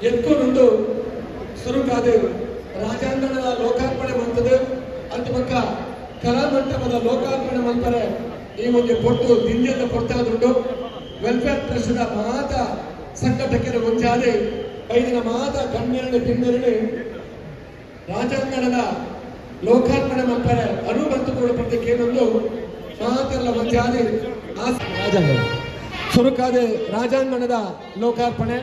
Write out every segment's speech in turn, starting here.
ಎತ್ಕೊಂಡು ಸುರುಗಾದೆ ರಾಜಾಂಗಣದ ಲೋಕಾರ್ಪಣೆ ಮಾಡ್ತದೆ ಅಂತಿಮಕ್ಕ ಕಲಾಮಂಟಪದ ಲೋಕಾರ್ಪಣೆ ಮಾಡ್ತಾರೆ ಈ ಒಂದು ಕೊಟ್ಟು ದಿಂಜೆಲ್ಲ ಕೊಡ್ತಾ ದುಡ್ಡು ವೆಲ್ಫೇರ್ ಟ್ರಸ್ಟ್ ಮಾತ ಸಂಘಟಕರ ಮುಂಜಾನೆ 5 ದಿನ ಮಾತ ಗಣ್ಯರನ್ನು ಪಿಂದರನೆ ರಾಜಾಂಗಣದ ಲೋಕಾರ್ಪಣೆ ಮಾಡ್ತಾರೆ ಅನುಬಂತು ಕೂಡ ಪ್ರತ್ಯೇಕೇನೊಂದು ಮಾತೆಲ್ಲ ಮುಂಜಾನೆ ರಾಜಾಂಗಣ ಸುರುಕಾದೆ ರಾಜಾಂಗಣದ ಲೋಕಾರ್ಪಣೆ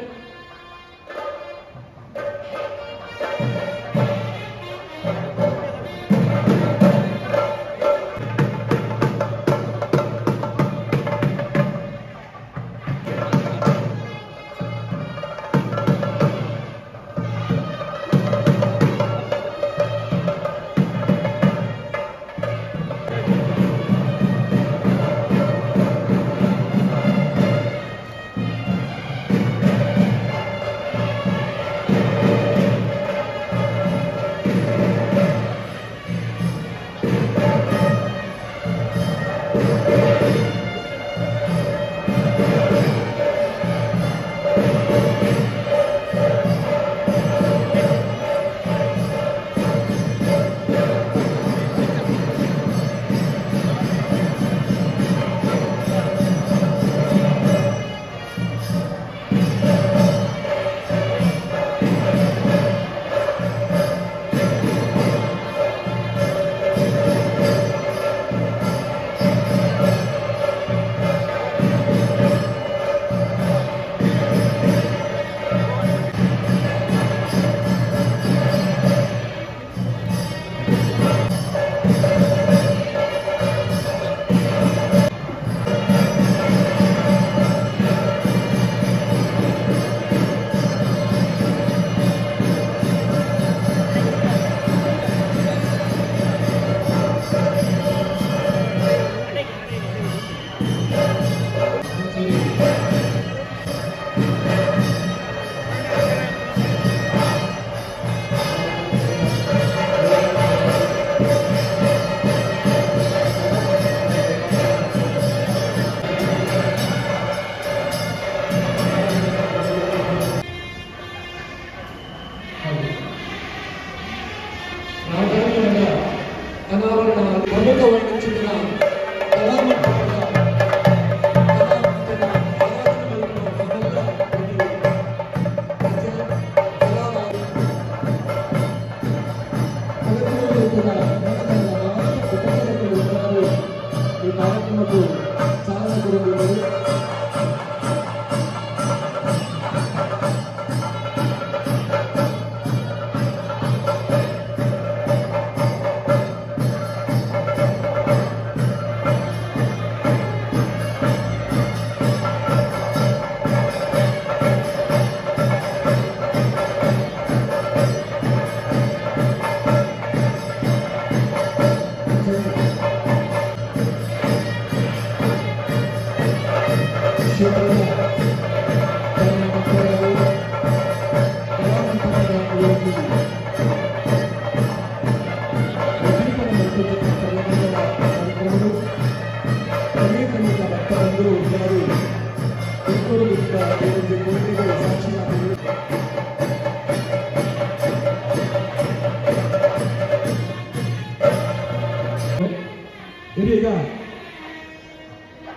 ಇದೀಗ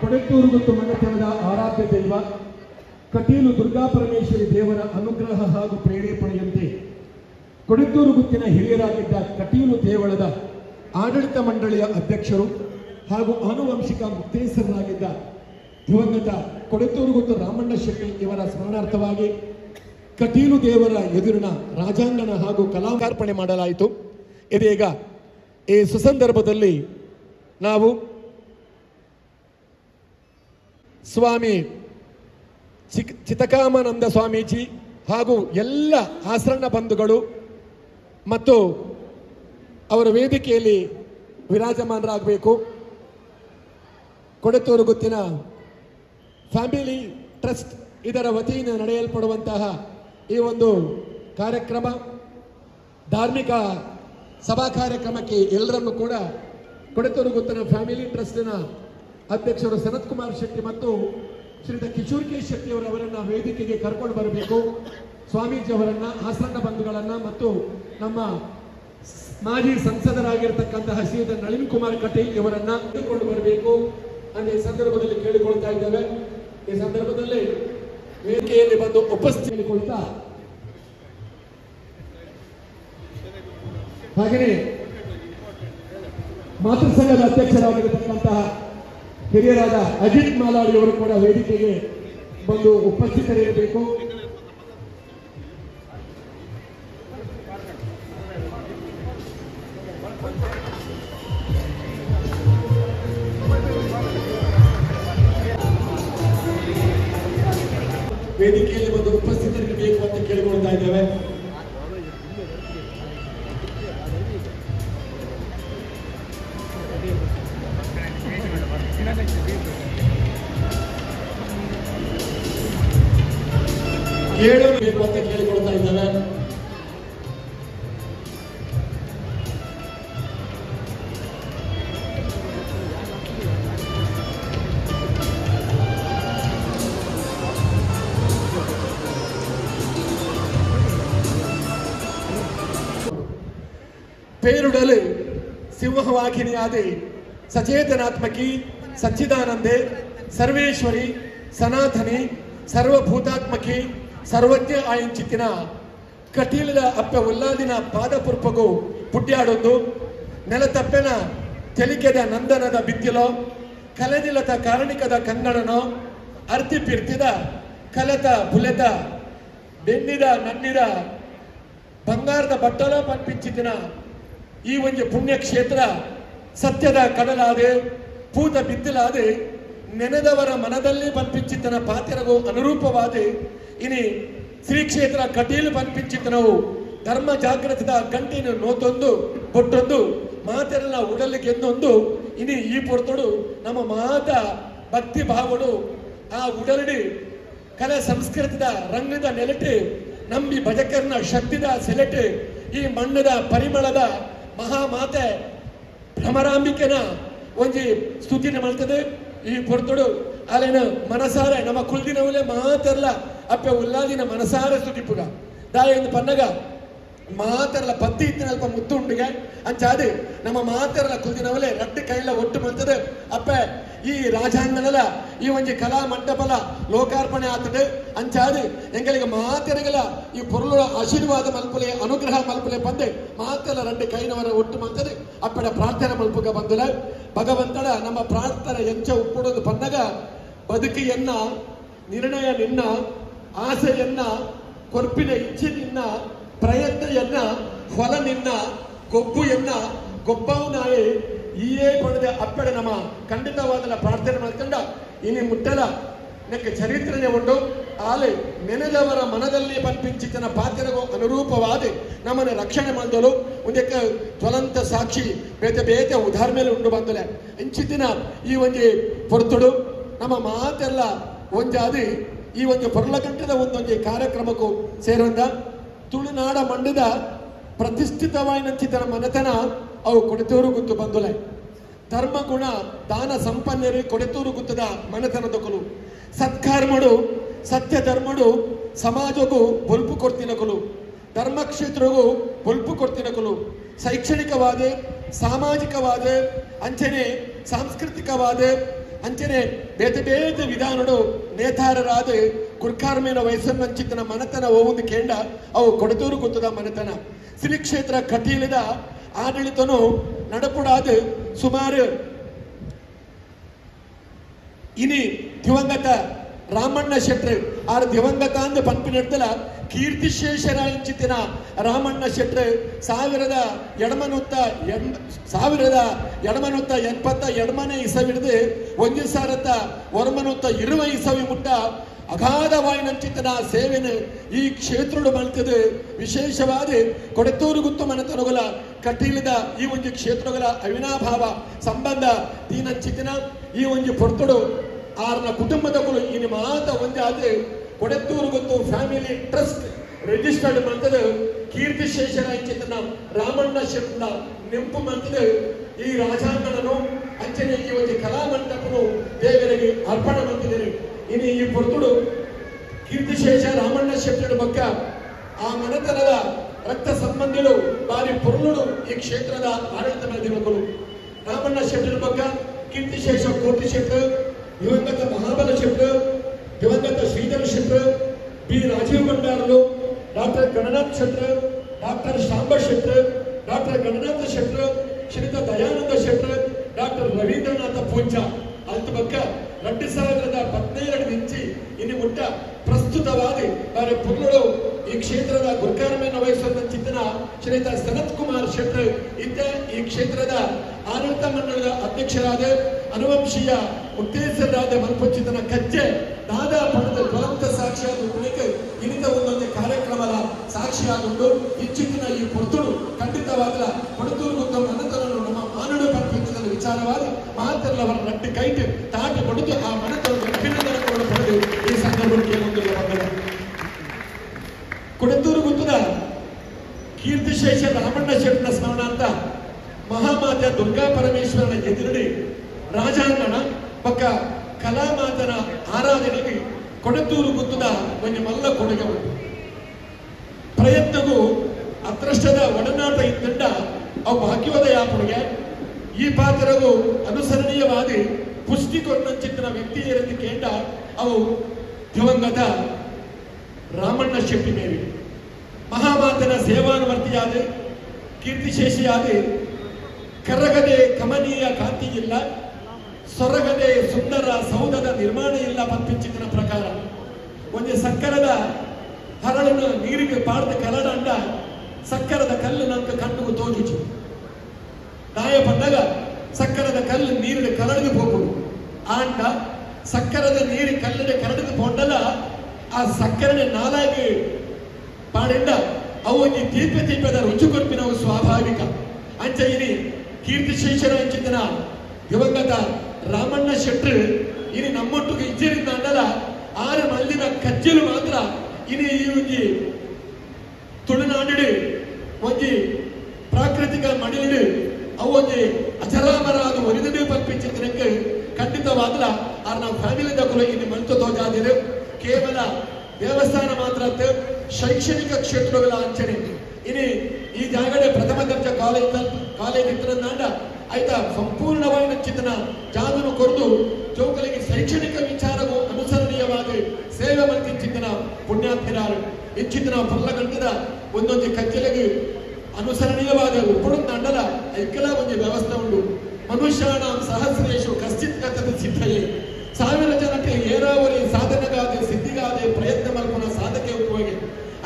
ಕೊಡೆತ್ತೂರು ಮತ್ತು ಮನೆತನದ ಆರಾಧ್ಯ ದೈವ ಕಟೀಲು ದುರ್ಗಾಪರಮೇಶ್ವರಿ ದೇವರ ಅನುಗ್ರಹ ಹಾಗೂ ಪ್ರೇರೇಪಣೆಯಂತೆ ಕೊಡೆತ್ತೂರು ಗುತ್ತಿನ ಹಿರಿಯರಾಗಿದ್ದ ಕಟೀಲು ದೇವಳದ ಆಡಳಿತ ಮಂಡಳಿಯ ಅಧ್ಯಕ್ಷರು ಹಾಗೂ ಆನುವಂಶಿಕ ಮುಕ್ತೇಸರರಾಗಿದ್ದ ದಿವಂಗತ ಕೊಡೆತ್ತೂರು ಗುತ್ತು ರಾಮಣ್ಣ ಶೆಟ್ಟಿ ಇವರ ಸ್ಮರಣಾರ್ಥವಾಗಿ ಕಟೀಲು ದೇವರ ಎದುರಿನ ರಾಜಾಂಗಣ ಹಾಗೂ ಕಲಾಕಾರ್ಪಣೆ ಮಾಡಲಾಯಿತು. ಇದೀಗ ಈ ಸುಸಂದರ್ಭದಲ್ಲಿ ನಾವು ಸ್ವಾಮಿ ಚಿತಕಾಮಾನಂದ ಸ್ವಾಮೀಜಿ ಹಾಗೂ ಎಲ್ಲ ಆಸರಣ ಬಂಧುಗಳು ಮತ್ತು ಅವರ ವೇದಿಕೆಯಲ್ಲಿ ವಿರಾಜಮಾನರಾಗಬೇಕು. ಕೊಡೆತ್ತೂರು ಗುತ್ತಿನ ಫ್ಯಾಮಿಲಿ ಟ್ರಸ್ಟ್ ಇದರ ವತಿಯಿಂದ ನಡೆಯಲ್ಪಡುವಂತಹ ಈ ಒಂದು ಕಾರ್ಯಕ್ರಮ ಧಾರ್ಮಿಕ ಸಭಾ ಕಾರ್ಯಕ್ರಮಕ್ಕೆ ಎಲ್ಲರನ್ನು ಕೂಡ ಕೊಡೆತ್ತೂರು ಗುತ್ತಿನ ಫ್ಯಾಮಿಲಿ ಟ್ರಸ್ಟಿನ ಅಧ್ಯಕ್ಷರು ಸನತ್ ಕುಮಾರ್ ಶೆಟ್ಟಿ ಮತ್ತು ಶ್ರೀಯುತ ಕಿಶೋರ್ ಕೆ ಶೆಟ್ಟಿ ಅವರನ್ನು ವೇದಿಕೆಗೆ ಕರ್ಕೊಂಡು ಬರಬೇಕು. ಸ್ವಾಮೀಜಿ ಅವರನ್ನ, ಆಸನ್ನ ಬಂಧುಗಳನ್ನ ಮತ್ತು ನಮ್ಮ ಮಾಜಿ ಸಂಸದರಾಗಿರ್ತಕ್ಕಂತಹ ಶ್ರೀಯುತ ನಳಿನ್ ಕುಮಾರ್ ಕಟೀಲ್ ಇವರನ್ನ ತೆಗೆದುಕೊಂಡು ಬರಬೇಕು ಅಂತ ಈ ಸಂದರ್ಭದಲ್ಲಿ ಕೇಳಿಕೊಳ್ತಾ ಇದ್ದೇವೆ. ಈ ಸಂದರ್ಭದಲ್ಲಿ ವೇದಿಕೆಯಲ್ಲಿ ಬಂದು ಉಪಸ್ಥಿತಿಕೊಳ್ತಾ ಹಾಗೆಯೇ ಮಾತೃಸಂಘದ ಅಧ್ಯಕ್ಷರಾಗಿರತಕ್ಕಂತಹ ಹಿರಿಯರಾದ ಅಜಿತ್ ಮಾಲಾಡಿ ಅವರು ಕೂಡ ವೇದಿಕೆಗೆ ಬಂದು ಉಪಸ್ಥಿತರಿರಬೇಕು. ವೇದಿಕೆಯಲ್ಲಿ ಬಂದು ಉಪಸ್ಥಿತರಿರಬೇಕು ಅಂತ ಕೇಳಿಕೊಳ್ತಾ ಇದ್ದೇವೆ. ಕೇಳಬೇಕು ಅಂತ ಕೇಳಿಕೊಳ್ತಾ ಇದ್ದೇವೆ. పేరుడలు సింహవాహినియాది సచేతనాత్మకి సచ్చిదానందే సర్వేశ్వరి సనాతని ಸರ್ವಭೂತಾತ್ಮಕಿ ಸರ್ವಜ್ಞ ಆಯಿಂಚಿತ್ತಿನ ಕಟೀಲದ ಅಪ್ಪ ಉಲ್ಲಾದಿನ ಪಾದಪುರ್ಪಗೂ ಪುಡ್ಯಾಡೊಂದು ನೆಲತಪ್ಪೆನ ತೆಲಿಕೆದ ನಂದನದ ಬಿತ್ತಿಲೋ ಕಲೆದಿಲತ ಕಾರಣಿಕದ ಕಂಗಣನೋ ಅರ್ತಿ ಪಿರ್ತಿದ ಕಲೆತ ಬುಲೆತ ಬೆನ್ನಿದ ನನ್ನಿದ ಬಂಗಾರದ ಬಟ್ಟಲೋ ಪನ್ಪಿಂಚಿತ್ತಿನ ಈ ಒಂದು ಪುಣ್ಯಕ್ಷೇತ್ರ ಸತ್ಯದ ಕಡಲಾದೆ ಪೂತ ಬಿದ್ದಲಾದೆ ನೆನೆದವರ ಮನದಲ್ಲಿ ಪನ್ಪಿಂಚಿತ್ತನ ಪಾತ್ರಗೂ ಅನುರೂಪವಾದ ಇನಿ ಶ್ರೀ ಕ್ಷೇತ್ರ ಕಟೀಲು ಪನ್ಪಿಂಚಿತ್ತನವು ಧರ್ಮ ಜಾಗೃತದ ಗಂಟಿನ ನೋತೊಂದು ಕೊಟ್ಟೊಂದು ಮಾತೆರನ ಉಡಲಿಕ್ಕೆ ಎಂದೊಂದು ಇನಿ ಈ ಪೊರ್ತೊಡು ನಮ್ಮ ಮಾತ ಭಕ್ತಿ ಭಾವಡು ಆ ಉಡಲಡಿ ಕಲೆ ಸಂಸ್ಕೃತದ ರಂಗದ ನೆಲೆಟು ನಂಬಿ ಭಜಕರ್ನ ಶಕ್ತಿದ ಸೆಲೆಟು ಈ ಮಣ್ಣದ ಪರಿಮಳದ ಮಹಾಮಾತೆ ಭ್ರಮರಾಂಬಿಕೆನ ಒಂಜಿ ಸ್ತುತಿನ ಮಾಡ್ತದೆ. ಈ ಪೊರ್ತೊಡು ಅಲ್ಲಿನ ಮನಸಾರೆ ನಮ್ಮ ಕುಲ್ದಿನವಲೆ ಮಾತೆರ್ಲ ಅಪ್ಪೆ ಉಲ್ಲಾದಿನ ಮನಸಾರೆ ಸ್ತುತಿಪುಗ ದಾಯಂದು ಪನ್ನಗ ಮಾತೆರ್ಲ ಪತ್ತಿ ಇತ್ತಿನ ಅಲ್ಪ ಮುತ್ತು ಉಂಡಿಗೆ ಅಂಚಾದು ನಮ್ಮ ಮಾತೆರ್ಲ ಕುಲ್ದಿನವಲೆ ರಟ್ಟು ಕೈಲ ಒಟ್ಟು ಮಾಡ್ತದೆ ಅಪ್ಪೆ ಈ ರಾಜಾಂಗಣದ ಈ ಒಂಜಿ ಕಲಾ ಮಂಟಪಲ ಲೋಕಾರ್ಪಣೆ ಆಗ್ತದೆ ಅಂಚಾದು ಎಂಗಳಿಗೆ ಮಾತೆರಗಲ ಈ ಪೊರ್ಲ ಆಶೀರ್ವಾದ ಮಲ್ಪಲೆ ಅನುಗ್ರಹ ಮಲ್ಪಲೆ ಬಂದು ಮಾತೆಲ್ಲ ರಟ್ಟು ಕೈನವರ ಒಟ್ಟು ಮಾಡ್ತದೆ ಅಪ್ಪಡ ಪ್ರಾರ್ಥನೆ ಮಲ್ಪುಗ ಬಂದಲ ಭಗವಂತನ ನಮ್ಮ ಪ್ರಾರ್ಥನೆ ಎಂಚ ಉಪ್ಪುಡೋದು ಪನ್ನಗ ಬದುಕಿಯನ್ನ ನಿರ್ಣಯ ನಿನ್ನ ಆಸೆಯನ್ನ ಕೊರ್ಪಿನ ಇಚ್ಛೆ ನಿನ್ನ ಪ್ರಯತ್ನ ಫಲ ನಿನ್ನ ಗೊಬ್ಬು ಎನ್ನ ಗೊಬ್ಬವನಾಯೇ ಈಯೇ ಪಡೆದ ಅಪ್ಪಡೆ ನಮ್ಮ ಖಂಡಿತವಾದ ಪ್ರಾರ್ಥನೆ ಮಾಡ್ಕೊಂಡ ಇನಿ ಮುಟ್ಟಲ ನೆಕ್ಕೆ ಚರಿತ್ರೆನೆ ಉಂಟು ಆಲೆ ನೆನೆದವರ ಮನದಲ್ಲಿ ಪನ್ಪಿಂಚಿತನ ಪಾತ್ರಗೂ ಅನುರೂಪವಾದ ನಮ್ಮನ್ನು ರಕ್ಷಣೆ ಮಾಡಲು ಒಂದಕ್ಕೆ ಜ್ವಲಂತ ಸಾಕ್ಷಿ ಬೇತೆ ಬೇತೆ ಉದಾಹರಣೆ ಉಂಡು ಬಂದಲೆ ಇಂಚಿತ್ತಿನ ಈ ಒಂದು ಪೊರ್ತುಡು ನಮ್ಮ ಮಾತೆಲ್ಲ ಒಂಜಾದಿ ಈ ಒಂದು ಪೊರ್ಲಕಂಠದ ಒಂದೊಂದು ಕಾರ್ಯಕ್ರಮಕ್ಕೂ ಸೇರುವಂದ ತುಳುನಾಡ ಮಂಡದ ಪ್ರತಿಷ್ಠಿತವಾಯಿನಂಚಿತನ ಮನೆತನ ಅವು ಕೊಡೆತೂರು ಗುತ್ತು ಬಂದುಲೆ ಧರ್ಮಗುಣ ದಾನ ಸಂಪನ್ನರಿ ಕೊಡೆತೂರು ಗುತ್ತದ ಮನೆತನದಕಲು ಸತ್ಕರ್ಮಡು ಸತ್ಯ ಧರ್ಮಡು ಸಮಾಜಗೂ ಬೊಲ್ಪು ಕೊಡ್ತಿನಕಲು ಧರ್ಮಕ್ಷೇತ್ರಗೂ ಬೊಲ್ಪು ಕೊಡ್ತಿನಕಲು ಶೈಕ್ಷಣಿಕವಾದ ಸಾಮಾಜಿಕವಾದ ಅಂಚನೆ ಸಾಂಸ್ಕೃತಿಕವಾದ ಅಂಚನೆ ಬೇತೆ ಬೇತೆ ವಿಧಾನಗಳು ನೇತಾರರಾದ ಕುರ್ಕಾರ್ಮೇನ ವಯಸ್ಸನ್ನಂಚಿತನ ಮನೆತನ ಒಂದು ಕೇಂಡ ಅವು ಕೊಡತೂರು ಗುತ್ತದ ಮನೆತನ ಶ್ರೀ ಕ್ಷೇತ್ರ ಕಟೀಲದ ಆಡಳಿತನು ನಡಪುಡಾದ ಸುಮಾರು ಇನಿ ದಿವಂಗತ ರಾಮಣ್ಣ ಶೆಟ್ರು ಆರು ದಿವಂಗತ ಅಂದು ಪನ್ಪಿನಿಡ್ದಲ ಕೀರ್ತಿಶೇಷರಾಯಿಂಚಿತ್ತಿನ ರಾಮಣ್ಣ ಶೆಟ್ರು 1780 ಇಸವಿಡಿದು 1920 ಇಸವಿ ಮುಟ್ಟ ಅಗಾಧವಾಯಿನಂಚಿತನ ಸೇವೆನ ಈ ಕ್ಷೇತ್ರಡು ಮಲ್ತದು ವಿಶೇಷವಾದ ಕೊಡೆತೂರು ಗುತ್ತು ಮನೆತನಗಳ ಕಟೀಲದ ಈ ಒಂದು ಕ್ಷೇತ್ರಗಳ ಅವಿನಾಭಾವ ಸಂಬಂಧ ತೀನಂಚಿತಿನ ಈ ಒಂದು ಪೊರ್ತುಡು ಆರ್ನ ಕುಟುಂಬದಗಳು ಇನ್ನು ಮಾತ ಒಂದೇ ಆದ ಕೊಡೆತೂರು ಗುತ್ತು ಫ್ಯಾಮಿಲಿ ಟ್ರಸ್ಟ್ ರಿಜಿಸ್ಟರ್ಡ್ ಮಾಡ್ತದೆ ಕೀರ್ತಿಶೇಷರಾಯಿಂಚಿತನ ರಾಮಣ್ಣ ಶೆಟ್ನ ನೆಂಪು ಮಾಡ್ತದೆ ಈ ರಾಜಾಂಗಣನು ಅಂಚನೆ ಈ ಒಂದು ಕಲಾಮಂಟಪನು ದೇವರಿಗೆ ಅರ್ಪಣೆ ಮಾಡ್ತಿದ್ದಾರೆ ಇನ್ನು ಈ ಪೊರ್ತುಡು ಕೀರ್ತಿಶೇಷ ರಾಮಣ್ಣ ಶೆಟ್ಟರ ಬಗ್ಗೆ ಆ ಮನೆತನದ ರಕ್ತ ಸಂಬಂಧಿಗಳು ಬಾರಿ ಪೊರ್ಲುಡು ಈ ಕ್ಷೇತ್ರದ ಆಡಳಿತ ನಡೆದಿರುವರು. ರಾಮಣ್ಣ ಶೆಟ್ಟರ್ ಬಗ್ಗ ಕೀರ್ತಿಶೇಷ ಕೋಟಿ ಶೆಟ್ಟರ್, ದಿವಂಗತ ಮಹಾಬಲ ಶೆಟ್ಟರ್, ದಿವಂಗತ ಶ್ರೀಧರ್ ಶೆಟ್ಟರ್, ಬಿ ರಾಜೀವ್ ಭಂಡಾರರು, doctor Gananath Shetter, doctor Shamba Shetter, doctor Gananatha Shetter, ಶ್ರೀಯುತ ದಯಾನಂದ ಶೆಟ್ಟರ್, ಡಾಕ್ಟರ್ ರವೀಂದ್ರನಾಥ ಪೂಂಜ ಅಂತ ಬಗ್ಗ 2017 నుంచి ಇನ್ನು ಮುಟ್ಟ ಪ್ರಸ್ತುತವಾದಿ ಬಾರಿ ಪುರ್ಲುಡು ಈ ಕ್ಷೇತ್ರದ ಗುರ್ಕಾರಮೆಯನ್ನು ವಹಿಸುವಂತ ಚಿಂತನ ಶ್ರೀಯುತ ಸನತ್ ಕುಮಾರ್ ಶೆಟ್ಟರ್ ಇದ್ದ ಈ ಕ್ಷೇತ್ರದ ಆಡಳಿತ ಮಂಡಳದ ಅಧ್ಯಕ್ಷರಾದ ಅನುವಂಶೀಯ ಮುಕ್ತೇಶ್ವರರಾದ ಮಲ್ಪಚಿತನ ಕಚ್ಚೆ ದಾದಾ ಪಣದ ಜ್ವಲಂತ ಸಾಕ್ಷಿಯಾದ ಉಳಿಕೆ ಇನಿತ ಒಂದೊಂದು ಕಾರ್ಯಕ್ರಮದ ಸಾಕ್ಷಿಯಾಗುಂಡು ಇಚ್ಚಿತ್ತಿನ ಈ ಪೊರ್ತುಡು ಖಂಡಿತವಾಗಲ ಕೊಡತೂರು ಗುತ್ತ ಮನೆತನನ್ನು ನಮ್ಮ ಮಾನವ ಪಂಪಿಸಿದ ವಿಚಾರವಾಗಿ ಮಾತೆಲ್ಲವರ ನಟ್ಟಿ ಕೈಟ್ ತಾಟಿ ಕೊಡುತ್ತು ಆ ಮನೆತನದ ಅಭಿನಂದನೆಗಳನ್ನು ಪಡೆದು ಈ ಸಂದರ್ಭಕ್ಕೆ ಮುಂದಿರುವ ಬಂದರೆ ಕೊಡತೂರು ಗುತ್ತದ ಕೀರ್ತಿಶೇಷ ರಾಮಣ್ಣ ಶೆಟ್ಟನ ಸ್ಮರಣಾರ್ಥ ಮಹಾಮಾತೆ ದುರ್ಗಾ ಪರಮೇಶ್ವರನ ಎದುರುಡಿ ರಾಜಾಂಗಣ ಪಕ್ಕ ಕಲಾಮಾತನ ಆರಾಧನೆಗೆ ಕೊಡತೂರು ಗುತ್ತದ ಒಂದು ಮಲ್ಲ ಕೊಡುಗೆ ಉಂಟು. ಪ್ರಯತ್ನಗೂ ಅದೃಷ್ಟದ ಒಡನಾಟ ಇದ್ದಂಡ ಅವು ಭಾಗ್ಯೋದಯ ಪುಡುಗೆ ಈ ಪಾತ್ರವು ಅನುಸರಣೀಯವಾದಿ ಪುಷ್ಟಿಕೊಂಡಂಚಿತ್ತಿನ ವ್ಯಕ್ತಿಯರಲ್ಲಿ ಕೇಂದ್ರ ಅವು ದಿವಂಗತ ರಾಮಣ್ಣ ಶೆಟ್ಟಿ ಮೇರಿ ಮಹಾಮಾತನ ಸೇವಾನುವರ್ತಿಯಾದ ಕೀರ್ತಿಶೇಷಿಯಾದ ಕರಗದೆ ಕಮನೀಯ ಕಾಂತಿ ಇಲ್ಲ, ಸೊರಗದೆ ಸುಂದರ ಸೌಧದ ನಿರ್ಮಾಣ ಇಲ್ಲ ಪಂಪಿಂಚಿನ ಪ್ರಕಾರ ಒಂದು ಸಕ್ಕರದ ಹರಳನ್ನು ನೀರಿಗೆ ಪಾಡ್ದ ಕರಡ ಅಂಡ ಸಕ್ಕರದ ಕಲ್ಲು ನಂಗೆ ಕಣ್ಣು ತೋಜುಚು ನಾಯ ಬಂದಾಗ ಸಕ್ಕರದ ಕಲ್ಲು ನೀರಿನ ಕರಡಿದು ಹೋಗುದು ಆಂಡ ಸಕ್ಕರದ ನೀರು ಕಲ್ಲಡ ಕರಡಿದು ಪೋಂಡಲ್ಲ ಆ ಸಕ್ಕರೆ ನಾಲಾಗಿ ಪಾಡಿಂಡ ಅವು ಒಂದು ತೀರ್ಪದ ರುಚಿ ಕೊರ್ಪಿನವು ಸ್ವಾಭಾವಿಕ ಅಂಚ ಇನಿ ಕೀರ್ತಿಶೇಷರ ಅಂಚಿತನ ದಿವಂಗತ ರಾಮಣ್ಣ ಶೆಟ್ಟರ್ ಇನಿ ನಮ್ಮೊಟ್ಟಿಗೆ ಇಜ್ಜರಿಂದ ಅಂಡಲ 6 ಮಲ್ಲಿನ ಕಜ್ಜಲು ಮಾತ್ರ ಇನಿ ಈ ಒಂಜಿ ತುಳುನಾಡಿಡು ಒಂಜಿ ಪ್ರಾಕೃತಿಕ ಮಡಿಲಿಡು ಅವು ಒಂಜಿ ಅಜರಾಮರಾದ ಒರಿದಡೆ ಪಂಪಿಂಚಿದ್ದಕ್ಕೆ ಖಂಡಿತವಾಗಲ ಆ ನಾವು ಫ್ಯಾಮಿಲಿ ತಗೊಳ್ಳ ಇನ್ನು ಮಲ್ತು ತೋಜಾದಿರು ಕೇವಲ ದೇವಸ್ಥಾನ ಮಾತ್ರ ಶೈಕ್ಷಣಿಕ ಕ್ಷೇತ್ರಗಳ ಅಂಚನೆ ಇನಿ ಈ ಜಾಗಡೆ ಪ್ರಥಮ ದರ್ಜೆ ಕಾಲೇಜ್ ಇತ್ತರಂದಾಂಡ ಆಯ್ತಾ ಸಂಪೂರ್ಣವಾದ ಚಿಂತನ ಜಾಗನು ಕೊರದು ಚೌಕಲಿಗೆ ಶೈಕ್ಷಣಿಕ ವಿಚಾರವು ಅನುಸರಣೀಯವಾದ ಸೇವೆ ಮಂತಿ ಚಿಂತನ ಪುಣ್ಯಾತ್ಮಿರಾರು ಇಚ್ಚಿತನ ಪರ್ಲಗಂಟದ ಒಂದೊಂದು ಕಚ್ಚಲೆಗೆ ಅನುಸರಣೀಯವಾದ ಉಪಡಂಡಲ ಐಕಲ ಒಂದು ವ್ಯವಸ್ಥೆ ಉಂಟು. ಮನುಷ್ಯಾಣ ಸಹಸ್ರೇಶು ಕಶ್ಚಿತ್ ಕಥದ ಸಿದ್ಧಯೇ 1000 ಜನಕ್ಕೆ ಏರಾವರಿ ಸಾಧನೆಗಾದೆ ಸಿದ್ಧಿಗಾದೆ ಪ್ರಯತ್ನ ಮಲ್ಪನ ಸಾಧಕೆ ಉಪಯೋಗಿ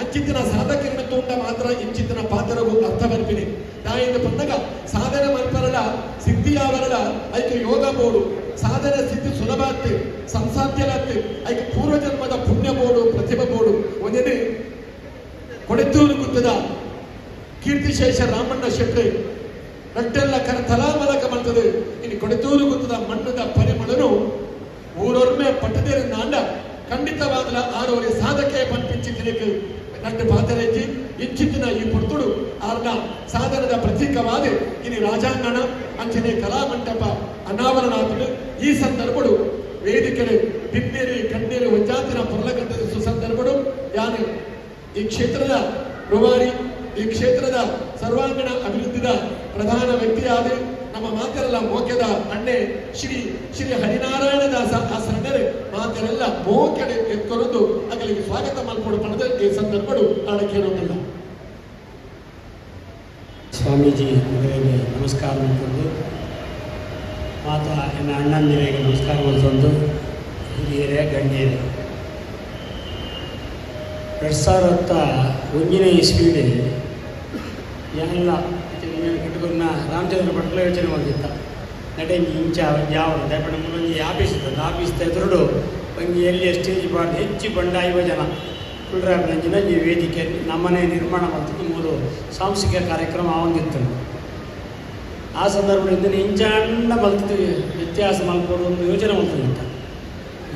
ಅಂಚಿತ್ತಿನ ಸಾಧಕರನ್ನ ತೋಟ ಮಾತ್ರ ಇಂಚಿತ್ತಿನ ಪಾತ್ರವು ಅರ್ಥವರ್ಪಿನಿ ತಾಯಿಂದ ಬಂದಾಗ ಸಾಧನೆ ಮಲ್ಪರಲ ಸಿದ್ಧಿಯಾವರಲ ಐಕೆ ಯೋಗ ಬೋಡು ಸಾಧನೆ ಸಿದ್ಧಿ ಸುಲಭಾತ್ತೆ ಸಂಸಾಧ್ಯಲಾತ್ತೆ ಐಕೆ ಪೂರ್ವಜನ್ಮದ ಪುಣ್ಯ ಬೋಡು ಪ್ರತಿಭೆ ಬೋಡು ಒಂದೇ ಕೊಡತೂರು ಗುತ್ತದ ಕೀರ್ತಿಶೇಷ ರಾಮಣ್ಣ ಶೆಟ್ಟಿ ರಟ್ಟೆಲ್ಲ ತಲಾಮಲಕ ಮಾಡ್ತದೆ ಇನ್ನು ಕೊಡತೂರು ಗುತ್ತದ ಮಣ್ಣದ ಪರಿಮಳನು ಊರೊರ್ಮೆ ಪಟ್ಟದೇರಿಂದ ಅಂಡ ಖಂಡಿತವಾಗಲ ಆರೋರಿ ಸಾಧಕೆ ಪಂಪಿಂಚಿದ್ದಕ್ಕೆ ನಟ್ಟು ಪಾತರೆಜ್ಜಿ ಇಂಚಿತ್ತಿನ ಈ ಪುರ್ತುಡು ಆರ್ನ ಸಾಧನದ ಪ್ರತೀಕವಾದ ಇನ್ನು ರಾಜಾಂಗಣ ಅಂಚನೆ ಕಲಾಮಂಟಪ ಅನಾವರಣಾತುಡು ಈ ಸಂದರ್ಭಡು ವೇದಿಕೆಗಳು ಬಿನ್ನೇರಿ ಕಣ್ಣೇರು ಒಂಜಾತಿನ ಪೊರ್ಲಗಂಧದ ಸುಸಂದರ್ಭಡು ಯಾನು ಈ ಕ್ಷೇತ್ರದ ರೂವಾರಿ ಈ ಕ್ಷೇತ್ರದ ಸರ್ವಾಂಗಣ ಅಭಿವೃದ್ಧಿದ ಪ್ರಧಾನ ವ್ಯಕ್ತಿಯಾದ ನಮ್ಮ ಮಾತೆಲ್ಲ ಮೋಕ್ಯದ ಅಣ್ಣೆ ಶ್ರೀ ಹರಿನಾರಾಯಣ ದಾಸ ಆ ಸಣ್ಣರೆ ಮಾತೆಲ್ಲ ಮೋಕೆಡೆ ಎತ್ಕೊಳದು ಅಗಲಿಗೆ ಸ್ವಾಗತ ಮಾಡ್ಕೊಂಡು ಪಡೆದ ಈ ಸಂದರ್ಭಡು ಆಡಕೇರೋದಿಲ್ಲ. ಸ್ವಾಮೀಜಿ ಅವರಿಗೆ ನಮಸ್ಕಾರ ಮಾಡ್ಕೊಂಡು ಮಾತಾ ಎನ್ನ ಅಣ್ಣಂದಿರಿಗೆ ನಮಸ್ಕಾರ ಮಾಡ್ಕೊಂಡು ಹಿರಿಯರೇ ಗಣ್ಯರೇ 2001 ಇಸ್ವಿಲಿ ಎಲ್ಲ ಕಟ್ಟುకున్న ರಾಮಚಂದ್ರ ಭಟ್ల ಯೋಚನೆ ಮಾಡಿದ್ದ ನಡೆ ಇಂಚ ಯಾವ ದಯಪಡ ಮುಂದೊಂದು ಆಫೀಸ್ ಇರ್ತದೆ ಆಫೀಸ್ ಎದುರುಡು ಒಂದು ಎಲ್ಲಿ ಸ್ಟೇಜ್ ಬಾರ್ದು ಹೆಚ್ಚು ಬಂಡ 5 ಜನ ಕುಳ್ರಾಬ್ರಂಜಿನ ಈ ವೇದಿಕೆ ನಮ್ಮನೆ ನಿರ್ಮಾಣ ಮಾಡ್ತಿದ್ದು 3 ಸಾಂಸ್ಕೃತಿಕ ಕಾರ್ಯಕ್ರಮ ಆವಂದಿತ್ತು. ಆ ಸಂದರ್ಭದಿಂದ ಇಂಚಣ್ಣ ಮಲ್ತಿದ್ದು ವ್ಯತ್ಯಾಸ ಮಲ್ಕೊಂಡು ಒಂದು ಯೋಚನೆ ಮಾಡ್ತಿದ್ದ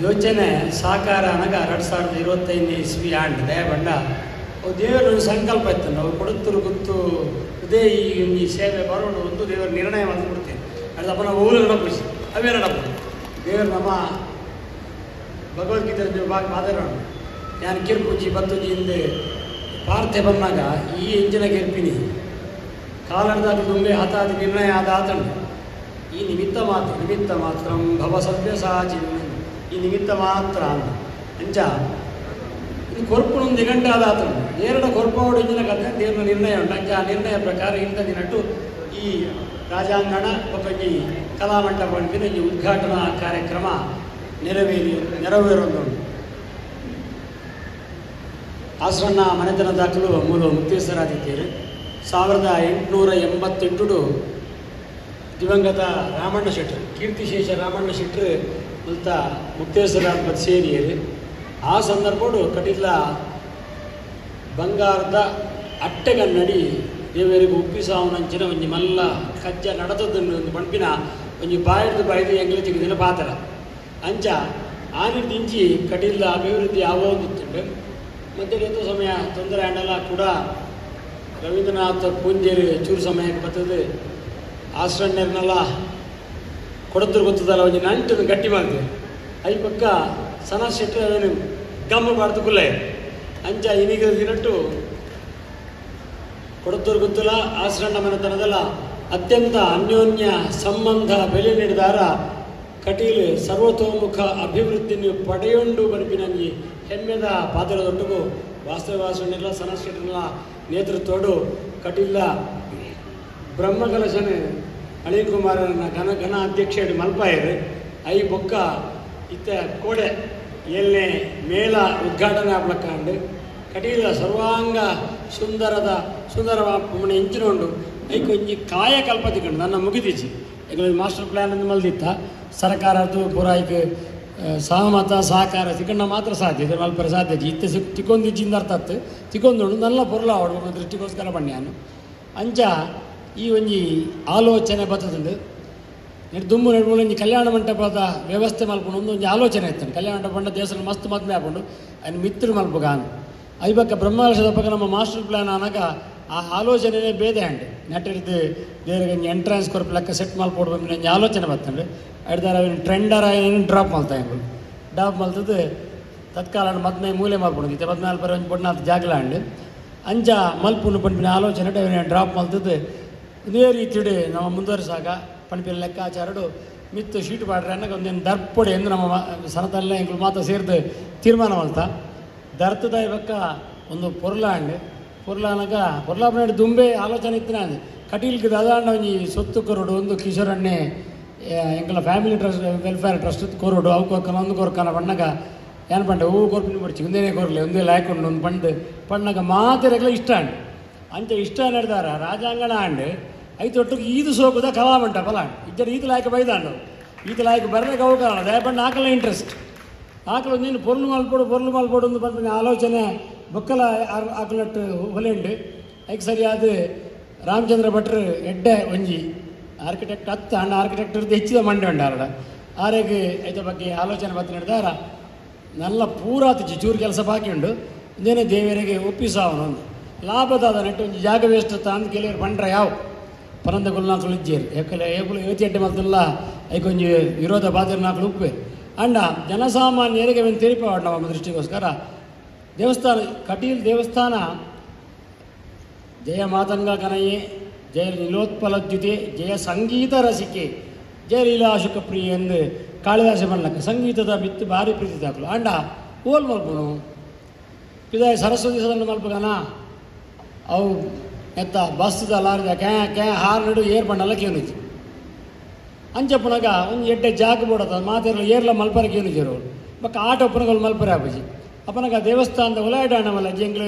ಯೋಚನೆ ಸಾಕಾರ ಅನಗ 2025 ಇಸ್ವಿ ಆಂಡ್ ದಯಬಂಡ ಅವು ದೇವರ ಸಂಕಲ್ಪ ಇತ್ತು ನಾವು ಕೊಡುತ್ತರು ಗೊತ್ತು ಇದೇ ಈ ಸೇವೆ ಬರೋಣ ಒಂದು ದೇವರ ನಿರ್ಣಯ ಮಾಡಿಬಿಡ್ತೇನೆ ಅದಪ್ಪ ನಾವು ಊರು ನಡಪಿಸಿ ಅವೇ ನಡಪ ದೇವರು ನಮ್ಮ ಭಗವದ್ಗೀತೆ ಮಾತಾಡೋಣ ನಾನು ಕಿರ್ಪುಜಿ ಬತ್ತುಜಿ ಹಿಂದೆ ಪಾರ್ಥೆ ಬಂದಾಗ ಈ ಎಂಜಿನ ಗೆರ್ಪಿನಿ ಕಾಲಡ್ದಾಗ ದುಂಬೆ ಹತಾದಿ ನಿರ್ಣಯ ಆದ ಆತಂಡ ಈ ನಿಮಿತ್ತ ಮಾತ್ರ ಭವ ಸಭ್ಯ ಸಾಚಿನ್ ಈ ನಿಮಿತ್ತ ಮಾತ್ರ ಅಂಚ ಇದು ಕೊರ್ಪುಣ ದಿಗಂಟ ಆದ ಆತಂಡ ನೇರಡ ಕೊರ್ಪೋಡು ಇಂಜಿನ ಕಥೆ ದೇವರ ನಿರ್ಣಯ ಉಂಟು ಅಂಚ ಆ ನಿರ್ಣಯ ಪ್ರಕಾರ ಇಂಥ ದಿನಟ್ಟು ಈ ರಾಜಾಂಗಣ ಈ ಕಲಾಮಂಟಪ ಅಂಟಿನ ಈ ಉದ್ಘಾಟನಾ ಕಾರ್ಯಕ್ರಮ ನೆರವೇರೊಂದುಂಟು. ಆಸರಣ್ಣ ಮನೆತನ ದಾಖಲು ಮೂಲ ಮುಕ್ತೇಶ್ವರಾದಿತ್ಯರು 1888 ದಿವಂಗತ ರಾಮಣ್ಣ ಶೆಟ್ಟರು ಕೀರ್ತಿಶೇಷ ರಾಮಣ್ಣ ಶೆಟ್ಟರು ಅಂತ ಮುಕ್ತೇಶ್ವರ ಸೇರಿಯರು ಆ ಸಂದರ್ಭಡು ಕಟಿಲ ಬಂಗಾರದ ಅಟ್ಟೆಗನ್ನಡಿ ದೇವರಿಗೆ ಉಪ್ಪಿಸಾವನಂಚಿನ ಒಂಜಿ ಮಲ್ಲ ಕಜ್ಜ ನಡತದನ್ನು ಒಂದು ಪಂಪಿನ ಒಂಜಿ ಬಾಯ್ದು ಎಂಗ್ಲೆ ತೆಗೆದಿನ ಪಾತ್ರ ಅಂಚ ಆನಿದಿಂಚಿ ಕಟಿಲ ಅಭಿವೃದ್ಧಿ ಆವೋಗುತ್ತುಂಡು. ಮತ್ತು ಎಂಥ ಸಮಯ ತೊಂದರೆ ಆಂಡಲ್ಲ ಕೂಡ ರವೀಂದ್ರನಾಥ್ ಪೂಂಜೇರಿ ಚೂರು ಸಮಯಕ್ಕೆ ಬರ್ತದೆ ಆಶ್ರಣ್ಯರ್ನೆಲ್ಲ ಕೊಡದ್ರು ಗೊತ್ತದಲ್ಲ ಒಂಜಿ ನಂಟನ್ನು ಗಟ್ಟಿ ಮಾಡ್ತೇವೆ ಐ ಪಕ್ಕ ಸನ ಶೆಟ್ಟರ್ ಅವೇನು ಗಮ್ಮ ಬಾರ್ದು ಕುಲ್ಲ ಅಂಚ ಇನ್ನೀಗ ದಿನಟ್ಟು ಕೊಡತ್ತೂರು ಗೊತ್ತಿಲ್ಲ ಆಶ್ರಣ್ಣ ಮನೆತನದಲ್ಲ ಅತ್ಯಂತ ಅನ್ಯೋನ್ಯ ಸಂಬಂಧ ಬೆಲೆ ನೀಡಿದಾರ ಕಟೀಲು ಸರ್ವತೋಮುಖ ಅಭಿವೃದ್ಧಿಯನ್ನು ಪಡೆಯೊಂಡು ಬನ್ಪಿನಂಜಿ ಹೆಮ್ಮೆದ ಪಾತ್ರದೊಟ್ಟಿಗೂ ವಾಸ್ತವಾಸನೆಲ್ಲ ಸನಸ್ಕೆಲ್ಲ ನೇತೃತ್ವಡು ಕಟೀಲ ಬ್ರಹ್ಮಕಲಶನ ಅಳಿಲ್ ಕುಮಾರನ ಘನ ಅಧ್ಯಕ್ಷ ಮಲ್ಪಾಯರು ಐ ಬೊಕ್ಕ ಇತ್ತ ಕೋಡೆ ಏಳನೇ ಮೇಳ ಉದ್ಘಾಟನೆ ಆಗ್ಲಕ್ಕಂಡು ಕಟೀಲ ಸರ್ವಾಂಗ ಸುಂದರವಾಪಮನೆ ಇಂಚಿನೊಂಡು ಐ ಕೊಂಚಿ ಕಾಯಕಲ್ಪ ತಿಕೊಂಡು ನನ್ನ ಮುಗಿದಿಚ್ಚಿ ಈಗ ಮಾಸ್ಟರ್ ಪ್ಲ್ಯಾನ್ ಅಂತ ಮಲ್ದಿತ್ತ ಸರ್ಕಾರದ್ದು ಪೂರಾಯ್ಕೆ ಸಹಮತ ಸಹಕಾರ ತಿಕ್ಕಂಡ ಮಾತ್ರ ಸಾಧ್ಯ ಇದು ಮಲ್ಪರ ಸಾಧ್ಯ ಇತ್ತೆ ತಿಕ್ಕೊಂದಿಜ್ಜಿಂದ ಅರ್ಥ ತಿಕ್ಕೊಂದು ನಲ್ಲ ಪೊರ್ಲ ಅವಡು ಒಂದು ದೃಷ್ಟಿಗೋಸ್ಕರ ಬಣ್ಣ್ಯಾನು ಅಂಚ ಈ ಒಂಜಿ ಆಲೋಚನೆ ಬರ್ತದಂಡು ದುಮ್ಮು ನಡುಮೂಲ ಕಲ್ಯಾಣ ಮಂಟಪದ ವ್ಯವಸ್ಥೆ ಮಲ್ಪುಂಡು ಒಂದು ಆಲೋಚನೆ ಇರ್ತಾನೆ ಕಲ್ಯಾಣ ಮಂಟಪ ಬಂಡ ದೇವಸ್ಥಾನ ಮಸ್ತ್ ಮದ್ಮೆ ಹಾಕೊಂಡು ಅಲ್ಲಿ ಮಿತ್ರ ಮಲ್ಪಗಾನು ಐಬಕ್ಕ ಬ್ರಹ್ಮಕಲಶದ ಪಕ್ಕ ನಮ್ಮ ಮಾಸ್ಟರ್ ಪ್ಲ್ಯಾನ್ ಆನಾಗ ಆ ಆಲೋಚನೆಯೇ ಬೇದೆ ಅಂಡು ನಟ್ಟಿರ್ದು ದೇವರಿಗೆ ಎಂಟ್ರೆನ್ಸ್ ಕೊರಪು ಲೆಕ್ಕ ಸೆಟ್ ಮಲ್ಪೋಡ್ಬೇಕು ನಂಗೆ ಆಲೋಚನೆ ಬರ್ತಂಡು ಹಿಡ್ದಾರ ಅವನು ಟ್ರೆಂಡರ ಏನು ಡ್ರಾಪ್ ಮಲ್ತಾ ಹೆಂಗಳು ಡ್ರಾಪ್ ಮಲ್ತದ್ದು ತತ್ಕಾಲ ಮದ್ಮೆ ಮೂಲೆ ಮಲ್ಪುಂಡು ಇತ್ತೆ 14 ಪರ ಒಂದು ಪೊಡ್ನಾಲ್ಕು ಜಾಗಲ ಅಂಡು ಅಂಚ ಮಲ್ಪುಂಡು ಪಂಪಿನ ಆಲೋಚನೆ ಅವನು ಡ್ರಾಪ್ ಮಲ್ತದ್ದು ಇದೇ ರೀತಿಡು ನಮ್ಮ ಮುಂದುವರಿಸಾಗ ಪಣಿಪಿನ ಲೆಕ್ಕಾಚಾರಡು ಮಿತ್ತು ಶೀಟ್ ಪಾಡ್ರೆ ಅನ್ನಕ್ಕೆ ಒಂದೇನು ದರ್ಪೊಡೆ ಎಂದು ನಮ್ಮ ಸನತಲ್ಲ ಎಂಗಳು ಮಾತ್ರ ಸೇರಿದು ತೀರ್ಮಾನ ಮಲ್ತಾ ದರ್ತದ ಇವಕ್ಕ ಒಂದು ಪೊರ್ಲಾಂಡು ಪೊರ್ಲಾನಗ ಪೊರ್ಲಾಪನಾಡು ದುಂಬೆ ಆಲೋಚನೆ ಇತ್ತಿನ ಕಟೀಲ್ಗೆ ದಾದಾಂಡ ಒಂಜಿ ಸೊತ್ತು ಕೊರಡು ಒಂದು ಕಿಶೋರಣ್ಣೆ ಎಂಕಲ ಫ್ಯಾಮಿಲಿ ಟ್ರಸ್ಟ್ ವೆಲ್ಫೇರ್ ಟ್ರಸ್ಟ್ ಕೊರಡು ಅವು ಕೊರ್ಕನ ಒಂದು ಕೊರ್ಕನ ಪಣ್ಣಗ ಏನು ಪಂಡ ಹೂ ಕೊರ್ಪಿನ ಪಡಿಸಿ ಒಂದೇನೇ ಕೊರಲಿ ಒಂದೇ ಲಾಯ್ಕೊಂಡು ಒಂದು ಪಣ್ಣಗ ಮಾತಿರಗಲ ಇಷ್ಟ ಅಂಡು ಅಂಚ ಇಷ್ಟ ನಡೆದಾರ ರಾಜಾಂಗಣ ಅಂಡು ಐತೊಟ್ಟಿಗೆ ಈದು ಸೋಕುದ ಕಲಾಮಂಟಪ ಅಂಡು ಇಜ್ಜರ ಈತ ಲಾಯ್ಕ ಬೈದಾಂಡು ಈತ ಲಾಯ್ಕ ಬರ್ಲಿಕ್ಕೆ ಅವು ಕಾರಣ ದಯಪಂಡು ಆಕಲ ಇಂಟ್ರೆಸ್ಟ್ ಆಕಲ ನೀನು ಪೊರ್ಲು ಮಲ್ಪೋಡು ಒಂದು ಪಂಪಿನ ಆಲೋಚನೆ ಬೊಕ್ಕಲ ಆಕಲಟ್ಟು ಹೊಲೆಂಡು ಐಕ್ ಸರಿಯಾದ ರಾಮಚಂದ್ರ ಭಟ್ರು ಎಡ್ಡೆ ಒಂಜಿ ಆರ್ಕಿಟೆಕ್ಟ್ ಅಣ್ಣ ಆರ್ಕಿಟೆಕ್ಟ್ ಹೆಚ್ಚಿದ ಮಂಡೆ ಉಂಡು ಆರಡ ಆರೆಗೆ ಐತ ಬಗ್ಗೆ ಆಲೋಚನೆ ಬತ್ತ ನಡೆದಾರ ನಲ್ಲ ಪೂರಾತ ಚೂರು ಕೆಲಸ ಬಾಕಿ ಉಂಡು ಇದೇನೇ ದೇವರಿಗೆ ಒಪ್ಪಿಸಾವನೊಂದು ಲಾಭದಾದ ನೆಟ್ಟು ಒಂಜಿ ಜಾಗ ವೇಸ್ಟ್ ಅಂದ್ ಕೆಲವರು ಬಂಡ್ರೆ ಯಾವ ಪರಂದ ಗುಲ್ನಾಕ್ಲು ಇಜ್ಜೇರು ಯಾಕಲೆ ಏಪುಲು 78 ಮತ್ತಲ್ಲ ಐಕೊಂಜಿ ವಿರೋಧ ಬಾದಿರ ನಾಲ್ಕು ಉಪ್ಪೆ ಅಂಡ ಜನಸಾಮಾನ್ಯರಿಗೆ ಅವನು ತೆರಿಪಾಡು ನಮ್ಮ ದೃಷ್ಟಿಗೋಸ್ಕರ ದೇವಸ್ಥಾನ ಕಟೀಲ್ ದೇವಸ್ಥಾನ ಜಯ ಮಾತಂಗ ಕನಯೆ ಜಯ ಲೀಲೋತ್ಪಲದ್ಯುತೆ ಜಯ ಸಂಗೀತ ರಸಿಕೆ ಜಯ ಲೀಲಾಶುಕ ಪ್ರಿಯ ಎಂದು ಕಾಳಿದಾಸ ಬಣ್ಣಕ್ಕೆ ಸಂಗೀತದ ಬಿತ್ತು ಭಾರಿ ಪ್ರೀತಿ ದಾಖಲು ಅಂಡ ಓಲ್ ಮಲ್ಪನು ಪಿದಾಯ ಸರಸ್ವತಿ ಸದನ ಮಲ್ಪಗನ ಅವು ಎತ್ತ ಬಸ್ತದ ಲಾರಿದ ಕ್ಯಾ ಹಾರ್ ನಡು ಏರ್ ಬಂಡಲ್ಲ ಕೇನಿச்சு ಅಂಚಪ್ಪನಾಗ ಒಂದು ಎಡ್ಡೆ ಜಾಗ ಬೋಡದ ಮಾತೆಲ್ಲ ಏರ್ಲ ಮಲ್ಪರ ಕೇನಿದ್ರು ಬಕ್ಕ ಆಟೋ ಪುನಗಳು ಮಲ್ಪರೆ ಆಪಜಿ ಅಪ್ಪನಾಗ ದೇವಸ್ಥಾನದ ಒಲಾಡಾಣವಲ್ಲ ಜಂಗ್ಳು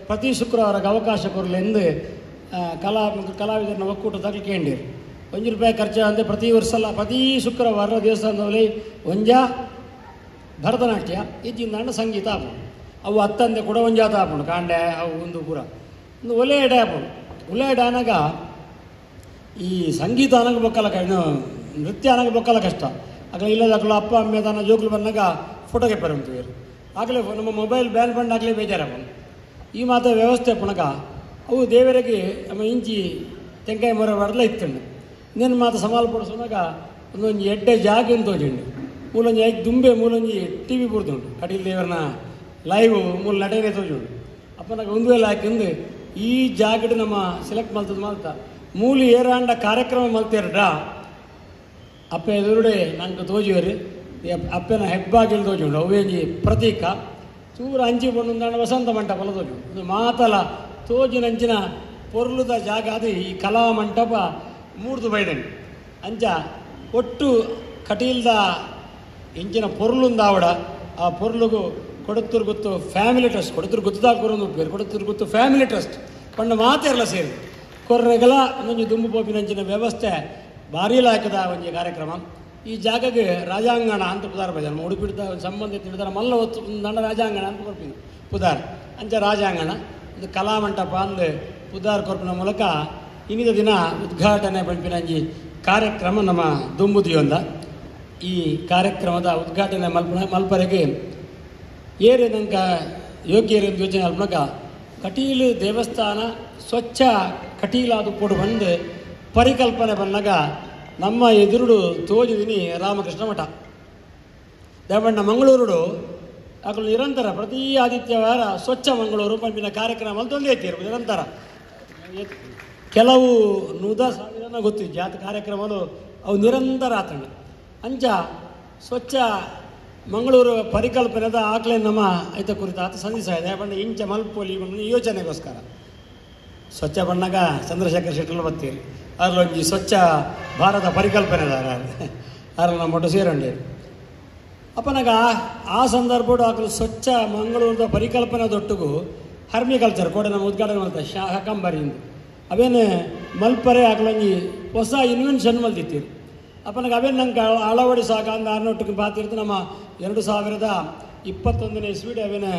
ಪ್ರತಿ ಶುಕ್ರವಾರಕ್ಕೆ ಅವಕಾಶ ಕೊರಲೆಂದು ಕಲಾವಿದರನ್ನ ಒಕ್ಕೂಟ ತಗೊಳ್ಕೇಂಡಿರು ₹1 ಖರ್ಚು ಅಂದರೆ ಪ್ರತಿ ವರ್ಷಲ್ಲ ಪ್ರತಿ ಶುಕ್ರವಾರ ದೇವಸ್ಥಾನದಲ್ಲಿ ಒಂಜ ಭರತನಾಟ್ಯ ಇಜ್ಜಿಂದ ಸಂಗೀತ ಆಪುಂಡು ಅವು ಹತ್ತಂದೆ ಕೂಡ ಒಂಜಾತ ಆಪುಂಡು ಕಾಂಡೆ ಅವು ಒಂದು ಪೂರ ಒಂದು ಒಲೆ ಎಡೆ ಆಪುಂಡು ಒಲೆ ಎಡೆ ಅನಾಗ ಈ ಸಂಗೀತ ಅನ್ನೋಕೆ ಬೊಕ್ಕಲ್ಲ ಇನ್ನು ನೃತ್ಯ ಅನ್ನೋಕೆ ಬೊಕ್ಕಲ್ಲ ಕಷ್ಟ ಆಗಲೇ ಇಲ್ಲದಾಗಲೂ ಅಪ್ಪ ಅಮ್ಮೆ ತನ್ನ ಜೋಕ್ಲು ಬಂದಾಗ ಫೋಟೋಗೆ ಪರಂತೀವಿ ಆಗಲೇ ನಮ್ಮ ಮೊಬೈಲ್ ಬ್ಯಾನ್ ಬಂದು ಆಗಲೇ ಬೇಜಾರಾಪುಂಡು ಈ ಮಾತ್ರ ವ್ಯವಸ್ಥೆ ಪುನಕ ಅವು ದೇವರಿಗೆ ನಮ್ಮ ಇಂಚಿ ತೆಂಕಾಯಿ ಮರ ಬಡಲ ಇತ್ತಂಡು ಇನ್ನೇನು ಮಾತು ಸವಾಲು ಪಡಿಸೋನಾಗ ಒಂದೊಂದು ಎಡ್ಡೆ ಜಾಗ ಅಂತ ತೋಜಂಡು ಮೂಲೊಂಜಿ ಐದು ದುಂಬೆ ಮೂಲೊಂಜಿ TV ಬುಡ್ದುಂಡು ಕಟೀಲ್ ದೇವರನ್ನ ಲೈವ್ ಮೂಲ ನಟೇನೆ ತೋಜುಂಡು ಅಪ್ಪನಾಗ ಒಂದು ವೇಳೆ ಹಾಕಿಂದು ಈ ಜಾಗಡ್ ನಮ್ಮ ಸೆಲೆಕ್ಟ್ ಮಾಡ್ತಾ ಮೂಲ ಏರಾಂಡ ಕಾರ್ಯಕ್ರಮ ಮಲ್ತೇರಡ ಅಪ್ಪ ಎದುರುಡೆ ನಂಗೆ ತೋಜುವರು ಅಪ್ಪನ ಹೆಬ್ಬಾಗಿಲು ತೋಜುಂಡು ಅವೇಂಜಿ ಪ್ರತೀಕ ಚೂರು ಅಂಚಿ ಬಂದು ವಸಂತ ಮಂಟಪಲ ತೋಜು ಇದು ಮಾತಲ ತೋಜಿನಂಚಿನ ಪೊರ್ಲುದ ಜಾಗ ಅದು ಈ ಕಲಾ ಮಂಟಪ ಮೂರ್ದು ಬೈದಂಡು ಅಂಚ ಒಟ್ಟು ಕಟೀಲ್ದ ಇಂಚಿನ ಪೊರ್ಲುಂದಾವಡ ಆ ಪೊರ್ಲುಗು ಕೊಡತ್ತೂರು ಗೊತ್ತು ಫ್ಯಾಮಿಲಿ ಟ್ರಸ್ಟ್ ಕೊಡತ್ತೂರು ಗೊತ್ತಾಕೋರೊಂದು ಉಪ್ಪೇರು ಕೊಡತ್ತೂರು ಗೊತ್ತು ಫ್ಯಾಮಿಲಿ ಟ್ರಸ್ಟ್ ಪಂಡ ಮಾತೆಲ್ಲ ಸೇರಿ ಕೊರ್ರೆಗಲ ಒಂದೊಂದು ದುಂಬು ಪೋಪಿನಂಚಿನ ವ್ಯವಸ್ಥೆ ಭಾರಿ ಲಾಯಕದ ಒಂದು ಕಾರ್ಯಕ್ರಮ ಈ ಜಾಗಕ್ಕೆ ರಾಜಾಂಗಣ ಅಂತ ಪುದಾರ ಬಜಾರ ಉಡುಪಿಡ್ದ ಸಂಬಂಧಿತ ಹಿಡಿದಾರ ಮಲ್ಲ ಹೊತ್ತು ದಂಡ ರಾಜಾಂಗಣ ಅಂತ ಕೊರ್ಪಿನ ಪುದಾರ್ ಅಂಚ ರಾಜಾಂಗಣ ಇದು ಕಲಾಮಂಟಪ ಅಂದು ಪುದಾರ್ ಕೊರ್ಪಿನ ಮೂಲಕ ಇನ್ನಿದ ದಿನ ಉದ್ಘಾಟನೆ ಪಂಪಿನಂಜಿ ಕಾರ್ಯಕ್ರಮ ನಮ್ಮ ದುಂಬುದಿಯೊಂದ ಈ ಕಾರ್ಯಕ್ರಮದ ಉದ್ಘಾಟನೆ ಮಲ್ಪರೆಗೆ ಏರೆ ನಂಗೆ ಯೋಗ್ಯರಿಂದ ಯೋಚನೆ ಅಲ್ಪನಕ ಕಟೀಲು ದೇವಸ್ಥಾನ ಸ್ವಚ್ಛ ಕಟೀಲಾದು ಕೊಡು ಬಂದು ಪರಿಕಲ್ಪನೆ ಬಂದಾಗ ನಮ್ಮ ಎದುರುಡು ತೋಜಿದಿನಿ ರಾಮಕೃಷ್ಣ ಮಠ ದೇವಣ್ಣ ಮಂಗಳೂರುಡು ಆಗಲು ನಿರಂತರ ಪ್ರತಿ ಆದಿತ್ಯವಾರ ಸ್ವಚ್ಛ ಮಂಗಳೂರು ಪಂಪಿನ ಕಾರ್ಯಕ್ರಮ ತಂದು ಎತ್ತಿರು ನಿರಂತರ ಕೆಲವು 100,000 ಗೊತ್ತಿದ್ದು ಜಾತ ಕಾರ್ಯಕ್ರಮಗಳು ಅವು ನಿರಂತರ ಆತಂಡ ಅಂಚ ಸ್ವಚ್ಛ ಮಂಗಳೂರು ಪರಿಕಲ್ಪನೆದ ಆಗಲೇ ನಮ್ಮ ಐತ ಕುರಿತು ಆತ ಸಂದಿಸ ಇದೆ ಬಣ್ಣ ಇಂಚ ಮಲ್ಪೋಲಿ ಯೋಚನೆಗೋಸ್ಕರ ಸ್ವಚ್ಛ ಬಣ್ಣಗ ಚಂದ್ರಶೇಖರ್ ಶೆಟ್ಟರು ಬರ್ತೀರಿ ಅದ್ರೊಂದು ಸ್ವಚ್ಛ ಭಾರತ ಪರಿಕಲ್ಪನೆದಾರ ಅದ್ರಲ್ಲಿ ನಮ್ಮ ಮೊಟ್ಟ ಸೇರಂಡೇರು ಅಪ್ಪನಾಗ ಆ ಸಂದರ್ಭಡು ಆಗಲು ಸ್ವಚ್ಛ ಮಂಗಳೂರದ ಪರಿಕಲ್ಪನೆ ದೊಟ್ಟಿಗೂ ಹರ್ಮಿಕಲ್ಚರ್ ಕೂಡ ನಮ್ಮ ಉದ್ಘಾಟನೆ ಮಾಡ್ತಾರೆ ಶಾಕಂಬರಿಯಿಂದ ಅವೇನು ಮಲ್ಪರೆ ಆಗಲಂಗಿ ಹೊಸ ಇನ್ವೆನ್ಷನ್ ಮಲ್ತಿತ್ತೀರಿ ಅಪ್ಪನಾಗ ಅವೇನು ನಂಗೆ ಅಳವಡಿಸಾಕ ಅಂದ ಆರ್ನೊಟ್ಟಿಗೆ ಬಾತಿರ್ತು ನಮ್ಮ 2021ನೇ ಇಸ್ವಿಡೆ ಅವೇನು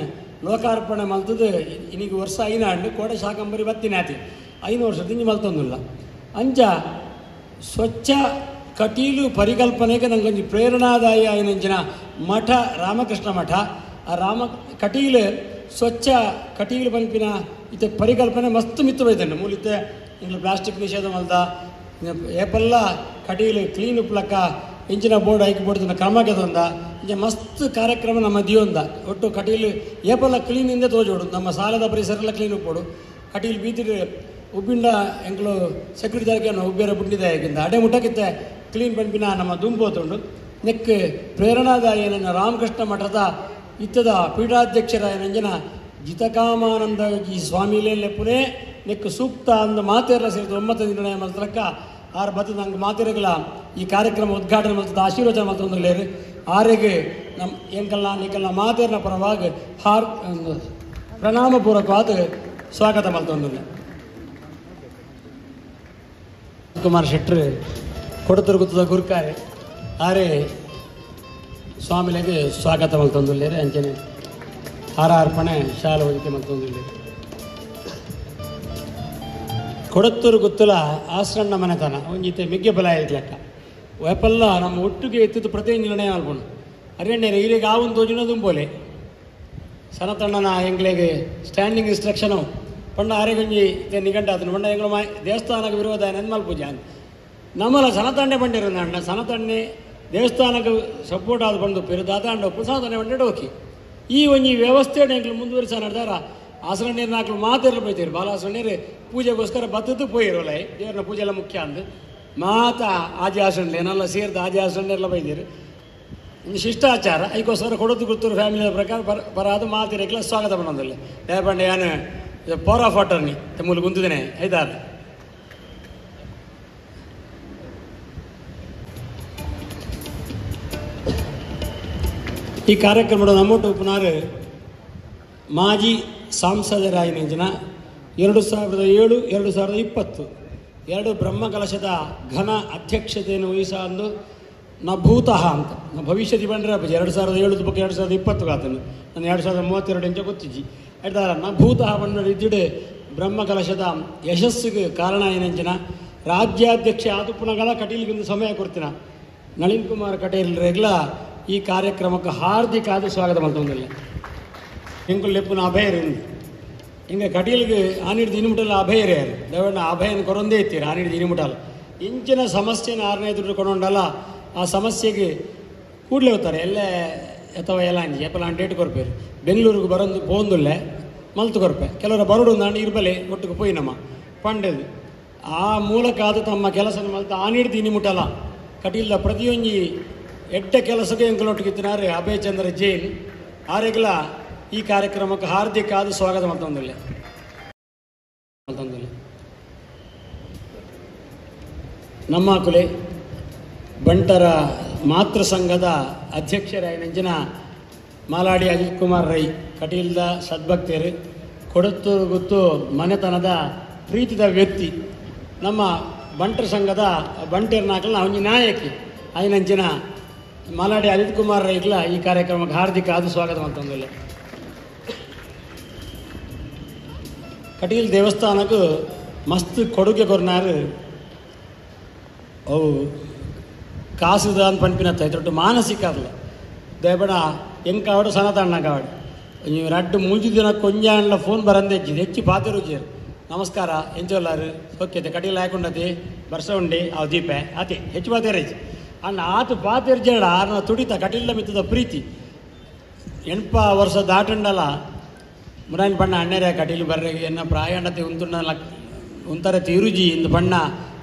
ಲೋಕಾರ್ಪಣೆ ಮಲ್ತದ್ದು ಇನ್ನೀಗ ವರ್ಷ ಐನಾಂಡು ಕೋಡೆ ಶಾಕಂಬರಿ ಬತ್ತಿನಾತಿ 5 ವರ್ಷದ ಇಂಜಿ ಮಲ್ತೊಂದಿಲ್ಲ ಅಂಚ ಸ್ವಚ್ಛ ಕಟೀಲು ಪರಿಕಲ್ಪನೆಗೆ ನಂಗೊಂದು ಪ್ರೇರಣಾದಾಯಿ ಆಯ್ನಂಚಿನ ಮಠ ರಾಮಕೃಷ್ಣ ಮಠ ಆ ಕಟೀಲು ಸ್ವಚ್ಛ ಕಟೀಲು ಪಂಪಿನ ಇತ್ತ ಪರಿಕಲ್ಪನೆ ಮಸ್ತ್ ಮಿತ್ತು ಬೈತಂಡು ಮೂಲಿತ್ತೆ ಇಂಗ್ಲು ಪ್ಲಾಸ್ಟಿಕ್ ನಿಷೇಧ ಮಲ್ದ ಏಪಲ್ಲ ಕಟೀಲು ಕ್ಲೀನ್ ಉಪ್ಲಕ್ಕ ಇಂಚಿನ ಬೋರ್ಡ್ ಹಾಕಿ ಬೋಡ್ತಿನ ಕ್ರಮಕ್ಕೆ ತಂದ ಇಂಚ ಮಸ್ತ್ ಕಾರ್ಯಕ್ರಮ ನಮ್ಮ ದಿಯೊಂದ ಒಟ್ಟು ಕಟೀಲು ಏಪಲ್ಲ ಕ್ಲೀನಿಂದ ತೋಜೋಡು ನಮ್ಮ ಸಾಲದ ಪರಿಸರ ಎಲ್ಲ ಕ್ಲೀನ್ ಉಪ್ಪೋಡು ಕಟೀಲು ಬೀತಿರು ಉಬ್ಬಿಂಡ ಎಂಕ್ಲು ಸೆಕ್ಯೂರಿಟಿ ಜಾಗನ್ನು ಉಬ್ಬೇರ ಬುಂಡಿದೆ ಆಗಿಂದ ಅಡೆ ಮುಟ್ಟಕ್ಕಿತ್ತೆ ಕ್ಲೀನ್ ಪಂಪಿನ ನಮ್ಮ ದುಂಬೋತುಂಡು ನೆಕ್ ಪ್ರೇರಣಾದಾಯಿ ನನ್ನ ರಾಮಕೃಷ್ಣ ಮಠದ ಇತ್ತದ ಪೀಠಾಧ್ಯಕ್ಷರ ನಂಜನ ಜಿತಕಾಮಾನಂದ ಈ ಸ್ವಾಮಿಲೇ ಪುನೇ ನೆಕ್ ಸೂಕ್ತ ಅಂದ ಮಾತೆಲ್ಲ ಸೇರಿದ 9 ನಿರ್ಣಯ ಮಲ್ತರಕ್ಕ 6 ಬತ್ತು ನಂಗೆ ಮಾತೆರೆಗಳ ಈ ಕಾರ್ಯಕ್ರಮ ಉದ್ಘಾಟನೆ ಮಾಡ್ತದ ಆಶೀರ್ವಚನ ಮಾಡ್ತಂದಿಲ್ಲೇರು ಆರೆಗೆ ನಮ್ಮ ಎಂಕಲ್ಲ ನಿಕಲ್ಲ ಮಾತೆರ್ನ ಪರವಾಗಿ ಪ್ರಣಾಮಪೂರ್ವಕವಾದ ಸ್ವಾಗತ ಮಾಡ್ತಂದಿಲ್ಲ ಕುಮಾರ್ ಶೆಟ್ಟರು ಕೊಡತರು ಗೊತ್ತದ ಗುರುಕಾರೆ ಆರೆ ಸ್ವಾಮಿಲೆಗೆ ಸ್ವಾಗತ ಮಲ್ತಂದಿಲ್ಲೇರೆ ಅಂಚನೆ ಹಾರಾರ್ಪಣೆ ಶಾಲೆ ಹೋಲಿಕೆ ಮಲ್ತಂದಿಲ್ಲೇರು ಕೊಡತ್ತೂರು ಗೊತ್ತಲ ಆಸರಣ್ಣ ಮನೆತನ ಒಂಜಿತೆ ಮಿಗ್ಗೆ ಬಲ ಲೆಕ್ಕ ವ್ಯಾಪಲ್ಲ ನಮ್ಮ ಒಟ್ಟಿಗೆ ಎತ್ತಿದ್ದು ಪ್ರತಿ ನಿರ್ಣಯ ಅಲ್ಪುಣು ಅರಣ್ಯರು ಈಗ ಆವೊಂದು ತೋಜಿನ ದುಂಬೋಲೆ ಸನತಣ್ಣನ ಎಂಗ್ಲೆಗೆ ಸ್ಟ್ಯಾಂಡಿಂಗ್ ಇನ್ಸ್ಟ್ರಕ್ಷನು ಪಂಡ ಆರೆಗೊಂಜಿ ನಿಗಂಡ ಅದನ್ನು ಪಂಡ ಎಂಗ್ಲ ದೇವಸ್ಥಾನಕ್ಕೆ ವಿರೋಧ ನೆನ್ಮಲ್ ಪೂಜೆ ಅಂತ ನಮ್ಮಲ್ಲ ಸನತಂಡೆ ಬಂಡಿರೋದು ಅಣ್ಣ ಸನತಣ್ಣೆ ದೇವಸ್ಥಾನಕ್ಕೆ ಸಪೋರ್ಟ್ ಆದ ಬಂದು ಪೇರು ದಾತಾಂಡ ಸಾಧನೆ ಬಂಡೆ ಹೋಗಿ ಈ ಒಂಜಿ ವ್ಯವಸ್ಥೆ ಎಂಗ್ಲು ಮುಂದುವರಿಸ ನಡೆದಾರ ಆಸರಣ್ಯರು ನಾಲ್ಕು ಮಾತೆಲ್ಲ ಬೈತೀರಿ ಬಾಲಾಸರಣ್ಯರು ಪೂಜೆಗೋಸ್ಕರ ಬತ್ತದ್ದು ಪೋಯಿರೋಲ್ಲ ದೇವ್ರನ್ನ ಪೂಜೆ ಎಲ್ಲ ಮುಖ್ಯ ಅಂದು ಮಾತಾ ಆಜಿ ಆಸರಣ್ಯ ಏನೆಲ್ಲ ಸೇರಿದ ಆಜಿ ಆಸರಣ್ಯೆಲ್ಲ ಬೈದಿರು ಇನ್ನು ಶಿಷ್ಟಾಚಾರ ಅದಕ್ಕೋಸ್ಕರ ಕೊಡೋದು ಗುರ್ತೂರು ಫ್ಯಾಮಿಲಿಯ ಪ್ರಕಾರ ಬರಾದ ಮಾತಿರಕ್ಕೆಲ್ಲ ಸ್ವಾಗತ ಮಾಡೋದಿಲ್ಲ ಯಾಪಂಡ ಏನು ಇದು ಪವರ್ ಆಫ್ ವಾಟರ್ನಿ ತಮ್ಮಲ್ಲಿ ಗುಂತಿದ್ದೇನೆ ಐದಾರು ಈ ಕಾರ್ಯಕ್ರಮದ ನಮ್ಮೊಟ್ಟು ಪುನರ್ ಮಾಜಿ ಸಂಸದರಾಯಿನ 2007 2020 2 ಬ್ರಹ್ಮಕಲಶದ ಘನ ಅಧ್ಯಕ್ಷತೆಯನ್ನು ವಹಿಸಂದು ನಭೂತಃ ಅಂತ ಭವಿಷ್ಯದ ಬಂದರೆ 2007 ಬಗ್ಗೆ 2020 ಆತನು ನಾನು 2032 ಇಂಚ ಗೊತ್ತಿಜ್ಜಿ ಆಯ್ತಾರ ನಭೂತಃ ಬಂದು ಇದ್ದಿಡೆ ಬ್ರಹ್ಮಕಲಶದ ಯಶಸ್ಸಿಗೆ ಕಾರಣ ಏನಂಚಿನ ರಾಜ್ಯಾಧ್ಯಕ್ಷ ಆದ ಪುನಗಲ ಕಟೀಲ್ಗಿಂದು ಸಮಯ ಕೊಡ್ತೀನ ನಳಿನ್ ಕುಮಾರ್ ಕಟೀಲ್ ರೆಗ್ಲ ಈ ಕಾರ್ಯಕ್ರಮಕ್ಕೆ ಹಾರ್ದಿಕ ಆದ ಸ್ವಾಗತ ಮಾಡ್ತೊಂದಿಲ್ಲ ಹಿಂಗೆ ಲೆಪ್ಪನ ಅಭಯರಿಂದ ಹಿಂಗೆ ಕಟೀಲ್ಗೆ ಆನಿಡ್ದು ಇನ್ಮುಟಲ್ಲ ಅಭಯರೇ ಯಾರು ದಯವಿಟ್ಟು ಅಭಯನ ಕೊರೊಂದೇ ಇತ್ತೀರಿ ಆನಿಡ್ದು ಇನ್ಮುಟಲ್ಲ ಇಂಚಿನ ಸಮಸ್ಯೆನ 6ನೇ ದುಡ್ಡು ಕೊಂಡೊಂಡಲ್ಲ ಆ ಸಮಸ್ಯೆಗೆ ಕೂಡಲೇ ಹೋಗ್ತಾರೆ ಎಲ್ಲೇ ಅಥವಾ ಎಲ್ಲ ಅಂಜಿ ಎಪ್ಪಲ್ಲ ಡೇಟ್ ಕೊರ್ಪೇರು ಬೆಂಗಳೂರಿಗೆ ಬರೋದು ಪೋಂದುಲ್ಲೆ ಮಲ್ತು ಕೊರಪೆ ಕೆಲವರ ಬರುಡು ನಾಡು ಇರ್ಬಲೆ ಒಟ್ಟಿಗೆ ಪೋಯಿ ನಮ್ಮ ಪಂಡೆದು ಆ ಮೂಲಕ ಅದು ತಮ್ಮ ಕೆಲಸ ಮಲ್ತು ಆನಿಡ್ ದೀನಿ ಮುಟ್ಟಲ್ಲ ಕಟಿಲ್ಲ ಪ್ರತಿಯೊಂದು ಎಡ್ಡ ಕೆಲಸಕ್ಕೆ ಎಂಕಲೊಟ್ಟಿಗಿತ್ತಿನಾರೆ ಅಭಯ್ ಚಂದ್ರ ಜೈನ್ ಆರೆಗಳ ಈ ಕಾರ್ಯಕ್ರಮಕ್ಕೆ ಹಾರ್ದಿಕ ಆದ ಸ್ವಾಗತ ಮತ್ತೊಂದಿಲ್ಲ ನಮ್ಮ ಕುಲೆ ಬಂಟರ ಮಾತೃ ಸಂಘದ ಅಧ್ಯಕ್ಷರಾಯನಂಜಿನ ಮಾಲಾಡಿ ಅಜಿತ್ ಕುಮಾರ್ ರೈ ಕಟೀಲ್ದ ಸದ್ಭಕ್ತರು ಕೊಡತ್ತೂರು ಗುತ್ತು ಮನೆತನದ ಪ್ರೀತಿದ ವ್ಯಕ್ತಿ ನಮ್ಮ ಬಂಟರ ಸಂಘದ ಬಂಟೇರ್ನಾಕಲ್ನ ಅವನಿ ನಾಯಕಿ ಆಯ್ನಂಚಿನ ಮಾಲಾಡಿ ಅಜಿತ್ ಕುಮಾರ್ ರೈಗ್ಲ ಈ ಕಾರ್ಯಕ್ರಮಕ್ಕೆ ಹಾರ್ದಿಕ ಆದ ಸ್ವಾಗತ ಮತ್ತೊಂದಿಲ್ಲ ಕಟೀಲ್ ದೇವಸ್ಥಾನಕ್ಕೂ ಮಸ್ತ್ ಕೊಡುಗೆ ಕೊರ್ನಾರು ಅವು ಕಾಸುದ ಅಂತ ಪಂಪಿನತ್ತ ಇದ್ರೊಟ್ಟು ಮಾನಸಿಕ ಅಲ್ಲ ದೇಬಡ ಹೆಂಗೆ ಕಾವಡು ಸನತಣ್ಣ ಕಾವಡು ನೀವು ರಡ್ಡು ಮುಂಜಿ ದಿನ ಕೊಂಜಾಣ್ಲ ಫೋನ್ ಬರಂದೆ ಹೆಚ್ಚಿ ಪಾತಿರುಚಿಯರು ನಮಸ್ಕಾರ ಎಂಚೋಲ್ಲಾರು ಸೋಕ್ಯತೆ ಕಟೀಲ್ ಹಾಕೊಂಡತಿ ಬರ್ಸ ಉಂಡಿ ಅವು ದೀಪೆ ಆತಿ ಹೆಚ್ಚು ಪಾತಿರೈತಿ ಅಣ್ಣ ಆತು ಪಾತಿರ್ಜೇಡ ಆನ ತುಡಿತ ಕಟೀಲ್ದ ಮಿತ್ತದ ಪ್ರೀತಿ ಎಣ್ಪ ವರ್ಷ ದಾಟಂಡಲ್ಲ ಮುರಾನ್ ಬಣ್ಣ ಅಣ್ಣರೇ ಕಟೀಲು ಬರ್ರೆ ಎನ್ನ ಪ್ರಾಯಣತೆ ಉಂತರ ತಿರುಜಿ ಇಂದು ಬಣ್ಣ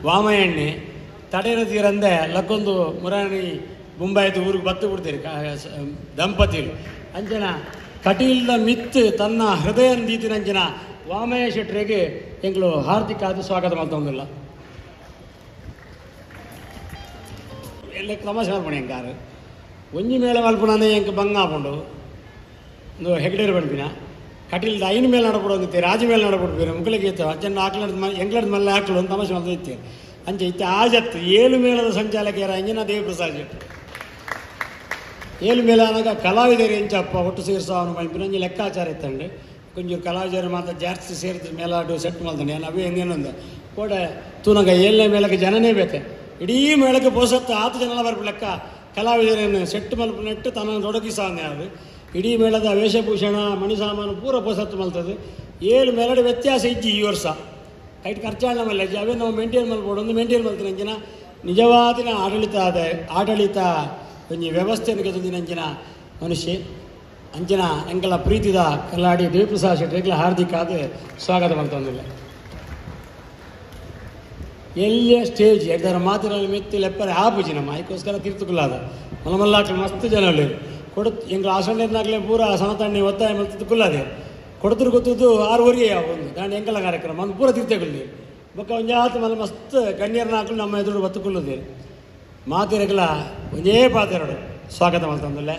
ವಾಮಯಣ್ಣೆ ತಡೆರ ತೀರಂದೆ ಲಕ್ಕೊಂದು ಮುರಾಣಿ ಮುಂಬೈದು ಊರಿಗೆ ಬತ್ತು ಬಿಡ್ತೀರಿ ದಂಪತಿಗಳು ಅಂಜನ ಕಟೀಲ್ದ ಮಿತ್ತು ತನ್ನ ಹೃದಯ ದೀತಿನಂಜನ ವಾಮಯ್ಯ ಶೆಟ್ರಿಗೆ ಎಂಗಳು ಹಾರ್ದಿಕ ಆದ ಸ್ವಾಗತ ಮಾಡ್ತೊಂದಿಲ್ಲ ಎಲ್ಲ ತಮಾಷೆ ಮಾಡ್ಪಣೆ ಹೆಂಗಾರು ಒಂಜಿ ಮೇಳ ಮಲ್ಪಣನೆ ಹೆಂಗೆ ಬಂಗ ಹಾಕೊಂಡು ಒಂದು ಹೆಗ್ಡೇರು ಬಂದಿನ ಕಟೀಲ್ದ ಐನು ಮೇಲೆ ನಡಬಿಡೋದಿತ್ತೆ ರಾಜ ಮೇಲೆ ನಡಬಿಡ್ಬೇರೆ ಮುಕ್ಕಳಿಗೆ ಇತ್ತು ಅಜ್ಜನ ಆಕಳದ ಎಂಗ್ಲದ ಮೇಲೆ ಹಾಕ್ಲು ಅಂತ ತಮಾಷೆ ಮಾಡ್ತಿತ್ತು ಅಂಚೆ ಇತ್ತೆ ಆಜತ್ತು ಏಳು ಮೇಳದ ಸಂಚಾಲಕಿಯರ ಅಂಜನ ದೇವಪ್ರಸಾದ್ ಏಳು ಮೇಳ ಅನ್ನಾಗ ಕಲಾವಿದರು ಎಂಚಪ್ಪ ಒಟ್ಟು ಸೇರಿಸೋನು ಮಲ್ಪಿನಂಜಿ ಲೆಕ್ಕಾಚಾರ ಇತ್ತಂಡು ಕೊಂಚೂರು ಕಲಾವಿದರು ಮಾತ್ರ ಜಾಸ್ತಿ ಸೇರಿದ ಮೇಲಾಡು ಸೆಟ್ ಮಾಡ್ತಾನೆ ನಾನು ಅವೇ ಹೆಂಗೇನೊಂದು ಕೂಡ ತೂನಗ ಏಳನೇ ಮೇಳಕ್ಕೆ ಜನನೇ ಬೇಕೆ ಇಡೀ ಮೇಳಕ್ಕೆ ಪೋಸತ್ತು 10 ಜನ ಬರ್ಪ ಲೆಕ್ಕ ಕಲಾವಿದರೇನು ಸೆಟ್ ಮಲ್ಪ ನೆಟ್ಟು ತನ್ನ ತೊಡಗಿಸಾನೆ ಅದು ಇಡೀ ಮೇಳದ ವೇಷಭೂಷಣ ಮಣಿ ಸಾಮಾನು ಪೂರ ಪೋಸತ್ತು ಮಲ್ತದೆ 7 ಮೇಲಡೆ ವ್ಯತ್ಯಾಸ ಇಜ್ಜಿ ಈ ವರ್ಷ ಕೈಟ್ ಖರ್ಚಾಳ ಮೇಲೆ ಅಜ್ಜಿ ಅವೇ ನಾವು ಮೇಂಟೈನ್ ಮಲ್ಬೋದು ಒಂದು ಮೇಂಟೈನ್ ಮಾಡ್ತೀನಿ ಅಂಜಿನ ನಿಜವಾದಿನ ಆಡಳಿತ ಒಂಜಿ ವ್ಯವಸ್ಥೆಯನ್ನು ಗೆದ್ದಿನ ಅಂಜಿನ ಮನುಷ್ಯ ಅಂಚಿನ ಎಂಕಲ ಪ್ರೀತಿದ ಕಲ್ಲಾಡಿ ದೇವಪ್ರಸಾದ್ ಶೆಟ್ಟಿಗೆ ಹಾರ್ದಿಕ ಆದ ಸ್ವಾಗತ ಮಾಡ್ತಂದಿಲ್ಲ ಎಲ್ಲಿಯ ಸ್ಟೇಜ್ ಎಡ್ದರ ಮಾತಿನಲ್ಲಿ ಮೆತ್ತಿ ಲೆಪ್ಪರೆ ಆಪುಜಿ ನಮ್ಮ ಅದಕ್ಕೋಸ್ಕರ ತೀರ್ಥಕುಲ್ಲಾದ ಮಲಮಲ್ಲಾಕ್ಲು ಮಸ್ತ್ ಜನ ಎಂಗ್ಲ ಆಸಂಡರ್ನಾಗಲೇ ಪೂರ ಸನತಣ್ಣಿ ಒತ್ತಾಯ ಮಲ್ತಿದ್ದು ಕುಲ್ಲದೆ ಕೊಡತರು ಗೊತ್ತದ್ದು 6:30 ಒಂದು ದಾಂಡಿ ಎಂಕಲ ಕಾರ್ಯಕ್ರಮ ಒಂದು ಪೂರ ತೀರ್ಥಕುಲ್ಲಿ ಬೊಕ್ಕ ಒಂಜಾತು ಮಲ್ಲ ಮಸ್ತ್ ಗಣ್ಯರನ್ನಾಕಲು ನಮ್ಮ ಎದುರು ಬತ್ತುಕೊಳ್ಳುದೇ ಮಾತಿರಗಲ ಒಂದೇ ಪಾತೆರಡು ಸ್ವಾಗತ ಮಾಡ್ತಂದಿಲ್ಲ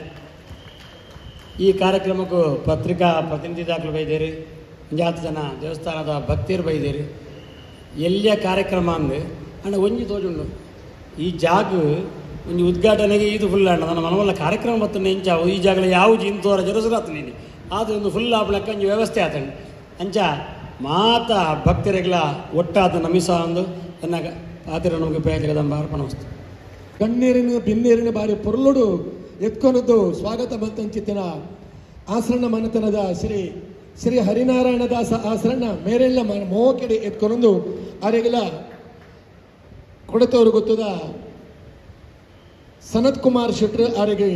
ಈ ಕಾರ್ಯಕ್ರಮಕ್ಕೂ ಪತ್ರಿಕಾ ಪ್ರತಿನಿಧಿ ದಾಖಲು ಬೈದೇರಿ ಒಂಜಾತು ಜನ ದೇವಸ್ಥಾನದ ಭಕ್ತಿಯರು ಬೈದೇರಿ ಎಲ್ಲಿಯ ಕಾರ್ಯಕ್ರಮ ಅಂದು ಅಣ್ಣ ಒಂಜಿ ತೋಜುಂಡು ಈ ಜಾಗ ಒಂಜಿ ಉದ್ಘಾಟನೆಗೆ ಇದು ಫುಲ್ ಅಣ್ಣ ನನ್ನ ಮನವಲ್ಲ ಕಾರ್ಯಕ್ರಮ ಬತ್ತನೆ ಇಂಚಾವು ಈ ಜಾಗದಲ್ಲಿ ಯಾವ ಇಂತವರ ಜರಸುರಾತು ನೀನು ಆದ್ರೆ ಒಂದು ಫುಲ್ ಆಪ್ಲಕ್ಕ ಒಂಜಿ ವ್ಯವಸ್ಥೆ ಆತಂಡು ಅಂಚ ಮಾತ ಭಕ್ತರಿಗೆಲ್ಲ ಒಟ್ಟಾದ ನಮಿಸ ಒಂದು ಎನ್ನಾಗ ಆತಿರ ನಮಗೆ ಪೇದಗದಂಬ ಅರ್ಪಣ ವಸ್ತು ಕಣ್ಣೀರಿನ ಬಿನ್ನೀರಿನ ಬಾರಿ ಪೊರ್ಲುಡು ಎತ್ಕೊನದ್ದು ಸ್ವಾಗತ ಬಂತಂಚಿತ್ತಿನ ಆಸರಣ ಮನೆತನದ ಶ್ರೀ ಹರಿನಾರಾಯಣ ದಾಸ ಆಸರಣ ಮೇರೆಲ್ಲ ಮೋಕೆಡೆ ಎತ್ಕೊನೊಂದು ಆರೆಗೆಲ್ಲ ಕೊಡತವರು ಗೊತ್ತದ ಸನತ್ ಕುಮಾರ್ ಶೆಟ್ರು ಆರೆಗೆ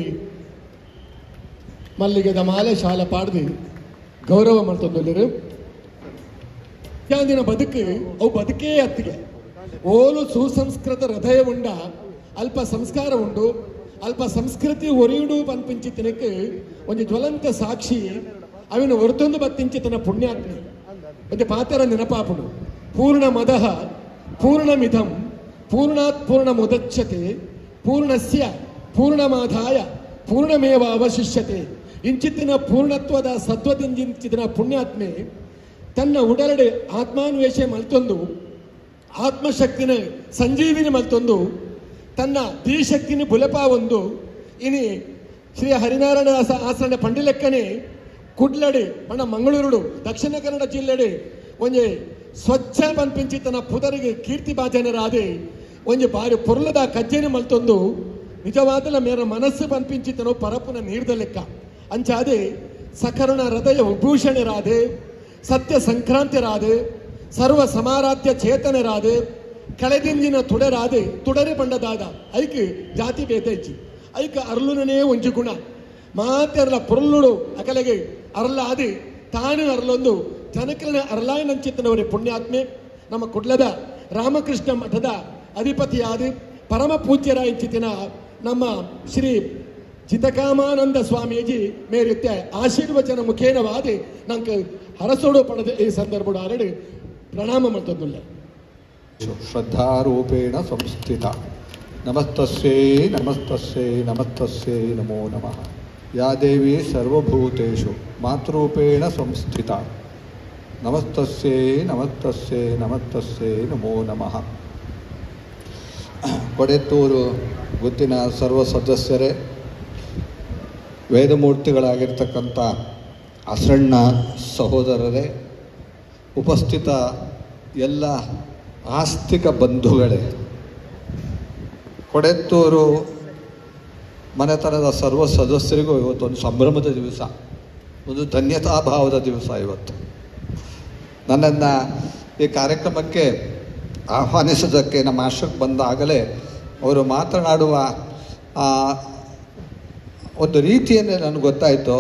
ಮಲ್ಲಿಗೆದ ಮಾಲೆ ಶಾಲೆ ಪಾಡ್ದು ಗೌರವ ಮಾಡ್ತಂದಲ್ಲಿರು ತ್ಯಾಂದಿನ ಬದುಕು ಅವು ಬದುಕೇ ಅತ್ತಿಗೆ ಓಲು ಸುಸಂಸ್ಕೃತ ಹೃದಯ ಉಂಡ ಅಲ್ಪ ಸಂಸ್ಕಾರ ಉಂಡು ಅಲ್ಪ ಸಂಸ್ಕೃತಿ ಒರಿಯುಡು ಪನ್ಪಿಂಚಿತನಕ್ಕೆ ಒಂದು ಜ್ವಲಂತ ಸಾಕ್ಷಿ ಅವನು ಹೊರತೊಂದು ಬತ್ತಿಂಚಿತನ ಪುಣ್ಯಾತ್ಮ ಒಂದು ಪಾತ್ರ ನೆನಪಾಪುಡು ಪೂರ್ಣ ಮದಃ ಪೂರ್ಣಮಿದಂ ಪೂರ್ಣಾತ್ ಪೂರ್ಣ ಮುದಚ್ಯತೆ ಪೂರ್ಣಸ್ಯ ಪೂರ್ಣಮಾದಾಯ ಪೂರ್ಣಮೇವ ಅವಶಿಷ್ಯತೆ ಇಂಚಿತ್ತಿನ ಪೂರ್ಣತ್ವದ ಸತ್ವದಿಂಚಿತ್ತಿನ ಪುಣ್ಯಾತ್ಮೆ ತನ್ನ ಉಡರಡೆ ಆತ್ಮಾನ್ವೇಷ ಮಲ್ತೊಂದು ಆತ್ಮಶಕ್ತಿನ ಸಂಜೀವಿನಿ ಮಲ್ತೊಂದು ತನ್ನ ಧೀಶಕ್ತಿನಿ ಬುಲಪ ಒಂದು ಇನಿ ಶ್ರೀ ಹರಿನಾರಾಯಣ ಆಸರಣ ಪಂಡಿಲೆಕ್ಕನೆ ಕುಡ್ಲಡೆ ಬಣ್ಣ ಮಂಗಳೂರು ದಕ್ಷಿಣ ಕನ್ನಡ ಜಿಲ್ಲೆಡೆ ಒಂಜಿ ಸ್ವಚ್ಛ ಪನ್ಪಿಂಚಿ ತನ್ನ ಪುದರಿಗೆ ಕೀರ್ತಿ ಭಾಜನರಾದೆ ಒಂಜಿ ಬಾರಿ ಪೊರ್ಲದ ಕಜ್ಜೆನೆ ಮಲ್ತೊಂದು ನಿಜವಾದಲ ಮೇರ ಮನಸ್ಸು ಪನ್ಪಿಂಚಿತನು ಪರಪುನ ನೀರ್ದ ಲೆಕ್ಕ ಅಂಚಾದೆ ಸಕರುಣ ಹೃದಯ ವಿಭೂಷಣರಾದೆ ಸತ್ಯ ಸಂಕ್ರಾಂತಿರಾದೆ ಸರ್ವ ಸಮಾರಾಧ್ಯ ಚೇತನರಾದೆ ಕಳೆದಿಂಜಿನ ತುಡರಾದೆ ತುಡರೆ ಬಂಡದಾದ ಐಕ್ ಜಾತಿ ಭೇದ ಇಚ್ಚಿ ಐಕ್ ಅರ್ಲುನೇ ಒಂಜಿ ಗುಣ ಮಾತೆರ್ಲ ಪೊರ್ಲುಡು ಅಕಲೆಗೆ ಅರ್ಲಾದಿ ತಾನು ಅರಲೊಂದು ಜನಕರನ ಅರಲಾಯನಂಚಿತ್ತನವರೇ ಪುಣ್ಯಾತ್ಮೆ ನಮ್ಮ ಕುಡ್ಲದ ರಾಮಕೃಷ್ಣ ಮಠದ ಅಧಿಪತಿಯಾದ ಪರಮ ಪೂಜ್ಯರಾಯಿಂಚಿತಿನ ನಮ್ಮ ಶ್ರೀ ಜಿತಕಾಮಾನಂದ ಸ್ವಾಮೀಜಿ ಮೇರಿತ್ತೆ ಆಶೀರ್ವಚನ ಮುಖೇನವಾದಿ ನಂಗೆ ಹರಸೋಡು ಪಡೆದ ಈ ಸಂದರ್ಭ ಆರಡು ಪ್ರಣಾಮ ಮಾಡ್ತದ್ದುಲ್ಲ. ಶ್ರದ್ಧಾರೂಪೇಣ ಸಂಸ್ಥಿತ ನಮಸ್ತಸ್ಯೈ ನಮಸ್ತಸ್ಯೈ ನಮಸ್ತಸ್ಯೈ ನಮೋ ನಮಃ. ಯಾ ದೇವಿ ಸರ್ವಭೂತೇಷು ಮಾತೃರೂಪೇಣ ಸಂಸ್ಥಿತ ನಮಸ್ತಸ್ಯೈ ನಮಸ್ತಸ್ಯೈ ನಮಸ್ತಸ್ಯೈ ನಮೋ ನಮಃ. ಕೊಡೆತ್ತೂರು ಗೊತ್ತಿನ ಸರ್ವ ಸದಸ್ಯರೇ, ವೇದಮೂರ್ತಿಗಳಾಗಿರ್ತಕ್ಕಂಥ ಅಸರಣ್ಣ ಸಹೋದರರೇ, ಉಪಸ್ಥಿತ ಎಲ್ಲ ಆಸ್ತಿಕ ಬಂಧುಗಳೇ, ಕೊಡೆತ್ತೂರು ಮನೆತನದ ಸರ್ವ ಸದಸ್ಯರಿಗೂ ಇವತ್ತೊಂದು ಸಂಭ್ರಮದ ದಿವಸ, ಒಂದು ಧನ್ಯತಾಭಾವದ ದಿವಸ. ಇವತ್ತು ನನ್ನನ್ನು ಈ ಕಾರ್ಯಕ್ರಮಕ್ಕೆ ಆಹ್ವಾನಿಸೋದಕ್ಕೆ ನಮ್ಮ ಆಶ್ರಮಕ್ಕೆ ಬಂದಾಗಲೇ ಅವರು ಮಾತನಾಡುವ ಒಂದು ರೀತಿಯನ್ನೇ ನನಗೆ ಗೊತ್ತಾಯಿತು.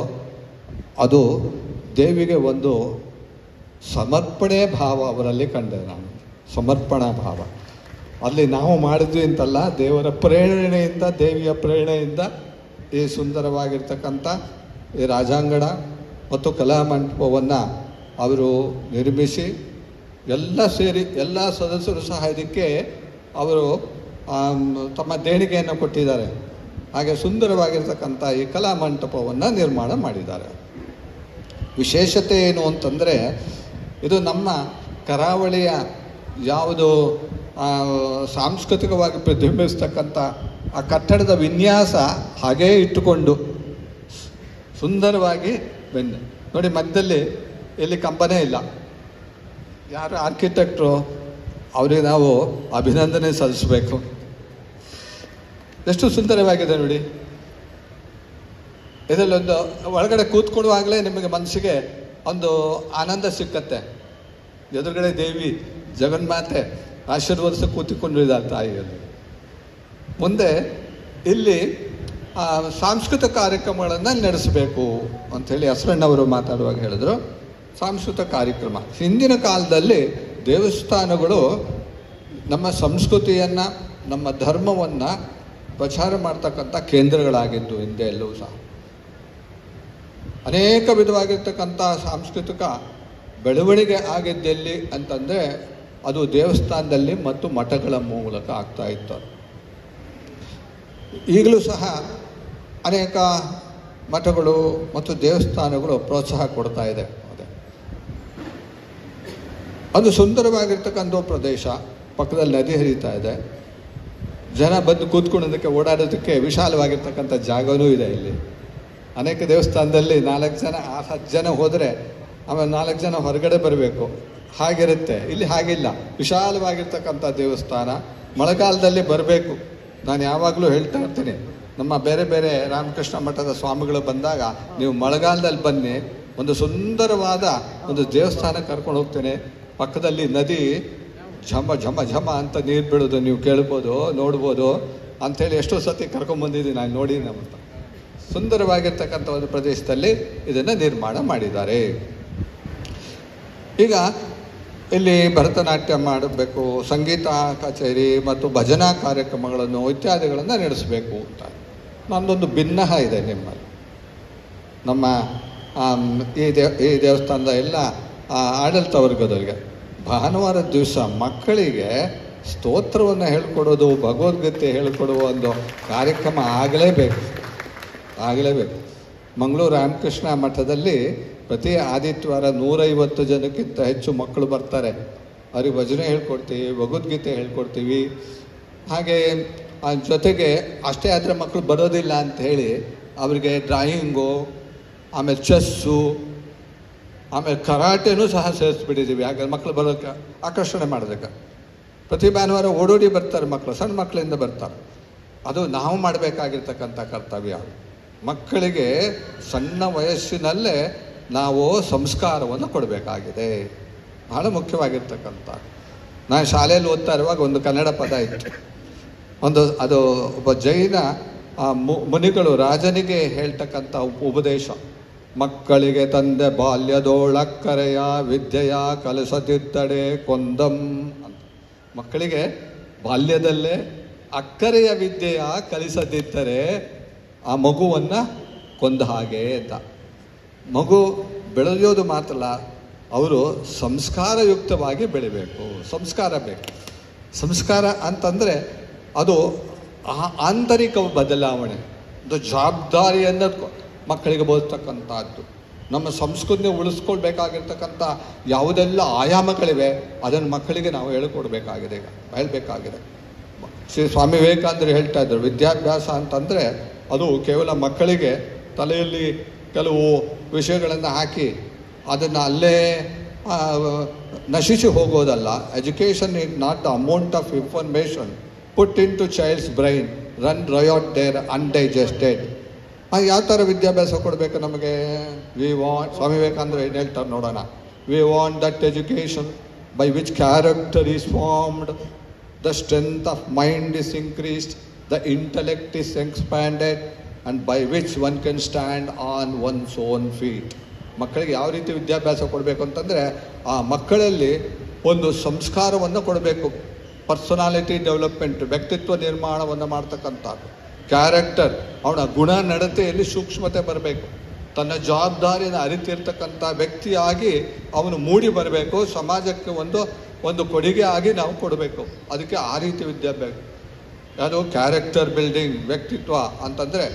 ಅದು ದೇವಿಗೆ ಒಂದು ಸಮರ್ಪಣೆ ಭಾವ ಅವರಲ್ಲಿ ಕಂಡೆ ನಾನು. ಸಮರ್ಪಣಾ ಭಾವ ಅಲ್ಲಿ ನಾವು ಮಾಡಿದ್ವಿ ಅಂತಲ್ಲ, ದೇವರ ಪ್ರೇರಣೆಯಿಂದ, ದೇವಿಯ ಪ್ರೇರಣೆಯಿಂದ ಈ ಸುಂದರವಾಗಿರ್ತಕ್ಕಂಥ ಈ ರಾಜಾಂಗಣ ಮತ್ತು ಕಲಾಮಂಟಪವನ್ನು ಅವರು ನಿರ್ಮಿಸಿ ಎಲ್ಲ ಸೇರಿ ಎಲ್ಲ ಸದಸ್ಯರು ಸಹ ಇದಕ್ಕೆ ಅವರು ತಮ್ಮ ದೇಣಿಗೆಯನ್ನು ಕೊಟ್ಟಿದ್ದಾರೆ. ಹಾಗೆ ಸುಂದರವಾಗಿರ್ತಕ್ಕಂಥ ಈ ಕಲಾಮಂಟಪವನ್ನು ನಿರ್ಮಾಣ ಮಾಡಿದ್ದಾರೆ. ವಿಶೇಷತೆ ಏನು ಅಂತಂದರೆ, ಇದು ನಮ್ಮ ಕರಾವಳಿಯ ಯಾವುದು ಸಾಂಸ್ಕೃತಿಕವಾಗಿ ಪ್ರತಿಬಿಂಬಿಸ್ತಕ್ಕಂಥ ಆ ಕಟ್ಟಡದ ವಿನ್ಯಾಸ ಹಾಗೇ ಇಟ್ಟುಕೊಂಡು ಸುಂದರವಾಗಿ ನೋಡಿ, ಮಧ್ಯದಲ್ಲಿ ಎಲ್ಲಿ ಕಂಬನೇ ಇಲ್ಲ. ಯಾರು ಆರ್ಕಿಟೆಕ್ಟ್ರು, ಅವರಿಗೆ ನಾವು ಅಭಿನಂದನೆ ಸಲ್ಲಿಸಬೇಕು. ಎಷ್ಟು ಸುಂದರವಾಗಿದೆ ನೋಡಿ. ಇದರಲ್ಲೊಂದು ಒಳಗಡೆ ಕೂತ್ಕೊಳ್ಳುವಾಗಲೇ ನಿಮಗೆ ಮನಸ್ಸಿಗೆ ಒಂದು ಆನಂದ ಸಿಕ್ಕತ್ತೆ. ಎದುರುಗಡೆ ದೇವಿ ಜಗನ್ಮಾತೆ ಆಶೀರ್ವದಿಸಿ ಕೂತಿಕೊಂಡಿದ್ದಾರೆ ತಾಯಿಯಲ್ಲಿ. ಮುಂದೆ ಇಲ್ಲಿ ಸಾಂಸ್ಕೃತಿಕ ಕಾರ್ಯಕ್ರಮಗಳನ್ನು ನಡೆಸಬೇಕು ಅಂಥೇಳಿ ಅಸರಣ್ಣವರು ಮಾತಾಡುವಾಗ ಹೇಳಿದ್ರು. ಸಾಂಸ್ಕೃತಿಕ ಕಾರ್ಯಕ್ರಮ ಹಿಂದಿನ ಕಾಲದಲ್ಲಿ ದೇವಸ್ಥಾನಗಳು ನಮ್ಮ ಸಂಸ್ಕೃತಿಯನ್ನು, ನಮ್ಮ ಧರ್ಮವನ್ನು ಪ್ರಚಾರ ಮಾಡ್ತಕ್ಕಂಥ ಕೇಂದ್ರಗಳಾಗಿದ್ದು ಹಿಂದೆ ಎಲ್ಲವೂ ಸಹ. ಅನೇಕ ವಿಧವಾಗಿರ್ತಕ್ಕಂಥ ಸಾಂಸ್ಕೃತಿಕ ಬೆಳವಣಿಗೆ ಆಗಿದ್ದೆಲ್ಲಿ ಅಂತಂದರೆ ಅದು ದೇವಸ್ಥಾನದಲ್ಲಿ ಮತ್ತು ಮಠಗಳ ಮೂಲಕ ಆಗ್ತಾ ಇತ್ತು. ಈಗಲೂ ಸಹ ಅನೇಕ ಮಠಗಳು ಮತ್ತು ದೇವಸ್ಥಾನಗಳು ಪ್ರೋತ್ಸಾಹ ಕೊಡ್ತಾ ಇದೆ. ಅದು ಸುಂದರವಾಗಿರ್ತಕ್ಕಂಥ ಪ್ರದೇಶ, ಪಕ್ಕದಲ್ಲಿ ನದಿ ಹರಿತಾ ಇದೆ, ಜನ ಬಂದು ಕೂತ್ಕೊಳ್ಳೋದಕ್ಕೆ ಓಡಾಡೋದಕ್ಕೆ ವಿಶಾಲವಾಗಿರ್ತಕ್ಕಂಥ ಜಾಗವೂ ಇದೆ. ಇಲ್ಲಿ ಅನೇಕ ದೇವಸ್ಥಾನದಲ್ಲಿ 4 ಜನ 10 ಜನ ಹೋದರೆ ಆಮೇಲೆ 4 ಜನ ಹೊರಗಡೆ ಬರಬೇಕು, ಹಾಗಿರುತ್ತೆ. ಇಲ್ಲಿ ಹಾಗಿಲ್ಲ, ವಿಶಾಲವಾಗಿರ್ತಕ್ಕಂಥ ದೇವಸ್ಥಾನ. ಮಳೆಗಾಲದಲ್ಲಿ ಬರಬೇಕು. ನಾನು ಯಾವಾಗಲೂ ಹೇಳ್ತಾ ಇರ್ತೀನಿ, ನಮ್ಮ ಬೇರೆ ಬೇರೆ ರಾಮಕೃಷ್ಣ ಮಠದ ಸ್ವಾಮಿಗಳು ಬಂದಾಗ ನೀವು ಮಳೆಗಾಲದಲ್ಲಿ ಬನ್ನಿ, ಒಂದು ಸುಂದರವಾದ ಒಂದು ದೇವಸ್ಥಾನ ಕರ್ಕೊಂಡು ಹೋಗ್ತೇನೆ. ಪಕ್ಕದಲ್ಲಿ ನದಿ ಝಮ ಝಮ ಝಮ ಅಂತ ನೀರು ಬೀಳೋದು ನೀವು ಕೇಳ್ಬೋದು, ನೋಡ್ಬೋದು ಅಂಥೇಳಿ ಎಷ್ಟೋ ಸತಿ ಕರ್ಕೊಂಡ್ಬಂದಿದ್ದೀನಿ ನಾನು, ನೋಡಿ. ನಮ್ಮ ಸುಂದರವಾಗಿರ್ತಕ್ಕಂಥ ಒಂದು ಪ್ರದೇಶದಲ್ಲಿ ಇದನ್ನು ನಿರ್ಮಾಣ ಮಾಡಿದ್ದಾರೆ. ಈಗ ಇಲ್ಲಿ ಭರತನಾಟ್ಯ ಮಾಡಬೇಕು, ಸಂಗೀತ ಕಚೇರಿ ಮತ್ತು ಭಜನಾ ಕಾರ್ಯಕ್ರಮಗಳನ್ನು ಇತ್ಯಾದಿಗಳನ್ನು ನಡೆಸಬೇಕು ಅಂತ ನಮ್ಮದೊಂದು ಭಿನ್ನಹ ಇದೆ ನಿಮ್ಮಲ್ಲಿ. ನಮ್ಮ ಈ ದೇವಸ್ಥಾನದ ಎಲ್ಲ ಆಡಳಿತ ವರ್ಗದವರಿಗೆ ಭಾನುವಾರದ ದಿವಸ ಮಕ್ಕಳಿಗೆ ಸ್ತೋತ್ರವನ್ನು ಹೇಳ್ಕೊಡೋದು, ಭಗವದ್ಗೀತೆ ಹೇಳ್ಕೊಡುವ ಒಂದು ಕಾರ್ಯಕ್ರಮ ಆಗಲೇಬೇಕು. ಮಂಗಳೂರು ರಾಮಕೃಷ್ಣ ಮಠದಲ್ಲಿ ಪ್ರತಿ ಆದಿತ್ಯವಾರ 150 ಜನಕ್ಕಿಂತ ಹೆಚ್ಚು ಮಕ್ಕಳು ಬರ್ತಾರೆ. ಅವ್ರಿಗೆ ಭಜನೆ ಹೇಳ್ಕೊಡ್ತೀವಿ, ಭಗವದ್ಗೀತೆ ಹೇಳ್ಕೊಡ್ತೀವಿ. ಹಾಗೆ ಜೊತೆಗೆ ಅಷ್ಟೇ ಆದರೆ ಮಕ್ಕಳು ಬರೋದಿಲ್ಲ ಅಂಥೇಳಿ ಅವರಿಗೆ ಡ್ರಾಯಿಂಗು, ಆಮೇಲೆ ಚೆಸ್ಸು, ಆಮೇಲೆ ಕರಾಟೆನೂ ಸಹ ಸೇರಿಸ್ಬಿಟ್ಟಿದ್ದೀವಿ. ಯಾಕಂದ್ರೆ ಮಕ್ಕಳು ಬರೋಕ್ಕೆ ಆಕರ್ಷಣೆ ಮಾಡೋದಕ್ಕೆ ಪ್ರತಿ ಭಾನುವಾರ ಓಡೋಡಿ ಬರ್ತಾರೆ ಮಕ್ಕಳು, ಸಣ್ಣ ಮಕ್ಕಳಿಂದ ಬರ್ತಾರೆ. ಅದು ನಾವು ಮಾಡಬೇಕಾಗಿರ್ತಕ್ಕಂಥ ಕರ್ತವ್ಯ. ಮಕ್ಕಳಿಗೆ ಸಣ್ಣ ವಯಸ್ಸಿನಲ್ಲೇ ನಾವು ಸಂಸ್ಕಾರವನ್ನು ಕೊಡಬೇಕಾಗಿದೆ, ಬಹಳ ಮುಖ್ಯವಾಗಿರ್ತಕ್ಕಂಥ. ನಾನು ಶಾಲೆಯಲ್ಲಿ ಓದ್ತಾ ಇರುವಾಗ ಒಂದು ಕನ್ನಡ ಪದ ಇತ್ತು. ಅದು ಒಬ್ಬ ಜೈನ ಮುನಿಗಳು ರಾಜನಿಗೆ ಹೇಳ್ತಕ್ಕಂಥ ಉಪದೇಶ. ಮಕ್ಕಳಿಗೆ ತಂದೆ ಬಾಲ್ಯದೋಳಕ್ಕರೆಯ ವಿದ್ಯೆಯ ಕಲಿಸದಿದ್ದಡೆ ಕೊಂದಂ ಅಂತ. ಮಕ್ಕಳಿಗೆ ಬಾಲ್ಯದಲ್ಲೇ ಅಕ್ಕರೆಯ ವಿದ್ಯೆಯ ಕಲಿಸದಿದ್ದರೆ ಆ ಮಗುವನ್ನು ಕೊಂದ ಹಾಗೆ ಅಂತ. ಮಗು ಬೆಳೆಯೋದು ಮಾತ್ರ ಅಲ್ಲ, ಅವರು ಸಂಸ್ಕಾರಯುಕ್ತವಾಗಿ ಬೆಳಿಬೇಕು. ಸಂಸ್ಕಾರ ಬೇಕು. ಸಂಸ್ಕಾರ ಅಂತಂದರೆ ಅದು ಆಂತರಿಕ ಬದಲಾವಣೆ, ಒಂದು ಜವಾಬ್ದಾರಿಯನ್ನು ಮಕ್ಕಳಿಗೆ ಬೋಧಿಸ್ತಕ್ಕಂಥದ್ದು. ನಮ್ಮ ಸಂಸ್ಕೃತಿನ ಉಳಿಸ್ಕೊಳ್ಬೇಕಾಗಿರ್ತಕ್ಕಂಥ ಯಾವುದೆಲ್ಲ ಆಯಾಮಗಳಿವೆ ಅದನ್ನು ಮಕ್ಕಳಿಗೆ ನಾವು ಹೇಳ್ಕೊಡ್ಬೇಕಾಗಿದೆ, ಈಗ ಹೇಳಬೇಕಾಗಿದೆ. ಶ್ರೀ ಸ್ವಾಮಿ ವಿವೇಕಾನಂದರು ಹೇಳ್ತಾ ಇದ್ದರು, ವಿದ್ಯಾಭ್ಯಾಸ ಅಂತಂದರೆ ಅದು ಕೇವಲ ಮಕ್ಕಳಿಗೆ ತಲೆಯಲ್ಲಿ ಕೆಲವು ವಿಷಯಗಳನ್ನು ಹಾಕಿ ಅದನ್ನು ಅಲ್ಲೇ ನಶಿಸಿ ಹೋಗೋದಲ್ಲ. Education is not the amount of information put into child's brain run riot there undigested. ಯಾವ ಥರ ವಿದ್ಯಾಭ್ಯಾಸ ಕೊಡಬೇಕು ನಮಗೆ? ವಿ ವಾಂಟ್, ಸ್ವಾಮಿ ವಿವೇಕಾನಂದರು ಏನು ಹೇಳ್ತಾರೆ ನೋಡೋಣ. We want that education by which character is formed, the strength of mind is increased, the intellect is expanded, and by which one can stand on one's own feet. ಮಕ್ಕಳಿಗೆ ಯಾವ ರೀತಿ ವಿದ್ಯಾಭ್ಯಾಸ ಕೊಡಬೇಕು ಅಂತಂದರೆ, ಆ ಮಕ್ಕಳಲ್ಲಿ ಒಂದು ಸಂಸ್ಕಾರವನ್ನು ಕೊಡಬೇಕು. ಪರ್ಸನಾಲಿಟಿ ಡೆವಲಪ್ಮೆಂಟ್, ವ್ಯಕ್ತಿತ್ವ ನಿರ್ಮಾಣವನ್ನು ಮಾಡ್ತಕ್ಕಂಥದ್ದು. ಕ್ಯಾರೆಕ್ಟರ್, ಅವನ ಗುಣ ನಡತೆಯಲ್ಲಿ ಸೂಕ್ಷ್ಮತೆ ಬರಬೇಕು. ತನ್ನ ಜವಾಬ್ದಾರಿಯನ್ನು ಅರಿತಿರ್ತಕ್ಕಂಥ ವ್ಯಕ್ತಿಯಾಗಿ ಅವನು ಮೂಡಿ ಬರಬೇಕು. ಸಮಾಜಕ್ಕೆ ಒಂದು ಕೊಡುಗೆ ಆಗಿ ನಾವು ಕೊಡಬೇಕು. ಅದಕ್ಕೆ ಆ ರೀತಿ ವಿದ್ಯಾಭ್ಯಾಸ, ಅದು ಕ್ಯಾರೆಕ್ಟರ್ ಬಿಲ್ಡಿಂಗ್, ವ್ಯಕ್ತಿತ್ವ ಅಂತಂದರೆ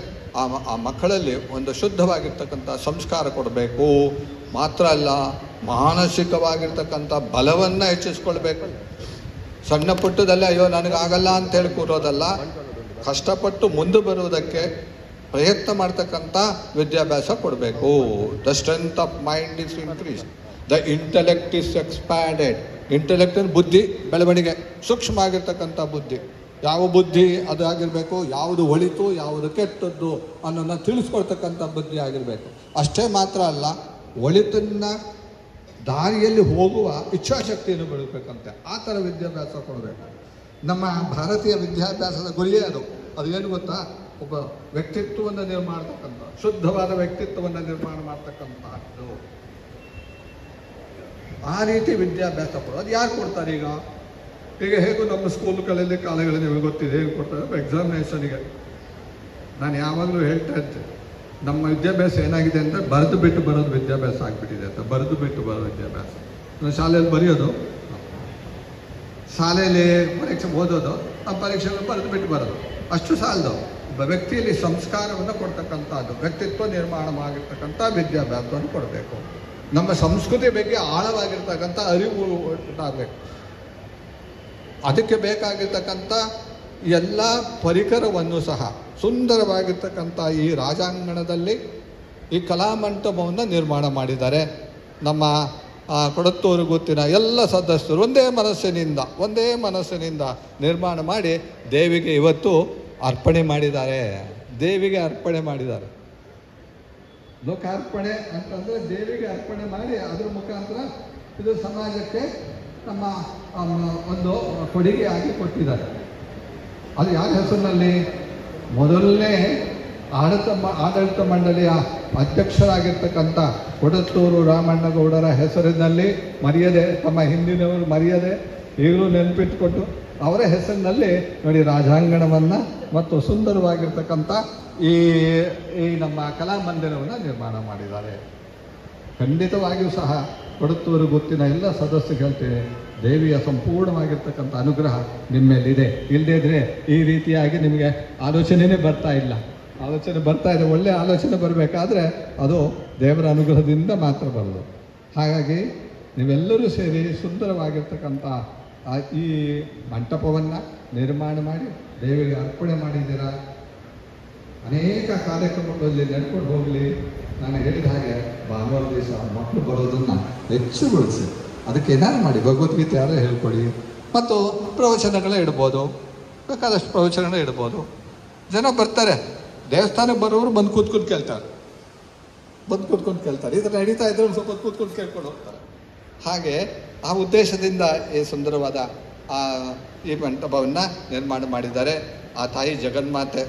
ಆ ಮಕ್ಕಳಲ್ಲಿ ಒಂದು ಶುದ್ಧವಾಗಿರ್ತಕ್ಕಂಥ ಸಂಸ್ಕಾರ ಕೊಡಬೇಕು. ಮಾತ್ರ ಅಲ್ಲ, ಮಾನಸಿಕವಾಗಿರ್ತಕ್ಕಂಥ ಬಲವನ್ನು ಹೆಚ್ಚಿಸ್ಕೊಳ್ಬೇಕು. ಸಣ್ಣ ಪುಟ್ಟದಲ್ಲೇ ಅಯ್ಯೋ ನನಗಾಗಲ್ಲ ಅಂತೇಳಿ ಕೂರೋದಲ್ಲ, ಕಷ್ಟಪಟ್ಟು ಮುಂದೆ ಬರುವುದಕ್ಕೆ ಪ್ರಯತ್ನ ಮಾಡ್ತಕ್ಕಂಥ ವಿದ್ಯಾಭ್ಯಾಸ ಕೊಡಬೇಕು. The strength of mind is increase, the intellect is expanded. Intellect ಬುದ್ಧಿ ಬೆಳವಣಿಗೆ, ಸೂಕ್ಷ್ಮ ಆಗಿರ್ತಕ್ಕಂಥ ಬುದ್ಧಿ. ಯಾವ ಬುದ್ಧಿ ಅದು ಆಗಿರಬೇಕು, ಯಾವುದು ಒಳಿತು ಯಾವುದು ಕೆಟ್ಟದ್ದು ಅನ್ನೋದನ್ನ ತಿಳಿಸ್ಕೊಳ್ತಕ್ಕಂಥ ಬುದ್ಧಿ ಆಗಿರಬೇಕು. ಅಷ್ಟೇ ಮಾತ್ರ ಅಲ್ಲ, ಒಳಿತನ್ನ ದಾರಿಯಲ್ಲಿ ಹೋಗುವ ಇಚ್ಛಾಶಕ್ತಿಯನ್ನು ಬೆಳಬೇಕಂತೆ. ಆ ಥರ ವಿದ್ಯಾಭ್ಯಾಸ ಕೊಡಬೇಕು. ನಮ್ಮ ಭಾರತೀಯ ವಿದ್ಯಾಭ್ಯಾಸದ ಗುರಿಯೇ ಅದು. ಏನು ಗೊತ್ತಾ? ಒಬ್ಬ ವ್ಯಕ್ತಿತ್ವವನ್ನು ನಿರ್ಮಾಣ ಮಾಡ್ತಕ್ಕಂಥ, ಶುದ್ಧವಾದ ವ್ಯಕ್ತಿತ್ವವನ್ನು ನಿರ್ಮಾಣ ಮಾಡ್ತಕ್ಕಂಥದ್ದು. ಆ ರೀತಿ ವಿದ್ಯಾಭ್ಯಾಸ ಕೊಡೋದು. ಅದು ಯಾರು ಕೊಡ್ತಾರೆ? ಈಗ ಹೇಗೂ ನಮ್ಮ ಸ್ಕೂಲ್ಗಳಲ್ಲಿ ಕಾಲೇಜಲ್ಲಿ ನಿಮಗೆ ಗೊತ್ತಿದೆ, ಹೇಗೆ ಕೊಡ್ತಾರೆ ಎಕ್ಸಾಮಿನೇಷನಿಗೆ. ನಾನು ಯಾವಾಗಲೂ ಹೇಳ್ತಾ ಇದ್ದೆ, ನಮ್ಮ ವಿದ್ಯಾಭ್ಯಾಸ ಏನಾಗಿದೆ ಅಂದರೆ ಬರೆದು ಬಿಟ್ಟು ಬರೋದು ವಿದ್ಯಾಭ್ಯಾಸ ಆಗಿಬಿಟ್ಟಿದೆ ಅಂತ. ಬರೆದು ಬಿಟ್ಟು ಬರೋದು ವಿದ್ಯಾಭ್ಯಾಸ. ಶಾಲೆಯಲ್ಲಿ ಬರೆಯೋದು, ಶಾಲೆಯಲ್ಲಿ ಪರೀಕ್ಷೆ ಓದೋದು, ಆ ಪರೀಕ್ಷೆಯಲ್ಲಿ ಬರೆದು ಬಿಟ್ಟು ಬರೋದು ಅಷ್ಟು ಸಾಲದು. ಒಬ್ಬ ವ್ಯಕ್ತಿಯಲ್ಲಿ ಸಂಸ್ಕಾರವನ್ನು ಕೊಡ್ತಕ್ಕಂಥದ್ದು, ವ್ಯಕ್ತಿತ್ವ ನಿರ್ಮಾಣವಾಗಿರ್ತಕ್ಕಂಥ ವಿದ್ಯಾಭ್ಯಾಸವನ್ನು ಕೊಡಬೇಕು. ನಮ್ಮ ಸಂಸ್ಕೃತಿ ಬಗ್ಗೆ ಆಳವಾಗಿರ್ತಕ್ಕಂಥ ಅರಿವು ಉಂಟಾಗಬೇಕು. ಅದಕ್ಕೆ ಬೇಕಾಗಿರ್ತಕ್ಕಂಥ ಎಲ್ಲ ಪರಿಕರವನ್ನು ಸಹ ಸುಂದರವಾಗಿರ್ತಕ್ಕಂಥ ಈ ರಾಜಾಂಗಣದಲ್ಲಿ ಈ ಕಲಾಮಂಟಪವನ್ನು ನಿರ್ಮಾಣ ಮಾಡಿದ್ದಾರೆ. ನಮ್ಮ ಕೊಡತ್ತೂರು ಗೊತ್ತಿನ ಎಲ್ಲ ಸದಸ್ಯರು ಒಂದೇ ಮನಸ್ಸಿನಿಂದ ನಿರ್ಮಾಣ ಮಾಡಿ ದೇವಿಗೆ ಇವತ್ತು ಅರ್ಪಣೆ ಮಾಡಿದ್ದಾರೆ. ಲೋಕಾರ್ಪಣೆ ಅಂತಂದರೆ ದೇವಿಗೆ ಅರ್ಪಣೆ ಮಾಡಿ ಅದರ ಮುಖಾಂತರ ಇದು ಸಮಾಜಕ್ಕೆ ನಮ್ಮ ಒಂದು ಕೊಡುಗೆಯಾಗಿ ಕೊಟ್ಟಿದ್ದಾರೆ. ಅದು ಯಾರ ಹೆಸರಿನಲ್ಲಿ? ಮೊದಲನೇ ಆಡಳಿತ ಮಂಡಳಿಯ ಅಧ್ಯಕ್ಷರಾಗಿರ್ತಕ್ಕಂಥ ಕೊಡತ್ತೂರು ರಾಮಣ್ಣಗೌಡರ ಹೆಸರಿನಲ್ಲಿ ಮರೆಯದೆ, ತಮ್ಮ ಹಿಂದಿನವರು ಮರೆಯದೆ ಈಗಲೂ ನೆನಪಿಟ್ಟುಕೊಟ್ಟು ಅವರ ಹೆಸರಿನಲ್ಲಿ ನೋಡಿ ರಾಜಾಂಗಣವನ್ನು ಮತ್ತು ಸುಂದರವಾಗಿರ್ತಕ್ಕಂಥ ಈ ನಮ್ಮ ಕಲಾಮಂದಿರವನ್ನು ನಿರ್ಮಾಣ ಮಾಡಿದ್ದಾರೆ. ಖಂಡಿತವಾಗಿಯೂ ಸಹ ಕೊಡತ್ತೂರು ಗೊತ್ತಿನ ಎಲ್ಲ ಸದಸ್ಯರು ಹೇಳ್ತೇವೆ, ದೇವಿಯ ಸಂಪೂರ್ಣವಾಗಿರ್ತಕ್ಕಂಥ ಅನುಗ್ರಹ ನಿಮ್ಮ ಮೇಲಿದೆ. ಇಲ್ಲದೇ ಇದ್ರೆ ಈ ರೀತಿಯಾಗಿ ನಿಮಗೆ ಆಲೋಚನೆಯೇ ಬರ್ತಾ ಇದೆ. ಒಳ್ಳೆಯ ಆಲೋಚನೆ ಬರಬೇಕಾದ್ರೆ ಅದು ದೇವರ ಅನುಗ್ರಹದಿಂದ ಮಾತ್ರ ಬರೋದು. ಹಾಗಾಗಿ ನೀವೆಲ್ಲರೂ ಸೇರಿ ಸುಂದರವಾಗಿರ್ತಕ್ಕಂಥ ಈ ಮಂಟಪವನ್ನು ನಿರ್ಮಾಣ ಮಾಡಿ ದೇವಿಗೆ ಅರ್ಪಣೆ ಮಾಡಿದ್ದೀರಾ. ಅನೇಕ ಕಾರ್ಯಕ್ರಮಗಳಲ್ಲಿ ನಡ್ಕೊಂಡು ಹೋಗಲಿ. ನಾನು ಹೇಳಿದ ಹಾಗೆ ಭಾನುವಾರ ದಿವಸ ಮಕ್ಕಳು ಬರೋದನ್ನು ಹೆಚ್ಚುಗೊಳಿಸಿ ಅದಕ್ಕೆ ಏನಾದ್ರು ಮಾಡಿ, ಭಗವದ್ಗೀತೆ ಯಾರೇ ಹೇಳ್ಕೊಡಿ, ಮತ್ತು ಪ್ರವಚನಗಳೇ ಇಡ್ಬೋದು, ಬೇಕಾದಷ್ಟು ಪ್ರವಚನಗಳೇ ಇಡ್ಬೋದು. ಜನ ಬರ್ತಾರೆ, ದೇವಸ್ಥಾನಕ್ಕೆ ಬರೋರು ಬಂದು ಕೂತ್ಕೊಂಡು ಕೇಳ್ತಾರೆ. ಈ ಥರ ನಡೀತಾ ಇದ್ರೆ ಒಂದು ಸ್ವಲ್ಪ ಕೂತ್ಕೊಂಡು ಕೇಳ್ಕೊಂಡು ಹೋಗ್ತಾರೆ. ಹಾಗೆ ಆ ಉದ್ದೇಶದಿಂದ ಈ ಸುಂದರವಾದ ಈ ಮಂಟಪವನ್ನು ನಿರ್ಮಾಣ ಮಾಡಿದ್ದಾರೆ. ಆ ತಾಯಿ ಜಗನ್ಮಾತೆ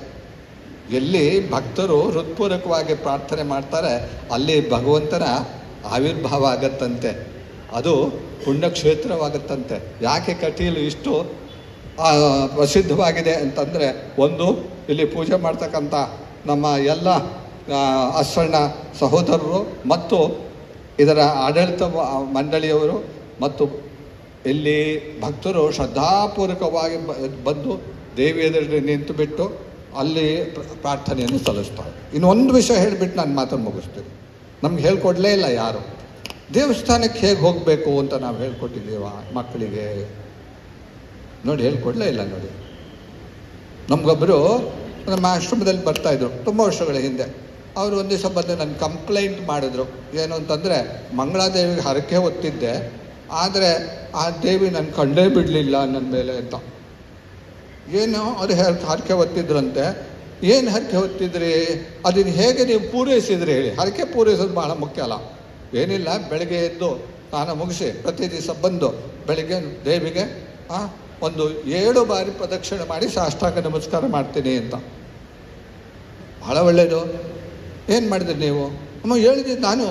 ಎಲ್ಲಿ ಭಕ್ತರು ಹೃತ್ಪೂರ್ವಕವಾಗಿ ಪ್ರಾರ್ಥನೆ ಮಾಡ್ತಾರೆ ಅಲ್ಲಿ ಭಗವಂತನ ಆವಿರ್ಭಾವ ಆಗತ್ತಂತೆ, ಅದು ಪುಣ್ಯಕ್ಷೇತ್ರವಾಗತ್ತಂತೆ. ಯಾಕೆ ಕಟೀಲು ಇಷ್ಟು ಪ್ರಸಿದ್ಧವಾಗಿದೆ ಅಂತಂದರೆ, ಒಂದು ಇಲ್ಲಿ ಪೂಜೆ ಮಾಡ್ತಕ್ಕಂಥ ನಮ್ಮ ಎಲ್ಲ ಅಸ್ಸಣ್ಣ ಸಹೋದರರು ಮತ್ತು ಇದರ ಆಡಳಿತ ಮಂಡಳಿಯವರು ಮತ್ತು ಇಲ್ಲಿ ಭಕ್ತರು ಶ್ರದ್ಧಾಪೂರ್ವಕವಾಗಿ ಬಂದು ದೇವಿ ಎದುರು ನಿಂತು ಬಿಟ್ಟು ಅಲ್ಲಿ ಪ್ರಾರ್ಥನೆಯನ್ನು ಸಲ್ಲಿಸ್ತಾರೆ. ಇನ್ನೊಂದು ವಿಷಯ ಹೇಳಿಬಿಟ್ಟು ನಾನು ಮಾತನ್ನು ಮುಗಿಸ್ತೀನಿ. ನಮ್ಗೆ ಹೇಳ್ಕೊಡ್ಲೇ ಇಲ್ಲ ಯಾರು. ದೇವಸ್ಥಾನಕ್ಕೆ ಹೇಗೆ ಹೋಗಬೇಕು ಅಂತ ನಾವು ಹೇಳ್ಕೊಟ್ಟಿದ್ದೀವ ಮಕ್ಕಳಿಗೆ? ನೋಡಿ, ಹೇಳ್ಕೊಡ್ಲೇ ಇಲ್ಲ. ನೋಡಿ, ನಮಗೊಬ್ಬರು ನಮ್ಮ ಆಶ್ರಮದಲ್ಲಿ ಬರ್ತಾಯಿದ್ರು ತುಂಬ ವರ್ಷಗಳ ಹಿಂದೆ. ಅವರು ಒಂದು ದಿವಸ ಬಂದು ನನ್ನ ಕಂಪ್ಲೇಂಟ್ ಮಾಡಿದ್ರು. ಏನು ಅಂತಂದರೆ, ಮಂಗಳಾದೇವಿಗೆ ಹರಕೆ ಹೊತ್ತಿದ್ದೆ, ಆದರೆ ಆ ದೇವಿ ನನ್ನ ಕಂಡೇ ಬಿಡಲಿಲ್ಲ ನನ್ನ ಮೇಲೆ ಅಂತ. ಏನು ಅದು ಹರಕೆ ಹೊತ್ತಿದ್ರಂತೆ. ಏನು ಹರಕೆ ಹೊತ್ತಿದ್ರಿ, ಅದನ್ನು ಹೇಗೆ ನೀವು ಪೂರೈಸಿದ್ರಿ ಹೇಳಿ. ಹರಕೆ ಪೂರೈಸೋದು ಭಾಳ ಮುಖ್ಯ ಅಲ್ಲ. ಏನಿಲ್ಲ, ಬೆಳಗ್ಗೆ ಎದ್ದು ಸ್ನಾನ ಮುಗಿಸಿ ಪ್ರತಿ ದಿವಸ ಬಂದು ಬೆಳಗ್ಗೆ ದೇವಿಗೆ ಒಂದು 7 ಬಾರಿ ಪ್ರದಕ್ಷಿಣೆ ಮಾಡಿ ಸಾಷ್ಟಾಂಗ ನಮಸ್ಕಾರ ಮಾಡ್ತೀನಿ ಅಂತ. ಭಾಳ ಒಳ್ಳೆಯದು. ಏನು ಮಾಡಿದ್ರಿ ನೀವು? ಅಮ್ಮ ಹೇಳಿದ್ದೆ, ನಾನು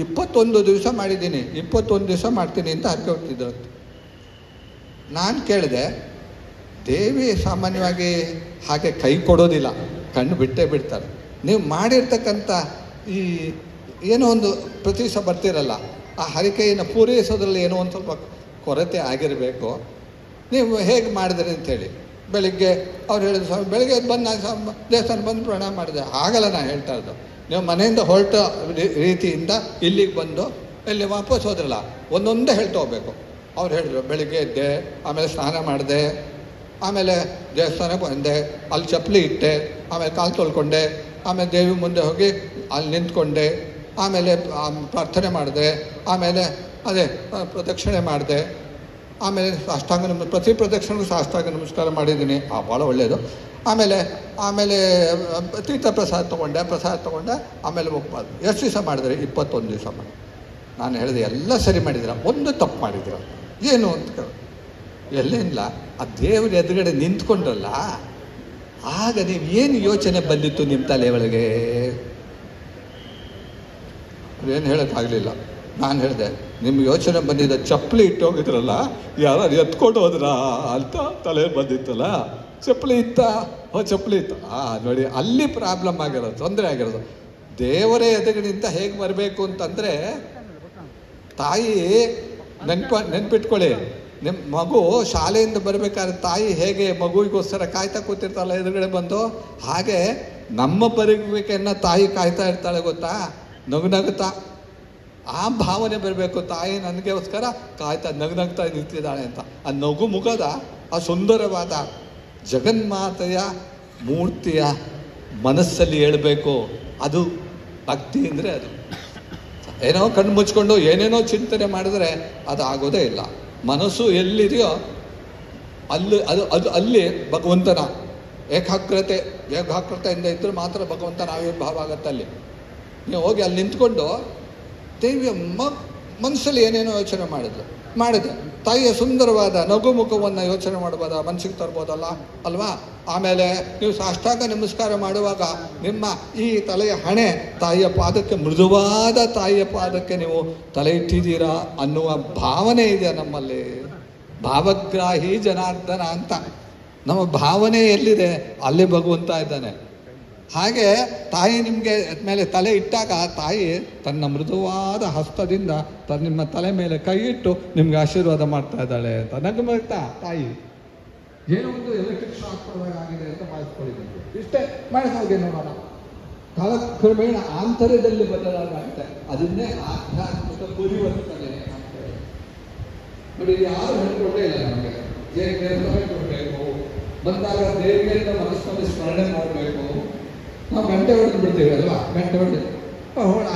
21 ದಿವಸ ಮಾಡಿದ್ದೀನಿ, 21 ದಿವಸ ಮಾಡ್ತೀನಿ ಅಂತ ಹರಕೆ ಹೊತ್ತಿದ್ರಂತೆ. ನಾನು ಕೇಳಿದೆ, ದೇವಿ ಸಾಮಾನ್ಯವಾಗಿ ಹಾಗೆ ಕೈ ಕೊಡೋದಿಲ್ಲ, ಕಣ್ಣು ಬಿಟ್ಟೇ ಬಿಡ್ತಾರೆ. ನೀವು ಮಾಡಿರ್ತಕ್ಕಂಥ ಈ ಏನೋ ಒಂದು ಪ್ರತಿ ದಿವಸ ಬರ್ತಿರಲ್ಲ, ಆ ಹರಕೆಯನ್ನು ಪೂರೈಸೋದ್ರಲ್ಲಿ ಏನೋ ಒಂದು ಸ್ವಲ್ಪ ಕೊರತೆ ಆಗಿರಬೇಕು. ನೀವು ಹೇಗೆ ಮಾಡಿದ್ರಿ ಅಂಥೇಳಿ ಬೆಳಿಗ್ಗೆ ಅವ್ರು ಹೇಳಿದ್ರು, ಸ್ವಾಮಿ ಬೆಳಿಗ್ಗೆ ಬಂದು ನಾನು ದೇವಸ್ಥಾನ ಬಂದು ಪ್ರಣಾಮ ಮಾಡಿದೆ. ಆಗಲ್ಲ ನಾನು ಹೇಳ್ತಾ ಇದ್ದು. ನೀವು ಮನೆಯಿಂದ ಹೊರಟ ರೀತಿಯಿಂದ ಇಲ್ಲಿಗೆ ಬಂದು ಇಲ್ಲಿ ವಾಪಸ್ ಹೋದ್ರಲ್ಲ, ಒಂದೊಂದೇ ಹೇಳ್ತಾ ಹೋಗ್ಬೇಕು. ಅವ್ರು ಹೇಳಿದ್ರು, ಬೆಳಿಗ್ಗೆ ಎದ್ದೆ, ಆಮೇಲೆ ಸ್ನಾನ ಮಾಡಿದೆ, ಆಮೇಲೆ ದೇವಸ್ಥಾನಕ್ಕೆ ಬಂದೆ, ಅಲ್ಲಿ ಚಪ್ಪಲಿ ಇಟ್ಟೆ, ಆಮೇಲೆ ಕಾಲು ತೊಳ್ಕೊಂಡೆ, ಆಮೇಲೆ ದೇವಿ ಮುಂದೆ ಹೋಗಿ ಅಲ್ಲಿ ನಿಂತ್ಕೊಂಡೆ, ಆಮೇಲೆ ಪ್ರಾರ್ಥನೆ ಮಾಡಿದೆ, ಆಮೇಲೆ ಅದೇ ಪ್ರದಕ್ಷಿಣೆ ಮಾಡಿದೆ, ಆಮೇಲೆ ಪ್ರತಿ ಪ್ರದಕ್ಷಿಣೆಗೂ ಸಾಷ್ಟಾಂಗ ನಮಸ್ಕಾರ ಮಾಡಿದ್ದೀನಿ. ಭಾಳ ಒಳ್ಳೆಯದು. ಆಮೇಲೆ ತೀರ್ಥ ಪ್ರಸಾದ ತೊಗೊಂಡೆ, ಆಮೇಲೆ ಹೋಗ್ಬಾರ್ದು. ಎಷ್ಟು ದಿವಸ ಮಾಡಿದ್ರೆ? 21 ದಿವಸ ಮಾಡಿ. ನಾನು ಹೇಳಿದೆ, ಎಲ್ಲ ಸರಿ ಮಾಡಿದ್ದೀರ, ಒಂದು ತಪ್ಪು ಮಾಡಿದ್ದೀರ. ಏನು ಅಂತ ಎಲ್ಲೇನಿಲ್ಲ, ಆ ದೇವ್ರ ಎದುರುಗಡೆ ನಿಂತ್ಕೊಂಡ್ರಲ್ಲ, ಆಗ ನೀವು ಏನು ಯೋಚನೆ ಬಂದಿತ್ತು ನಿಮ್ಮ ತಲೆ ಒಳಗೆ? ಏನು ಹೇಳೋಕ್ಕಾಗಲಿಲ್ಲ. ನಾನು ಹೇಳಿದೆ, ನಿಮ್ಮ ಯೋಚನೆ ಬಂದಿದ್ದ ಚಪ್ಪಲಿ ಇಟ್ಟು ಹೋಗಿದ್ರಲ್ಲ, ಯಾರು ಎತ್ಕೊಂಡು ಹೋದ್ರಾ ಅಂತ ತಲೆ ಬಂದಿತ್ತಲ್ಲ. ಚಪ್ಪಲಿ ಇತ್ತಾ? ಚಪ್ಪಲಿ ಇತ್ತು. ನೋಡಿ, ಅಲ್ಲಿ ಪ್ರಾಬ್ಲಮ್ ಆಗಿರೋದು, ತೊಂದರೆ ಆಗಿರೋದು. ದೇವರೇ ಎದುರಿನಿಂದ ಹೇಗೆ ಬರಬೇಕು ಅಂತಂದರೆ, ತಾಯಿ ನೆನ್ಪಿಟ್ಕೊಳ್ಳಿ, ನಿಮ್ಮ ಮಗು ಶಾಲೆಯಿಂದ ಬರಬೇಕಾದ್ರೆ ತಾಯಿ ಹೇಗೆ ಮಗುವಿಗೋಸ್ಕರ ಕಾಯ್ತಾ ಕೂತಿರ್ತಾಳೆ ಎದುರುಗಡೆ ಬಂದು, ಹಾಗೆ ನಮ್ಮ ಬರಬೇಕನ್ನ ತಾಯಿ ಕಾಯ್ತಾ ಇರ್ತಾಳೆ ಗೊತ್ತಾ, ನಗುತ್ತಾ. ಆ ಭಾವನೆ ಬರಬೇಕು, ತಾಯಿ ನನಗೋಸ್ಕರ ಕಾಯ್ತಾ ನಗ್ತಾ ನಿಂತಿದ್ದಾಳೆ ಅಂತ. ಆ ನಗು ಮುಖದ ಆ ಸುಂದರವಾದ ಜಗನ್ಮಾತೆಯ ಮೂರ್ತಿಯ ಮನಸ್ಸಲ್ಲಿ ಹೇಳಬೇಕು. ಅದು ಭಕ್ತಿ ಅಂದರೆ ಅದು. ಏನೋ ಕಣ್ಣು ಮುಚ್ಕೊಂಡು ಏನೇನೋ ಚಿಂತನೆ ಮಾಡಿದ್ರೆ ಅದು ಆಗೋದೇ ಇಲ್ಲ. ಮನಸ್ಸು ಎಲ್ಲಿದೆಯೋ ಅಲ್ಲಿ ಭಗವಂತನ ಏಕಾಗ್ರತೆಯಿಂದ ಇದ್ದರೆ ಮಾತ್ರ ಭಗವಂತನ ಆವಿರ್ಭಾವ ಆಗುತ್ತೆ. ಅಲ್ಲಿ ನೀವು ಹೋಗಿ ಅಲ್ಲಿ ನಿಂತ್ಕೊಂಡು ದೇವಿಯ ಮನಸ್ಸಲ್ಲಿ ಏನೇನೋ ಯೋಚನೆ ಮಾಡಿದೆ ತಾಯಿಯ ಸುಂದರವಾದ ನಗು ಮುಖವನ್ನು ಯೋಚನೆ ಮಾಡ್ಬೋದ, ಮನಸ್ಸಿಗೆ ತರ್ಬೋದಲ್ಲ ಅಲ್ವಾ? ಆಮೇಲೆ ನೀವು ಸಾಷ್ಟಾಂಗ ನಮಸ್ಕಾರ ಮಾಡುವಾಗ ನಿಮ್ಮ ಈ ತಲೆಯ ಹಣೆ ತಾಯಿಯ ಪಾದಕ್ಕೆ, ಮೃದುವಾದ ತಾಯಿಯ ಪಾದಕ್ಕೆ ನೀವು ತಲೆ ಇಟ್ಟಿದ್ದೀರಾ ಅನ್ನುವ ಭಾವನೆ ಇದೆ ನಮ್ಮಲ್ಲಿ. ಭಾವಗ್ರಾಹಿ ಜನಾರ್ದನ ಅಂತ ನಮ್ಮ ಭಾವನೆ ಎಲ್ಲಿದೆ ಅಲ್ಲಿ ಭಗವಂತ ಇದ್ದಾನೆ. ಹಾಗೆ ತಾಯಿ ನಿಮಗೆ ಮೇಲೆ ತಲೆ ಇಟ್ಟಾಗ ತಾಯಿ ತನ್ನ ಮೃದುವಾದ ಹಸ್ತದಿಂದ ನಿಮ್ಮ ತಲೆ ಮೇಲೆ ಕೈ ಇಟ್ಟು ನಿಮ್ಗೆ ಆಶೀರ್ವಾದ ಮಾಡ್ತಾ ಇದ್ದಾಳೆ ಅಂತ ನಗ್ತಾ ತಾಯಿ. ಏನೋ ಒಂದು ಎಲೆಕ್ಟ್ರಿಕ್ ಶಾಕ್ ಆಗಿದೆ ಅಂತ ಮಾಡಿಸ್ಕೊಂಡಿದ್ದೀನಿ. ಇಷ್ಟೇ ಮಾಡಿಸೋಗೆ ನೋಡೋಣ. ಕಾಲಕ್ರಮೇಣ ಆಂತರ್ಯದಲ್ಲಿ ಬದಲಾಗುತ್ತೆ. ಅದನ್ನೇ ಆಧ್ಯಾತ್ಮಿಕ ಪರಿವರ್ತನೆ ಅಂತ ಹೇಳಿ. ನೋಡಿ, ಯಾರು ಹೇಳ್ಕೊಂಡೇ ಇಲ್ಲ ನಮಗೆ. ಹೇಳ್ಕೊಡ್ಬೇಕು, ಬಂದಾಗ ದೇವಿಯಿಂದ ಮನಸ್ಸಲ್ಲಿ ಸ್ಮರಣೆ ಮಾಡಬೇಕು. ನಾವು ಗಂಟೆ ಹೊಡೆದು ಬಿಡ್ತೀವಿ ಅಲ್ವಾ, ಗಂಟೆ ಹೊಡೆದು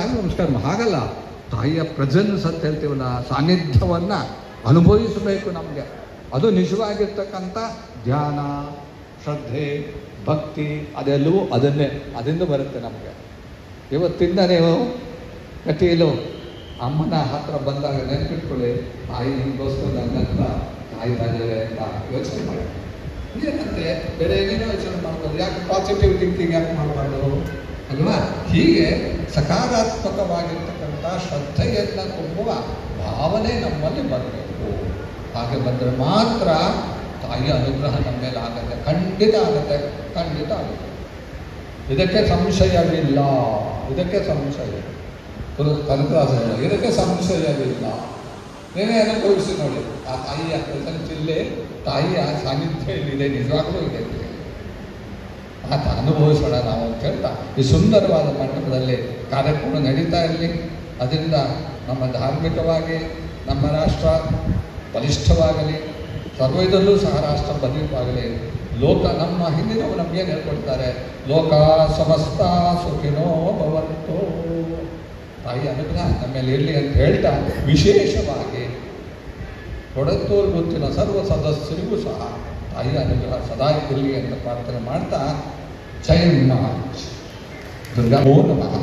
ಆಗ ನಮಸ್ಕಾರ. ಹಾಗಲ್ಲ, ತಾಯಿಯ ಪ್ರೆಸೆನ್ಸ್ ಅಂತ ಹೇಳ್ತೀವಲ್ಲ, ಸಾನ್ನಿಧ್ಯವನ್ನು ಅನುಭವಿಸಬೇಕು ನಮಗೆ. ಅದು ನಿಜವಾಗಿರ್ತಕ್ಕಂಥ ಧ್ಯಾನ, ಶ್ರದ್ಧೆ, ಭಕ್ತಿ ಅದೆಲ್ಲವೂ ಅದರಿಂದ ಬರುತ್ತೆ ನಮಗೆ. ಇವತ್ತಿಂದ ನೀವು ಕಟೀಲು ಅಮ್ಮನ ಹತ್ರ ಬಂದಾಗ ನೆನಪಿಟ್ಕೊಳ್ಳಿ, ತಾಯಿ ನಿಮಗೋಸ್ಕರ ನನ್ನಂತ ತಾಯಿ ಬಂದಿದೆ ಅಂತ ಯೋಚನೆ ಮಾಡಿ. ಏನಂತೆ ಬೇರೆ ಏನೇನೋ ಯೋಚನೆ ಮಾಡ್ಬೋದು, ಯಾಕೆ ಪಾಸಿಟಿವ್ ಥಿಂಕಿಂಗ್ ಯಾಕೆ ಮಾಡಬಾರ್ದು ಅಲ್ವಾ? ಹೀಗೆ ಸಕಾರಾತ್ಮಕವಾಗಿರ್ತಕ್ಕಂಥ ಶ್ರದ್ಧೆಯನ್ನು ತುಂಬುವ ಭಾವನೆ ನಮ್ಮಲ್ಲಿ ಬರಬೇಕು. ಹಾಗೆ ಬಂದರೆ ಮಾತ್ರ ತಾಯಿಯ ಅನುಗ್ರಹ ನಮ್ಮ ಮೇಲೆ ಆಗುತ್ತೆ. ಖಂಡಿತ ಆಗುತ್ತೆ, ಖಂಡಿತ ಆಗುತ್ತೆ. ಇದಕ್ಕೆ ಸಂಶಯವಿಲ್ಲ, ಇದಕ್ಕೆ ಸಂಶಯ ಕನಕದಾಸ ಇದಕ್ಕೆ ಸಂಶಯವಿಲ್ಲ. ನೀವೇ ಅನುಭವಿಸಿ ನೋಡಿ. ಆ ತಾಯಿಯ ಪ್ರಸಂಚಿಲ್ಲೇ ತಾಯಿಯ ಸಾನ್ನಿಧ್ಯ ಇಲ್ಲಿದೆ, ನಿಜವಾಗ್ಲೂ ಇದೆ. ಆತ ಅನುಭವಿಸೋಣ ನಾವು ಅಂತ ಹೇಳ್ತಾ ಈ ಸುಂದರವಾದ ಮಂಟಪದಲ್ಲಿ ಕಾರ್ಯಕ್ರಮ ನಡೀತಾ ಇರಲಿ. ಅದರಿಂದ ನಮ್ಮ ಧಾರ್ಮಿಕವಾಗಿ ನಮ್ಮ ರಾಷ್ಟ್ರ ಬಲಿಷ್ಠವಾಗಲಿ, ಸರ್ವದಲ್ಲೂ ಸಹ ರಾಷ್ಟ್ರ ಬಲಿಷ್ಠವಾಗಲಿ. ಲೋಕ ನಮ್ಮ ಹಿಂದಿನವರು ನಮಗೇನು ಹೇಳ್ಕೊಡ್ತಾರೆ, ಲೋಕ ಸಮಸ್ತ ಸುಖಿನೋ ಭವಂತು. ತಾಯಿ ಅನುಗ್ರಹ ನಮ್ಮ ಮೇಲೆ ಇರಲಿ ಅಂತ ಹೇಳ್ತಾ ವಿಶೇಷವಾಗಿ ಕೊಡತ್ತೂರು ಗುಂಪಿನ ಸರ್ವ ಸದಸ್ಯರಿಗೂ ಸಹ ತಾಯಿಯ ಅನುಗ್ರಹ ಸದಾ ಇರಲಿ ಅಂತ ಪ್ರಾರ್ಥನೆ ಮಾಡ್ತಾ ಜಯಮ್ಮ ದುರ್ಗೋ ನಮಃ.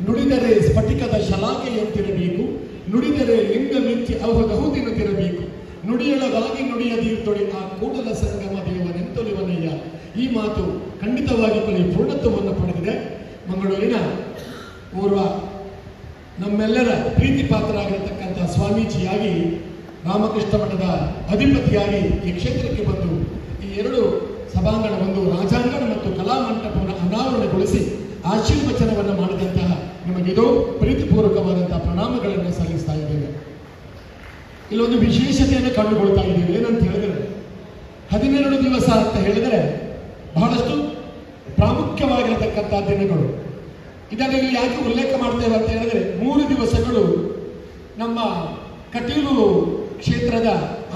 ನುಡಿದರೆ ಸ್ಫಟಿಕದ ಶಲಾಕೆಯಂತಿರಬೇಕು, ನುಡಿದರೆ ಲಿಂಗ ಮಿಂಚಿ ಅವಗಹುದಿನಂತಿರಬೇಕು, ನುಡಿಯೊಳಗಾಗಿ ನುಡಿಯದೀರ್ತೊಡೆ ಆ ಕೂಡಲ ಸಂಗಮ ದೇವನೆಂತೊಲಿವನಯ್ಯ. ಈ ಮಾತು ಖಂಡಿತವಾಗಿ ಪೂರ್ಣತ್ವವನ್ನು ಪಡೆದಿದೆ. ಮಂಗಳೂರಿನ ಪೂರ್ವ ನಮ್ಮೆಲ್ಲರ ಪ್ರೀತಿ ಪಾತ್ರರಾಗಿರತಕ್ಕಂಥ ಸ್ವಾಮೀಜಿಯಾಗಿ, ರಾಮಕೃಷ್ಣ ಮಠದ ಅಧಿಪತಿಯಾಗಿ ಈ ಕ್ಷೇತ್ರಕ್ಕೆ ಬಂದು ಈ ಎರಡು ಸಭಾಂಗಣ, ಒಂದು ರಾಜಾಂಗಣ ಮತ್ತು ಕಲಾಮಂಟಪವನ್ನು ಅನಾವರಣಗೊಳಿಸಿ ಆಶೀರ್ವಚನವನ್ನು ಮಾಡಿದಂತಹ ನಿಮಗಿದು ಪ್ರೀತಿಪೂರ್ವಕವಾದಂತಹ ಪ್ರಣಾಮಗಳನ್ನು ಸಲ್ಲಿಸ್ತಾ ಇದ್ದೇವೆ. ಇಲ್ಲೊಂದು ವಿಶೇಷತೆಯನ್ನು ಕಂಡುಕೊಳ್ತಾ ಇದ್ದೇವೆ. ಏನಂತ ಹೇಳಿದರೆ 12 ದಿವಸ ಅಂತ ಹೇಳಿದರೆ ಬಹಳಷ್ಟು ಪ್ರಾಮುಖ್ಯವಾಗಿರತಕ್ಕಂಥ ದಿನಗಳು. ಇದನ್ನು ಇಲ್ಲಿ ಯಾಕೆ ಉಲ್ಲೇಖ ಮಾಡ್ತೇವೆ ಅಂತ ಹೇಳಿದರೆ 3 ದಿವಸಗಳು ನಮ್ಮ ಕಟೀಲು ಕ್ಷೇತ್ರದ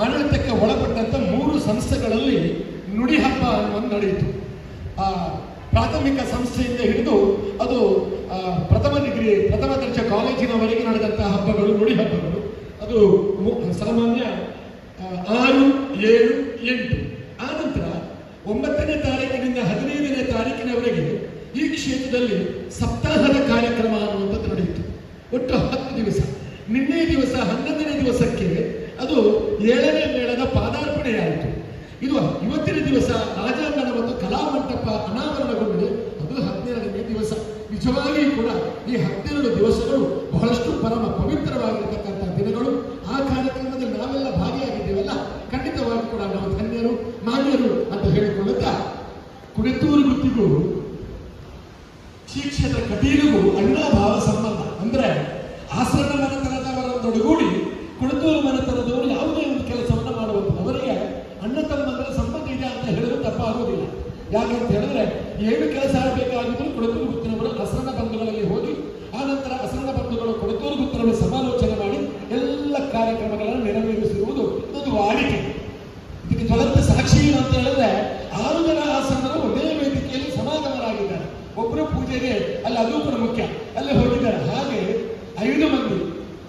ಆಡಳಿತಕ್ಕೆ ಒಳಪಟ್ಟಂಥ 3 ಸಂಸ್ಥೆಗಳಲ್ಲಿ ನುಡಿ ಹಬ್ಬ ಅನ್ನುವುದು ನಡೆಯಿತು. ಪ್ರಾಥಮಿಕ ಸಂಸ್ಥೆಯಿಂದ ಹಿಡಿದು ಅದು ಪ್ರಥಮ ದರ್ಜೆ ಕಾಲೇಜಿನವರೆಗೆ ನಡೆದಂತಹ ಹಬ್ಬಗಳು, ನುಡಿ ಹಬ್ಬಗಳು. ಅದು ಸಾಮಾನ್ಯ 6, 7, 8. ಆ ನಂತರ 9ನೇ ತಾರೀಕಿನಿಂದ 15ನೇ ತಾರೀಕಿನವರೆಗೆ ಈ ಕ್ಷೇತ್ರದಲ್ಲಿ ಸಪ್ತಾಹದ ಕಾರ್ಯಕ್ರಮ ಅನ್ನುವಂಥದ್ದು ನಡೆಯಿತು. ಒಟ್ಟು 10 ದಿವಸ. ನಿನ್ನೆ ದಿವಸ 11ನೇ ದಿವಸಕ್ಕೆ ಅದು 7ನೇ ಮೇಳದ ಪಾದಾರ್ಪಣೆಯಾಯಿತು. ಇದು ಇವತ್ತಿನ ದಿವಸ ರಾಜಾಂಗಣ ಮತ್ತು ಕಲಾಮಂಟಪ ಅನಾವರಣಗೊಂಡಿದೆ. ಅದು 12ನೇ ದಿವಸ. ನಿಜವಾಗಿ ಕೂಡ ಈ 12 ದಿವಸಗಳು ಬಹಳಷ್ಟು ಪರಮ ಪವಿತ್ರವಾಗಿರತಕ್ಕಂಥ ದಿನಗಳು. ಆ ಕಾರ್ಯಕ್ರಮದಲ್ಲಿ ನಾವೆಲ್ಲ ಭಾಗಿಯಾಗಿದ್ದೇವಲ್ಲ, ಖಂಡಿತವಾಗಿ ಕೂಡ ನಾವು ಧನ್ಯರು, ಮಾನ್ಯರು ಅಂತ ಹೇಳಿಕೊಳ್ಳುತ್ತಾ, ಕುಡೆತ್ತೂರು ಗುತ್ತಿಗೂ ಶ್ರೀ ಕ್ಷೇತ್ರ ಕಟೀಲಿಗೂ ಅಣ್ಣಾಭಾವ ಸಂಬಂಧ. ಅಂದ್ರೆ ಆಸರಣ ಮನೆತನದವರೊಂದೊಡಗೂಡಿ ಕುಡೆತ್ತೂರು ಮನೆತನದವರು ಯಾವುದೇ ಒಂದು ಕೆಲಸವನ್ನು ಮಾಡುವಂಥದ್ದು, ಅವರಿಗೆ ಅಣ್ಣ ತಮ್ಮಂದರ ಸಂಬಂಧ ಇದೆ ಅಂತ ಹೇಳಿದ್ರೆ ತಪ್ಪಾಗುವುದಿಲ್ಲ. ಯಾಕಂತ ಹೇಳಿದ್ರೆ ಏನು ಕೆಲಸ ಆಗಬೇಕಾಗಿದ್ರು ಕುಡೆತ್ತೂರು ಗುತ್ತಿನವರು ಆಸರಣ ಬಂಧುಗಳಲ್ಲಿ ಹೋಗಿ, ಆ ನಂತರ ಆಸರಣ ಬಂಧುಗಳು ಕುಡೆತ್ತೂರು ಗುತ್ತಿನವರು ಸಮಾಲೋಚನೆ ಮಾಡಿ ಎಲ್ಲ ಕಾರ್ಯಕ್ರಮಗಳನ್ನು ನೆರವೇರಿಸಿರುವುದು ಇದೊಂದು ವಾಡಿಕೆ. ಇದಕ್ಕೆ ಜ್ವಲಂತ ಸಾಕ್ಷಿ ಅಂತ ಹೇಳಿದ್ರೆ 6 ಜನ ಆಸನರು ಒಂದೇ ವೇದಿಕೆಯಲ್ಲಿ ಸಮಾಗಮರಾಗಿದ್ದಾರೆ. ಒಬ್ಬರು ಪೂಜೆಗೆ ಅಲ್ಲಿ, ಅದು ಕೂಡ ಮುಖ್ಯ, ಅಲ್ಲಿ ಹೋಗಿದ್ದಾರೆ. ಹಾಗೆ 5 ಮಂದಿ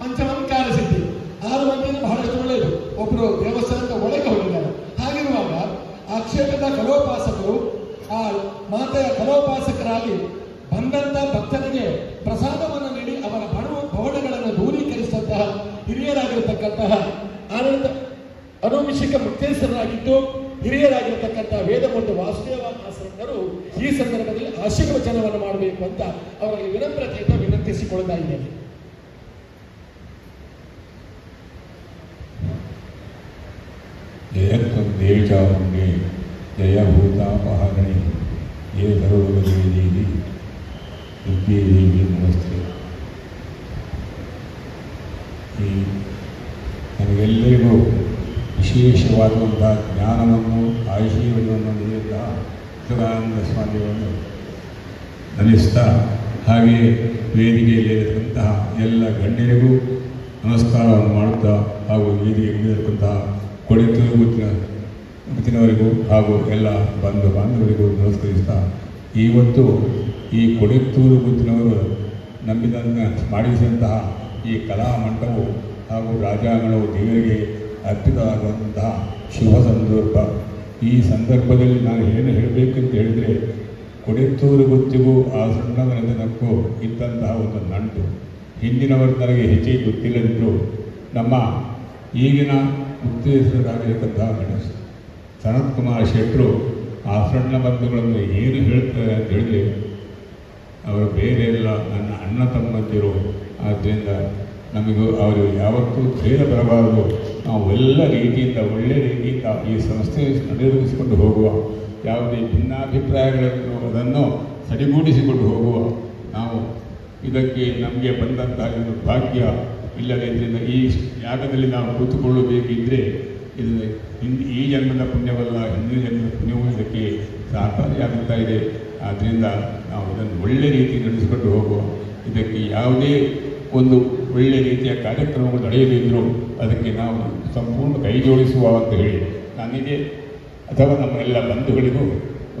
ಪಂಚಮಂಕಾರ ಸಿದ್ಧಿ, 6 ಮಂದಿಯಿಂದ ಬಹಳಷ್ಟು ಒಳ್ಳೆಯದು. ಒಬ್ಬರು ದೇವಸ್ಥಾನದ ಒಳಗೆ ಹೋಗಿದ್ದಾರೆ. ಹಾಗಿರುವಾಗ ಆ ಕ್ಷೇತ್ರದ ಕಲೋಪಾಸಕರು, ಆ ಮಾತೆಯ ಕಲೋಪಾಸಕರಾಗಿ ಬಂದಂತ ಭಕ್ತರಿಗೆ ಪ್ರಸಾದವನ್ನು ನೀಡಿ ಅವರ ಭವನಗಳನ್ನು ದೂರೀಕರಿಸಿದಂತಹ ಹಿರಿಯರಾಗಿರತಕ್ಕಂತಹ ಆನಂದ ಅನುಮಿಷಿಕ ಮುಕ್ತೇಶ್ವರರಾಗಿದ್ದು ಹಿರಿಯರಾಗಿರತಕ್ಕಂಥ ವೇದ ಮತ್ತು ವಾಸುದೇವ ಆಸನರು ಈ ಸಂದರ್ಭದಲ್ಲಿ ಆಶೀರ್ವಚನವನ್ನು ಮಾಡಬೇಕು ಅಂತ ಅವರಲ್ಲಿ ವಿನಮ್ರತೆಯಿಂದ ವಿನಂತಿಸಿಕೊಳ್ತಾ ಇದ್ದೇನೆ. ಜಯತ್ವಂ ದೇವಿಚಾರುಣ್ಯೆ ಜಯಭೂತಾಪಹರಣೆ ಯೇ ಸರ್ವದೇವಿ ದುರ್ಗೇದೇವಿ ನಮಸ್ತೆ. ಈ ನಮಗೆಲ್ಲರಿಗೂ ವಿಶೇಷವಾದಂಥ ಜ್ಞಾನವನ್ನು ಆಶೀರ್ವಾದವನ್ನು ನೀಡಿದಂತಹ ಸದಾನಂದ ಸ್ವಾಮಿಯನ್ನು ನಮಿಸ್ತಾ, ಹಾಗೆ ವೇದಿಕೆಯಲ್ಲಿರತಕ್ಕಂತಹ ಎಲ್ಲ ಗಣ್ಯರಿಗೂ ನಮಸ್ಕಾರವನ್ನು ಮಾಡುತ್ತಾ, ಹಾಗೂ ವೇದಿಕೆಯಲ್ಲಿರತಕ್ಕಂತಹ ಕೊಡೆತ್ತೂರು ಗುತ್ತಿನವರಿಗೂ ಹಾಗೂ ಎಲ್ಲ ಬಂಧು ಬಾಂಧವರಿಗೂ ನಮಸ್ಕರಿಸ್ತಾ, ಇವತ್ತು ಈ ಕೊಡೆತ್ತೂರು ಗುತ್ತಿನವರು ನಂಬಿದಂತೆ ಮಾಡಿಸಿದಂತಹ ಈ ಕಲಾಮಂಟಪವು ಹಾಗೂ ರಾಜಾಂಗಣವು ದೇವರಿಗೆ ಅರ್ಪಿತವಾಗುವಂತಹ ಶುಭ ಸಂದರ್ಭ. ಈ ಸಂದರ್ಭದಲ್ಲಿ ನಾನು ಏನು ಹೇಳಬೇಕಂತ ಹೇಳಿದರೆ, ಕೊಡೆತ್ತೂರು ಗುತ್ತಿಗೂ ಆ ಸಣ್ಣ ಮನೆತನಕ್ಕೂ ಇದ್ದಂತಹ ಒಂದು ನಂಟು ಹಿಂದಿನವರು ನನಗೆ ಹೆಚ್ಚಿಗೆ ಗೊತ್ತಿಲ್ಲದಿದ್ದರೂ ನಮ್ಮ ಈಗಿನ ಮುಕ್ತೇಶ್ವರರಾಗಿರತಕ್ಕಂತಹ ಸನತ್ ಕುಮಾರ್ ಶೆಟ್ಟರು ಆ ಸಣ್ಣ ಬಂಧುಗಳನ್ನು ಏನು ಹೇಳ್ತಾರೆ ಅಂತ ಹೇಳಿದ್ರೆ ಅವರು ಬೇರೆ ಎಲ್ಲ ನನ್ನ ಅಣ್ಣ ತಮ್ಮಂದಿರು. ಆದ್ದರಿಂದ ನಮಗೂ ಅವರು ಯಾವತ್ತೂ ಭೇದ ಬರಬಾರದು. ನಾವು ಎಲ್ಲ ರೀತಿಯಿಂದ ಒಳ್ಳೆಯ ರೀತಿಯಿಂದ ಈ ಸಂಸ್ಥೆ ನಡೆಸಿಕೊಂಡು ಹೋಗುವ, ಯಾವುದೇ ಭಿನ್ನಾಭಿಪ್ರಾಯಗಳನ್ನು ಅದನ್ನು ಸರಿಗೂಡಿಸಿಕೊಂಡು ಹೋಗುವ. ನಾವು ಇದಕ್ಕೆ ನಮಗೆ ಬಂದಂತಹ ಒಂದು ಭಾಗ್ಯ ಇಲ್ಲದಿದ್ದರಿಂದ ಈ ಯಾಗದಲ್ಲಿ ನಾವು ಕೂತುಕೊಳ್ಳಬೇಕಿದ್ದರೆ ಇದು ಈ ಜನ್ಮದ ಪುಣ್ಯವಲ್ಲ, ಹಿಂದಿನ ಜನ್ಮದ ಪುಣ್ಯವೂ ಇದಕ್ಕೆ ಸಹಕಾರಿಯಾಗುತ್ತಾ ಇದೆ. ಆದ್ದರಿಂದ ನಾವು ಇದನ್ನು ಒಳ್ಳೆಯ ರೀತಿ ನಡೆಸಿಕೊಂಡು ಹೋಗುವ. ಇದಕ್ಕೆ ಯಾವುದೇ ಒಂದು ಒಳ್ಳೆಯ ರೀತಿಯ ಕಾರ್ಯಕ್ರಮಗಳು ನಡೆಯದಿದ್ದರೂ ಅದಕ್ಕೆ ನಾವು ಸಂಪೂರ್ಣ ಕೈ ಜೋಡಿಸುವ ಅಂತ ಹೇಳಿ ನನಗೆ ಅಥವಾ ನಮ್ಮ ಎಲ್ಲ ಬಂಧುಗಳಿಗೂ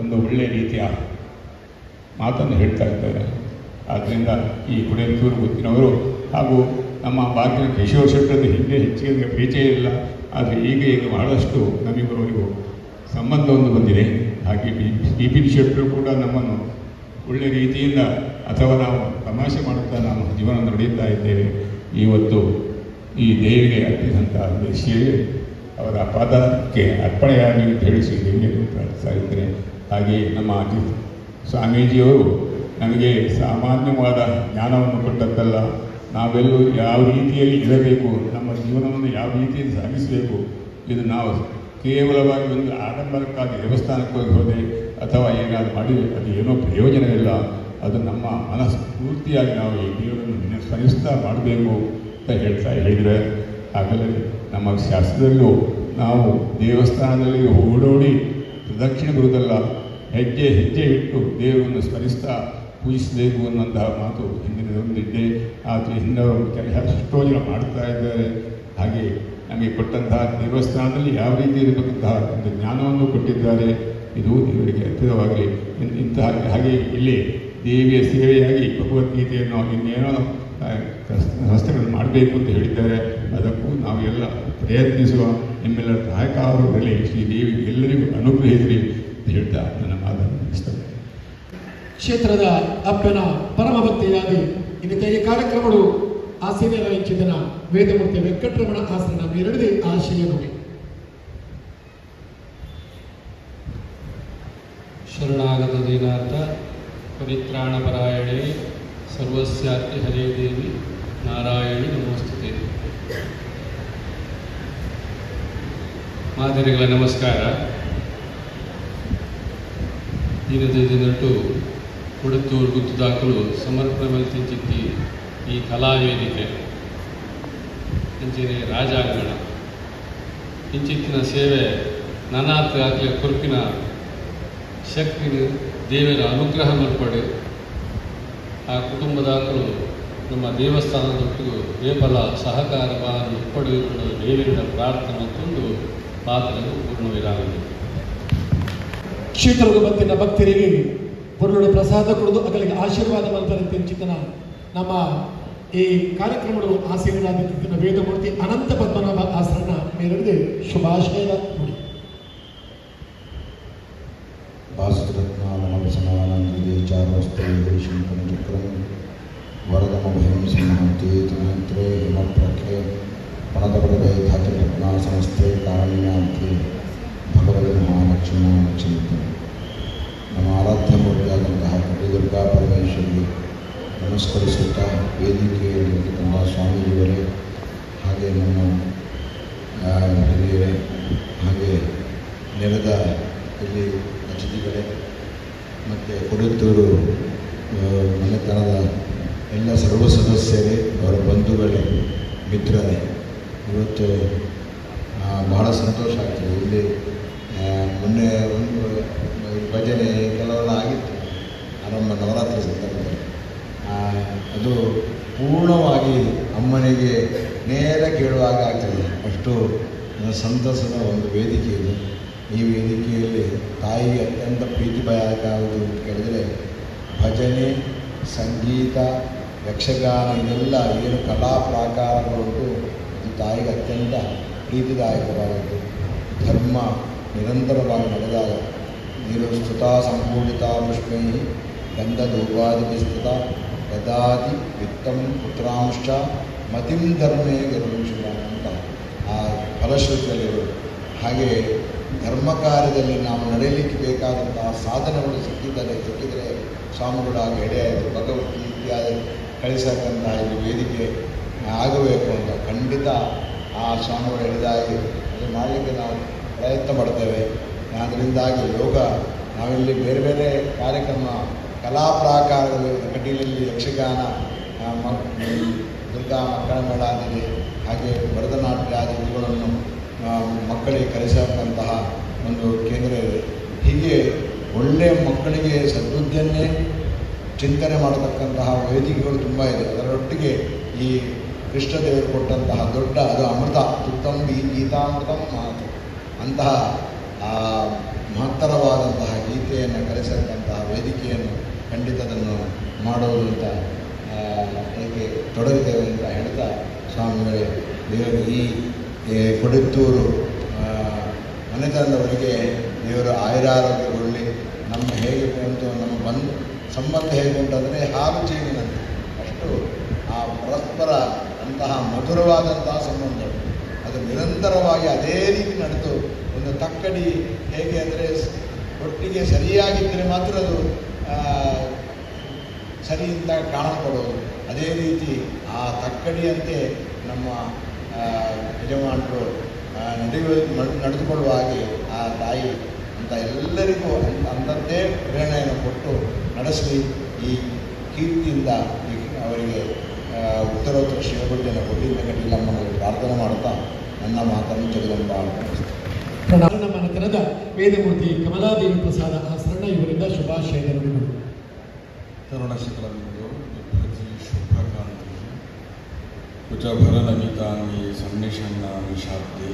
ಒಂದು ಒಳ್ಳೆಯ ರೀತಿಯ ಮಾತನ್ನು ಹೇಳ್ತಾ ಇದ್ದಾರೆ. ಆದ್ದರಿಂದ ಈ ಕುಡಿಯಂತೂರು ಗೊತ್ತಿನವರು ಹಾಗೂ ನಮ್ಮ ಬಾಗಿನ ಕಿಶೋರ್ ಶೆಟ್ಟರದ್ದು ಹಿಂದೆ ಹೆಚ್ಚಿಗೆ ಪರಿಚಯ ಇಲ್ಲ, ಆದರೆ ಈಗ ಬಹಳಷ್ಟು ನಮಗಿಬ್ಬರಿಗೂ ಸಂಬಂಧವನ್ನು ಬಂದಿದೆ. ಹಾಗೆ ಪಿ ಶೆಟ್ಟರು ಕೂಡ ನಮ್ಮನ್ನು ಒಳ್ಳೆಯ ರೀತಿಯಿಂದ ಅಥವಾ ನಾವು ತಮಾಷೆ ಮಾಡುತ್ತಾ ನಮ್ಮ ಜೀವನ ನಡೆಯುತ್ತಾ ಇದ್ದೇವೆ. ಇವತ್ತು ಈ ದೇವಿಗೆ ಅರ್ಪಿಸಿದಂಥ ವಿಷಯವೇ ಅವರ ಪಾದಕ್ಕೆ ಅರ್ಪಣೆಯಾಗಿ ಅಂತ ಹೇಳಿಸಿ ದೇವಿಯನ್ನು ಪ್ರಾರ್ಥಿಸ್ತಾ ಇದ್ದೇನೆ. ಹಾಗೆಯೇ ನಮ್ಮ ಸ್ವಾಮೀಜಿಯವರು ನಮಗೆ ಸಾಮಾನ್ಯವಾದ ಜ್ಞಾನವನ್ನು ಕೊಟ್ಟದ್ದಲ್ಲ, ನಾವೆಲ್ಲರೂ ಯಾವ ರೀತಿಯಲ್ಲಿ ಇರಬೇಕು, ನಮ್ಮ ಜೀವನವನ್ನು ಯಾವ ರೀತಿಯಲ್ಲಿ ಸಾಗಿಸಬೇಕು, ಇದು ನಾವು ಕೇವಲವಾಗಿ ಒಂದು ಆಡಂಬರಕ್ಕಾಗಿ ದೇವಸ್ಥಾನಕ್ಕೆ ಹೋದೆ ಅಥವಾ ಏನಾದರೂ ಮಾಡಿದರೆ ಅದು ಏನೋ ಪ್ರಯೋಜನವಿಲ್ಲ. ಅದು ನಮ್ಮ ಮನಸ್ಫೂರ್ತಿಯಾಗಿ ನಾವು ಈ ದೇವರನ್ನು ಸ್ಮರಿಸ್ತಾ ಮಾಡಬೇಕು ಅಂತ ಹೇಳಿದರೆ, ಆಗಲೇ ನಮ್ಮ ಶಾಸ್ತ್ರದಲ್ಲೂ ನಾವು ದೇವಸ್ಥಾನದಲ್ಲಿ ಓಡೋಡಿ ಪ್ರದಕ್ಷಿಣೆ ಬರುವುದಲ್ಲ, ಹೆಜ್ಜೆ ಹೆಜ್ಜೆ ಇಟ್ಟು ದೇವರನ್ನು ಸ್ಮರಿಸ್ತಾ ಪೂಜಿಸಬೇಕು ಅನ್ನುವಂತಹ ಮಾತು ಹಿಂದಿನದೊಂದಿದ್ದೆ. ಆದರೆ ಹಿಂದವರು ಎಷ್ಟೋ ಜನ ಮಾಡ್ತಾ ಇದ್ದಾರೆ. ಹಾಗೆ ನಮಗೆ ಕೊಟ್ಟಂತಹ ದೇವಸ್ಥಾನದಲ್ಲಿ ಯಾವ ರೀತಿ ಇರಬೇಕಂತಹ ಒಂದು ಜ್ಞಾನವನ್ನು ಕೊಟ್ಟಿದ್ದಾರೆ. ಇದು ದೇವರಿಗೆ ಅದ್ಭುತವಾಗಿ ಇಂತಹ ಹಾಗೆ ಇಲ್ಲಿ ದೇವಿಯ ಸೇವೆಯಾಗಿ ಭಗವದ್ಗೀತೆಯನ್ನು ಇನ್ನೇನೋ ಸಂಸ್ಥೆಗಳನ್ನು ಮಾಡಬೇಕು ಅಂತ ಹೇಳಿದ್ದಾರೆ. ಅದಕ್ಕೂ ನಾವು ಎಲ್ಲ ಪ್ರಯತ್ನಿಸುವ ನಿಮ್ಮೆಲ್ಲರ ಸಹಕಾರದಲ್ಲಿ ಶ್ರೀ ದೇವಿ ಎಲ್ಲರಿಗೂ ಅನುಗ್ರಹಿಸಲಿ ಅಂತ ಹೇಳ್ತಾ ನನ್ನ ಮಾತನ್ನು ಮುಗಿಸ್ತೇನೆ. ಕ್ಷೇತ್ರದ ಅಪ್ಪನ ಪರಮ ಭಕ್ತಿಯಾಗಿ ಇನ್ನಿತ ಈ ಕಾರ್ಯಕ್ರಮಗಳು ಆಸೀನ ಚಿಂತನ ವೇದಮೂರ್ತಿ ವೆಂಕಟರಮಣ ಆಸನ ಮೇರೆಡೆ ಆಶಯ ನುಡಿ. ಶರಣಾಗತ ದೀನಾರ್ಥ ಪರಿತ್ರಾಣಪರಾಯಣೆ ಸರ್ವಸ್ಯಾರ್ತಿ ಹರೇ ದೇವಿ ನಾರಾಯಣಿ ನಮೋಸ್ತುತೆ. ಮಾದರಿಗಳ ನಮಸ್ಕಾರ. ದಿನಟ್ಟು ಕುಡತ್ತೂರು ಗುತ್ತುದಾಕಲು ಸಮರ್ಪಣೆ ಮಲ್ತಿಂಚಿತ್ತಿ ಈ ಕಲಾವೇದಿಕೆ ಇಂಚಿನ ರಾಜಾಂಗಣ ಇಂಚಿತ್ತಿನ ಸೇವೆ ನಾನಾರ್ಥಗಾಗಲಿ ಕೊರ್ಪಿನ ಶಕ್ತಿನ ದೇವರ ಅನುಗ್ರಹ ಮಲ್ಪಡೆ ಆ ಕುಟುಂಬದಾಕಲು ನಮ್ಮ ದೇವಸ್ಥಾನದೊಟ್ಟಿಗೂ ಬೇಪಲ ಸಹಕಾರವನ್ನು ಉಪ್ಪಡೆದುಕೊಂಡು ದೇವರ ಪ್ರಾರ್ಥನೆ ತಂದು ಪಾತ್ರವು ಪೂರ್ಣವಿರಾಗಲಿ. ಕ್ಷೇತ್ರದ ಬಂದಿನ ಭಕ್ತರಿಗೆ ಪೊರುಳು ಪ್ರಸಾದ ಕೊಡುವುದು ಅಗಲಿಗೆ ಆಶೀರ್ವಾದ ಮಲ್ಪರಂತೆ ಚಿಂತನ ನಮ್ಮ ಈ ಕಾರ್ಯಕ್ರಮಗಳು ಆಸೀನರಾದ ವೇದಮೂರ್ತಿ ಅನಂತ ಪದ್ಮನಾಭ ಆಸನ ಮೇರೆಡೆ ಶುಭಾಶಯ ನುಡಿ. ಭಾಸ್ಕರತ್ನಾನಮಸನಾನಂದಿಚಾರೋಸ್ತೈಶಂಕರಚಕ್ರಂ ವರದಮಭಯಂ ಸಂಹಂತೆ ತಮಂತ್ರೇ ಹಿಮಪ್ರಖ್ಯೆ ಪಣದಪಡವೇ ಧಾತುರತ್ನಾಸನಸ್ಥೆ ಕಾರಣ್ಯಾಂತೆ ಭಗವದ್ ಮಹಾಲಕ್ಷ್ಮೀನಾಮಕ್ಷಂತೆ. ನಮ್ಮ ಆರಾಧ್ಯ ಮೂರ್ತಿಯಾದಂತಹ ಕಟೀದುರ್ಗಾ ಪರಮೇಶ್ವರಿಗೆ ನಮಸ್ಕರಿಸುತ್ತಾ ವೇದಿಕೆಯಲ್ಲಿರ್ತಕ್ಕಂಥ ಸ್ವಾಮೀಜಿಯವರೇ, ಹಾಗೆ ನಮ್ಮ ಹಿರಿಯರೇ, ಹಾಗೆ ನೆಲದ ಇಲ್ಲಿ ಅತಿಥಿಗಳೇ ಮತ್ತು ಕುಡತ್ತೂರು ಮನೆತನದ ಎಲ್ಲ ಸರ್ವ ಸದಸ್ಯರೇ, ಅವರ ಬಂಧುಗಳೇ, ಮಿತ್ರರೇ, ಇವತ್ತು ಬಹಳ ಸಂತೋಷ ಆಗ್ತದೆ. ಇಲ್ಲಿ ಮೊನ್ನೆ ಒಂದು ಭಜನೆ ಕೆಲವೆಲ್ಲ ಆಗಿತ್ತು ಆರಂಭ ನವರಾತ್ರಿ ಸಂದರ್ಭದಲ್ಲಿ. ಅದು ಪೂರ್ಣವಾಗಿ ಅಮ್ಮನಿಗೆ ನೇರ ಕೇಳುವಾಗ ಆಗ್ತದೆ. ಅಷ್ಟು ಸಂತಸದ ಒಂದು ವೇದಿಕೆ ಇದು. ಈ ವೇದಿಕೆಯಲ್ಲಿ ತಾಯಿಗೆ ಅತ್ಯಂತ ಪ್ರೀತಿಪಾಯಕವಾಗುವುದು ಅಂತ ಕೇಳಿದರೆ ಭಜನೆ, ಸಂಗೀತ, ಯಕ್ಷಗಾನ ಇದೆಲ್ಲ ಏನು ಕಲಾ ಪ್ರಾಕಾರಗಳುಂಟು ಇದು ತಾಯಿಗೆ ಅತ್ಯಂತ ಪ್ರೀತಿದಾಯಕವಾದದ್ದು. ಧರ್ಮ ನಿರಂತರವಾಗಿ ನಡೆದಾಗ ನಿರುಸ್ತುತಾ ಸಂಪೂರ್ಣಿತ ಪುಷ್ಪೈ ಗಂಧಧೂಪಾದಿಸ್ತುತ ಯದಾದಿ ವಿತ್ತಂ ಪುತ್ರಾಂಶ ಮತಿಂ ಧರ್ಮೇ ಗರುಂಶಿಲ ಅಂತ ಆ ಫಲಶ್ರುತಿಯಲ್ಲಿರೋದು. ಹಾಗೆ ಧರ್ಮ ಕಾರ್ಯದಲ್ಲಿ ನಾವು ನಡೆಯಲಿಕ್ಕೆ ಬೇಕಾದಂತಹ ಸಾಧನಗಳು ಸಿಕ್ಕಿದರೆ ಸ್ವಾಮಿಗಳಾಗಿ ಎಡೆಯಾಯಿತು ಭಗವದ್ಗೀತೆ ಇತ್ಯಾದಿ ಕಳಿಸಕ್ಕಂತಹ ಇದು ವೇದಿಕೆ ಆಗಬೇಕು ಅಂತ ಖಂಡಿತ ಆ ಸ್ವಾಮಿಗಳು ಹೇಳಿದಾಗಿ ಅದು ಮಾಡಲಿಕ್ಕೆ ನಾವು ಪ್ರಯತ್ನ ಪಡ್ತೇವೆ. ಅದರಿಂದಾಗಿ ಯೋಗ ನಾವಿಲ್ಲಿ ಬೇರೆ ಬೇರೆ ಕಾರ್ಯಕ್ರಮ ಕಲಾ ಪ್ರಾಕಾರಗಳು ಕಟೀಲಲ್ಲಿ ಯಕ್ಷಗಾನ ದುರ್ಗಾ ಮಕ್ಕಳ ಮೇಳಾದಿದೆ, ಹಾಗೆ ಭರತನಾಟ್ಯ ಆದಿ ಇವುಗಳನ್ನು ಮಕ್ಕಳಿಗೆ ಕಲಿಸಕ್ಕಂತಹ ಒಂದು ಕೇಂದ್ರ ಇದೆ. ಹೀಗೆ ಒಳ್ಳೆಯ ಮಕ್ಕಳಿಗೆ ಸದ್ಬುದ್ಧಿಯನ್ನೇ ಚಿಂತನೆ ಮಾಡತಕ್ಕಂತಹ ವೇದಿಕೆಗಳು ತುಂಬ ಇದೆ. ಅದರೊಟ್ಟಿಗೆ ಈ ಕೃಷ್ಣದೇವರು ಕೊಟ್ಟಂತಹ ದೊಡ್ಡ ಅದು ಅಮೃತ ಉತ್ತಮ ಗೀತಾಮೃತಂ ಮಾತು ಅಂತಹ ಮಹತ್ತರವಾದಂತಹ ಗೀತೆಯನ್ನು ಕಲಿಸಕ್ಕಂತಹ ವೇದಿಕೆಯನ್ನು ಖಂಡಿತದನ್ನು ಮಾಡೋದು ಅಂತ ಅದಕ್ಕೆ ತೊಡಗುತ್ತೇವೆ ಅಂತ ಹೇಳ್ತಾ ಸ್ವಾಮಿಗಳೇ ಈ ಕೊಡೆತ್ತೂರು ಮನೆತನದವರಿಗೆ ದೇವರು ಆಯುರಾರೋಗ್ಯಗೊಳ್ಳಿ. ನಮ್ಮ ಹೇಗೆ ಉಂಟು ನಮ್ಮ ಸಂಬಂಧ ಹೇಗೆ ಉಂಟು ಅಂದರೆ ಹಾಲು ಜೇನಿನಂತೆ ಅಷ್ಟು ಆ ಪರಸ್ಪರ ಅಂತಹ ಮಧುರವಾದಂತಹ ಸಂಬಂಧ ಅದು ನಿರಂತರವಾಗಿ ಅದೇ ರೀತಿ ನಡೆದು ಒಂದು ತಕ್ಕಡಿ ಹೇಗೆ ಅಂದರೆ ಒಟ್ಟಿಗೆ ಸರಿಯಾಗಿದ್ದರೆ ಮಾತ್ರ ಅದು ಸರಿಯಿಂದ ಕಾಣಲ್ಪಡೋದು. ಅದೇ ರೀತಿ ಆ ತಕ್ಕಡಿಯಂತೆ ನಮ್ಮ ಯಜಮಾನರು ನಡೆದುಕೊಳ್ಳುವ ಹಾಗೆ ಆ ತಾಯಿ ಅಂತ ಎಲ್ಲರಿಗೂ ಅಂಥದ್ದೇ ಪ್ರೇರಣೆಯನ್ನು ಕೊಟ್ಟು ನಡೆಸಲಿ. ಈ ಕೀರ್ತಿಯಿಂದ ಅವರಿಗೆ ಉತ್ತರೋತ್ತರ ಶಿವಗುಡ್ಡೆಯನ್ನು ಕೊಟ್ಟಿದ್ದ ಕಟೀಲಮ್ಮನವರು ಪ್ರಾರ್ಥನೆ ಮಾಡುತ್ತಾ ನನ್ನ ಮಾತನ್ನು ಜಗದಂಬ ಪ್ರಣಾಮ ಮನೆತನದ ವೇದಮೂರ್ತಿ ಕಮಲಾದೇವಿ ಪ್ರಸಾದ ಆಸರಣ ಇವರಿಂದ ಶುಭಾಶಯ ನುಡಿಗಳು. ತರುಣಶಕಲವಿಂದು ವಿಭ್ರತಿ ಶುಭಕಾಂತಿ ಕುಜಭರನಮಿತಾಂಗಿ ಸನ್ನಿಷಣ್ಣಾಮಿ ಶಾಬ್ದೆ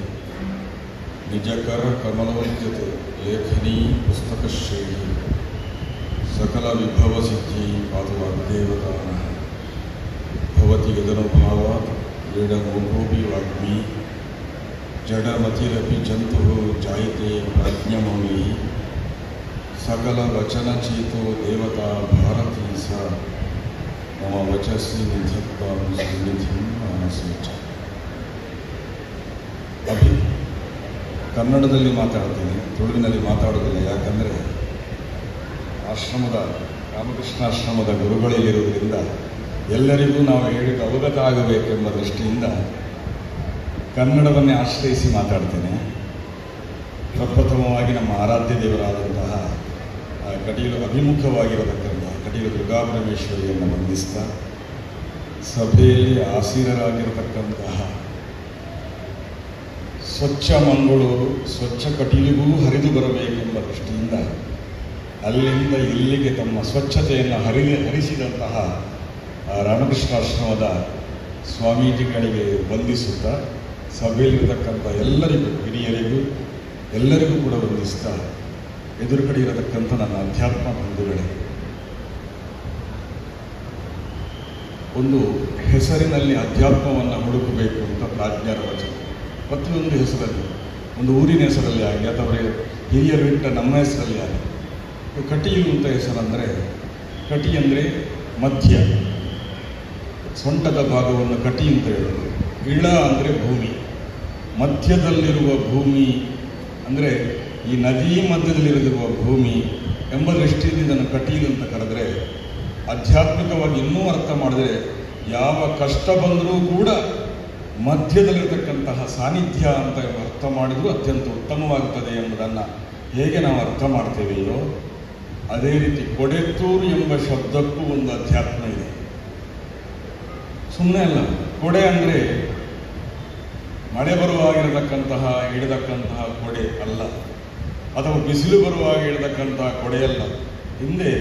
ನಿಜಕರ ಕಮಲೋದ್ಯತೆ ಲೇಖನೀ ಪುಸ್ತಕಶ್ರೇಣಿ ಸಕಲ ವಿಭವ ಸಿದ್ಧಿ ಪಾದು ವಾಗ್ದೇವತಾನ ಭವತಿ ಗದನುಭಾವಾತ್ ಕ್ರೀಡಮೋಹೋಪಿ ವಾಗ್ಮಿ ಜಡಮತಿರಪಿ ಜಂತು ಜಾಯಿತೆ ಪ್ರಾಜ್ಞಮೌನಿ ಸಕಲ ವಚನಚೇತೋ ದೇವತಾ ಭಾರತೀ ಸ ಮಮ ವಚಸ್ಸಿ ನಿಧತ್ತಾಂ ಸನ್ನಿಧಿಂ ಮಾನಸೇ ಚ. ಕನ್ನಡದಲ್ಲಿ ಮಾತಾಡ್ತೀನಿ, ತುಳುವಿನಲ್ಲಿ ಮಾತಾಡೋದಿಲ್ಲ. ಯಾಕಂದರೆ ಆಶ್ರಮದ ರಾಮಕೃಷ್ಣಾಶ್ರಮದ ಗುರುಗಳಿಲ್ಲಿರುವುದರಿಂದ ಎಲ್ಲರಿಗೂ ನಾವು ಹೇಳಿದ ಅವಗತ ಆಗಬೇಕೆಂಬ ದೃಷ್ಟಿಯಿಂದ ಕನ್ನಡವನ್ನೇ ಆಶ್ರಯಿಸಿ ಮಾತಾಡ್ತೇನೆ. ಪ್ರಪ್ರಥಮವಾಗಿ ನಮ್ಮ ಆರಾಧ್ಯ ದೇವರಾದಂತಹ ಕಟೀಲು ಅಭಿಮುಖವಾಗಿರತಕ್ಕಂತಹ ಕಟೀಲು ದುರ್ಗಾಪರಮೇಶ್ವರಿಯನ್ನು ವಂದಿಸ್ತಾ ಸಭೆಯಲ್ಲಿ ಆಸೀನರಾಗಿರತಕ್ಕಂತಹ ಸ್ವಚ್ಛ ಮಂಗಳೂರು ಸ್ವಚ್ಛ ಕಟೀಲಿಗೂ ಹರಿದು ಬರಬೇಕೆಂಬ ದೃಷ್ಟಿಯಿಂದ ಅಲ್ಲಿಂದ ಇಲ್ಲಿಗೆ ತಮ್ಮ ಸ್ವಚ್ಛತೆಯನ್ನು ಹರಿಸಿದಂತಹ ರಾಮಕೃಷ್ಣಾಶ್ರಮದ ಸ್ವಾಮೀಜಿಗಳಿಗೆ ವಂದಿಸುತ್ತಾ ಸಭೆಯಲ್ಲಿರತಕ್ಕಂಥ ಎಲ್ಲರಿಗೂ ಹಿರಿಯರಿಗೂ ಎಲ್ಲರಿಗೂ ಕೂಡ ವಂದಿಸ್ತಾ ಎದುರು ಕಡೆ ಇರತಕ್ಕಂಥ ನನ್ನ ಅಧ್ಯಾತ್ಮ ಬಂಧುಗಳೇ, ಒಂದು ಹೆಸರಿನಲ್ಲಿ ಅಧ್ಯಾತ್ಮವನ್ನು ಹುಡುಕಬೇಕು ಅಂತ ಪ್ರಾಜ್ಞರ ವಚನ. ಪ್ರತಿಯೊಂದು ಹೆಸರಲ್ಲಿ, ಒಂದು ಊರಿನ ಹೆಸರಲ್ಲಿ ಆಗಲಿ ಅಥವಾ ಹಿರಿಯರು ಇಟ್ಟ ನಮ್ಮ ಹೆಸರಲ್ಲಿ ಆಗಲಿ. ಕಟೀಲು ಅಂತ ಹೆಸರಂದರೆ, ಕಟಿ ಅಂದರೆ ಮಧ್ಯ, ಸೊಂಟದ ಭಾಗವನ್ನು ಕಟಿ ಅಂತ ಹೇಳೋದು. ಇಳ ಅಂದರೆ ಭೂಮಿ, ಮಧ್ಯದಲ್ಲಿರುವ ಭೂಮಿ ಅಂದರೆ ಈ ನದಿ ಮಧ್ಯದಲ್ಲಿರುವ ಭೂಮಿ ಎಂಬ ದೃಷ್ಟಿಯಿಂದ ಇದನ್ನು ಕಟೀಲು ಅಂತ ಕರೆದರೆ, ಆಧ್ಯಾತ್ಮಿಕವಾಗಿ ಇನ್ನೂ ಅರ್ಥ ಮಾಡಿದ್ರೆ ಯಾವ ಕಷ್ಟ ಬಂದರೂ ಕೂಡ ಮಧ್ಯದಲ್ಲಿರತಕ್ಕಂತಹ ಸಾನ್ನಿಧ್ಯ ಅಂತ ಅರ್ಥ ಮಾಡಿದರೂ ಅತ್ಯಂತ ಉತ್ತಮವಾಗುತ್ತದೆ ಎಂಬುದನ್ನು ಹೇಗೆ ನಾವು ಅರ್ಥ ಮಾಡ್ತೇವೆಯೋ ಅದೇ ರೀತಿ ಕೊಡೆತ್ತೂರು ಎಂಬ ಶಬ್ದಕ್ಕೂ ಒಂದು ಅಧ್ಯಾತ್ಮ ಇದೆ. ಸುಮ್ಮನೆ ಅಲ್ಲ, ಕೊಡೆ ಅಂದರೆ ಮಳೆ ಬರುವಾಗಿರತಕ್ಕಂತಹ ಹಿಡಿದಕ್ಕಂತಹ ಕೊಡೆ ಅಲ್ಲ, ಅಥವಾ ಬಿಸಿಲು ಬರುವಾಗ ಹಿಡಿದಕ್ಕಂತಹ ಕೊಡೆಯಲ್ಲ. ಹಿಂದೆ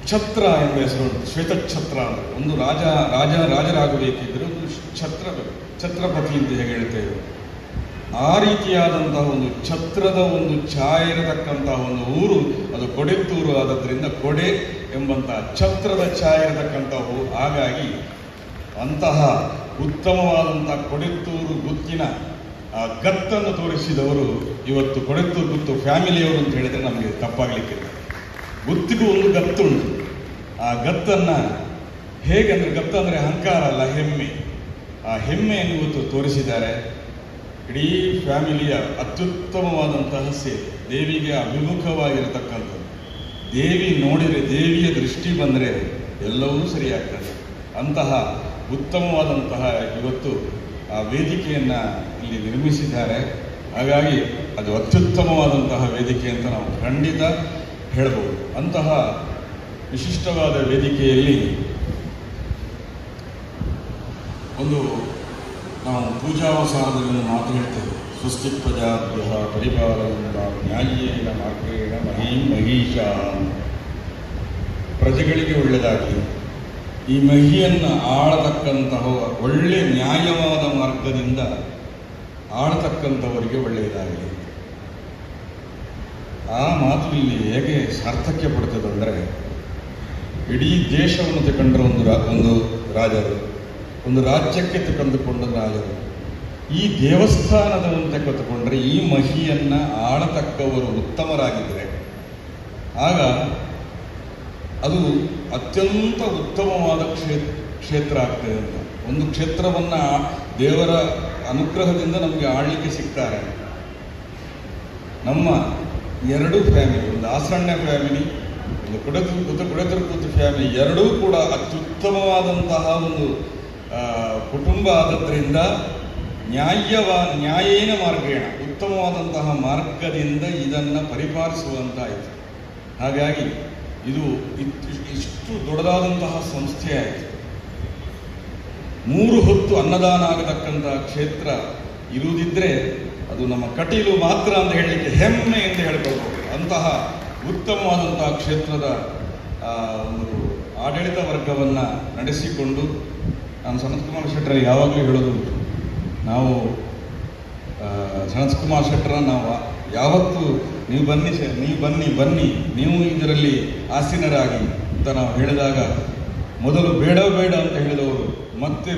ಛತ್ರ ಎಂಬ ಹೆಸರು, ಶ್ವೇತಛತ್ರ ಅಂದರೆ ಒಂದು ರಾಜರಾಗಬೇಕಿದ್ದರೆ ಒಂದು ಛತ್ರಪತಿ ಅಂತ ಹೇಗೆ ಹೇಳ್ತೇವೆ, ಆ ರೀತಿಯಾದಂತಹ ಒಂದು ಛತ್ರದ ಒಂದು ಛಾಯೆ ಇರತಕ್ಕಂತಹ ಒಂದು ಊರು ಅದು ಕೊಡೆತ್ತೂರು. ಆದದ್ರಿಂದ ಕೊಡೆ ಎಂಬಂತಹ ಛತ್ರದ ಛಾಯೆ ಇರತಕ್ಕಂತಹ ಊರು. ಹಾಗಾಗಿ ಅಂತಹ ಉತ್ತಮವಾದಂತಹ ಕೊಡೆತ್ತೂರು ಗುತ್ತಿನ ಆ ಗತ್ತನ್ನು ತೋರಿಸಿದವರು ಇವತ್ತು ಕೊಡೆತ್ತೂರು ಗುತ್ತು ಫ್ಯಾಮಿಲಿಯವರು ಅಂತ ಹೇಳಿದರೆ ನಮಗೆ ತಪ್ಪಾಗಲಿಕ್ಕಿಲ್ಲ. ಗುತ್ತಿಗೂ ಒಂದು ಗತ್ತುಂಟು. ಆ ಗತ್ತನ್ನು ಹೇಗೆಂದರೆ, ಗತ್ತು ಅಂದರೆ ಅಹಂಕಾರ ಅಲ್ಲ, ಹೆಮ್ಮೆ. ಆ ಹೆಮ್ಮೆಯನ್ನು ಇವತ್ತು ತೋರಿಸಿದ್ದಾರೆ. ಇಡೀ ಫ್ಯಾಮಿಲಿಯ ಅತ್ಯುತ್ತಮವಾದಂತಹ ಸೇವೆ, ದೇವಿಗೆ ಅಭಿಮುಖವಾಗಿರತಕ್ಕಂಥದ್ದು. ದೇವಿ ನೋಡಿದರೆ, ದೇವಿಯ ದೃಷ್ಟಿ ಬಂದರೆ ಎಲ್ಲವೂ ಸರಿಯಾಗ್ತದೆ. ಅಂತಹ ಉತ್ತಮವಾದಂತಹ ಇವತ್ತು ಆ ವೇದಿಕೆಯನ್ನು ಇಲ್ಲಿ ನಿರ್ಮಿಸಿದ್ದಾರೆ. ಹಾಗಾಗಿ ಅದು ಅತ್ಯುತ್ತಮವಾದಂತಹ ವೇದಿಕೆ ಅಂತ ನಾವು ಖಂಡಿತ ಹೇಳ್ಬೋದು. ಅಂತಹ ವಿಶಿಷ್ಟವಾದ ವೇದಿಕೆಯಲ್ಲಿ ಒಂದು ನಾವು ಪೂಜಾವಸಾನದಲ್ಲಿ ಒಂದು ಮಾತು ಹೇಳ್ತೇವೆ, ಸ್ವಸ್ತಿ ಪ್ರಜಾಭ್ಯ ಪರಿಪಾಲನೆಯಿಂದ ನ್ಯಾಯೇನ ಮಾರ್ಗೇಣ ಮಹೀಂ ಮಹೀಷ. ಪ್ರಜೆಗಳಿಗೆ ಒಳ್ಳೆಯದಾಗಲಿ, ಈ ಮಹಿಯನ್ನು ಆಳತಕ್ಕಂತಹ ಒಳ್ಳೆ ನ್ಯಾಯವಾದ ಮಾರ್ಗದಿಂದ ಆಳತಕ್ಕಂಥವರಿಗೆ ಒಳ್ಳೆಯದಾಗಲಿ. ಆ ಮಾತು ಇಲ್ಲಿ ಹೇಗೆ ಸಾರ್ಥಕ್ಯ ಪಡ್ತದಂದರೆ, ಇಡೀ ದೇಶವನ್ನು ತಗೊಂಡ್ರ ಒಂದು ರಾಜರು, ಒಂದು ರಾಜ್ಯಕ್ಕೆ ತೆಗೆದುಕೊಂಡ ರಾಜರು, ಈ ದೇವಸ್ಥಾನದವನ್ನು ತೆಗೆದುಕೊಂಡ್ರೆ ಈ ಮಹಿಯನ್ನು ಆಳತಕ್ಕವರು ಉತ್ತಮರಾಗಿದ್ದರೆ ಆಗ ಅದು ಅತ್ಯಂತ ಉತ್ತಮವಾದ ಕ್ಷೇತ್ರ ಆಗ್ತದೆ ಅಂತ. ಒಂದು ಕ್ಷೇತ್ರವನ್ನು ದೇವರ ಅನುಗ್ರಹದಿಂದ ನಮಗೆ ಆಳ್ಲಿಕ್ಕೆ ಸಿಗ್ತಾರೆ. ನಮ್ಮ ಎರಡು ಫ್ಯಾಮಿಲಿ, ಒಂದು ಆಸಣ್ಣ ಫ್ಯಾಮಿಲಿ, ಒಂದು ಕುಡತಿರುಪತಿ ಫ್ಯಾಮಿಲಿ, ಎರಡೂ ಕೂಡ ಅತ್ಯುತ್ತಮವಾದಂತಹ ಒಂದು ಕುಟುಂಬ ಆದದ್ರಿಂದ ನ್ಯಾಯೇನ ಮಾರ್ಗೇಣ ಉತ್ತಮವಾದಂತಹ ಮಾರ್ಗದಿಂದ ಇದನ್ನು ಪರಿಪಾಲಿಸುವಂತಾಯಿತು. ಹಾಗಾಗಿ ಇದು ಇಷ್ಟು ದೊಡ್ಡದಾದಂತಹ ಸಂಸ್ಥೆ ಆಯಿತು. 3 ಹೊತ್ತು ಅನ್ನದಾನ ಆಗತಕ್ಕಂತಹ ಕ್ಷೇತ್ರ ಇರುವುದಿದ್ದರೆ ಅದು ನಮ್ಮ ಕಟೀಲು ಮಾತ್ರ ಅಂತ ಹೇಳಲಿಕ್ಕೆ ಹೆಮ್ಮೆ ಎಂದು ಹೇಳ್ಕೊಳ್ಬೋದು. ಅಂತಹ ಉತ್ತಮವಾದಂತಹ ಕ್ಷೇತ್ರದ ಒಂದು ಆಡಳಿತ ವರ್ಗವನ್ನು ನಡೆಸಿಕೊಂಡು ನಾನು ಸನತ್ಕುಮಾರ್ ಶೆಟ್ಟರ್ ಯಾವಾಗಲೂ ಹೇಳೋದುಂಟು, ನಾವು ಸನತ್ಕುಮಾರ್ ಶೆಟ್ಟರ ನಾವು ಯಾವತ್ತೂ ನೀವು ಬನ್ನಿ ನೀವು ಇದರಲ್ಲಿ ಆಸೀನರಾಗಿ ಅಂತ ನಾವು ಹೇಳಿದಾಗ ಮೊದಲು ಬೇಡ ಅಂತ ಹೇಳಿದವರು ಮತ್ತೆ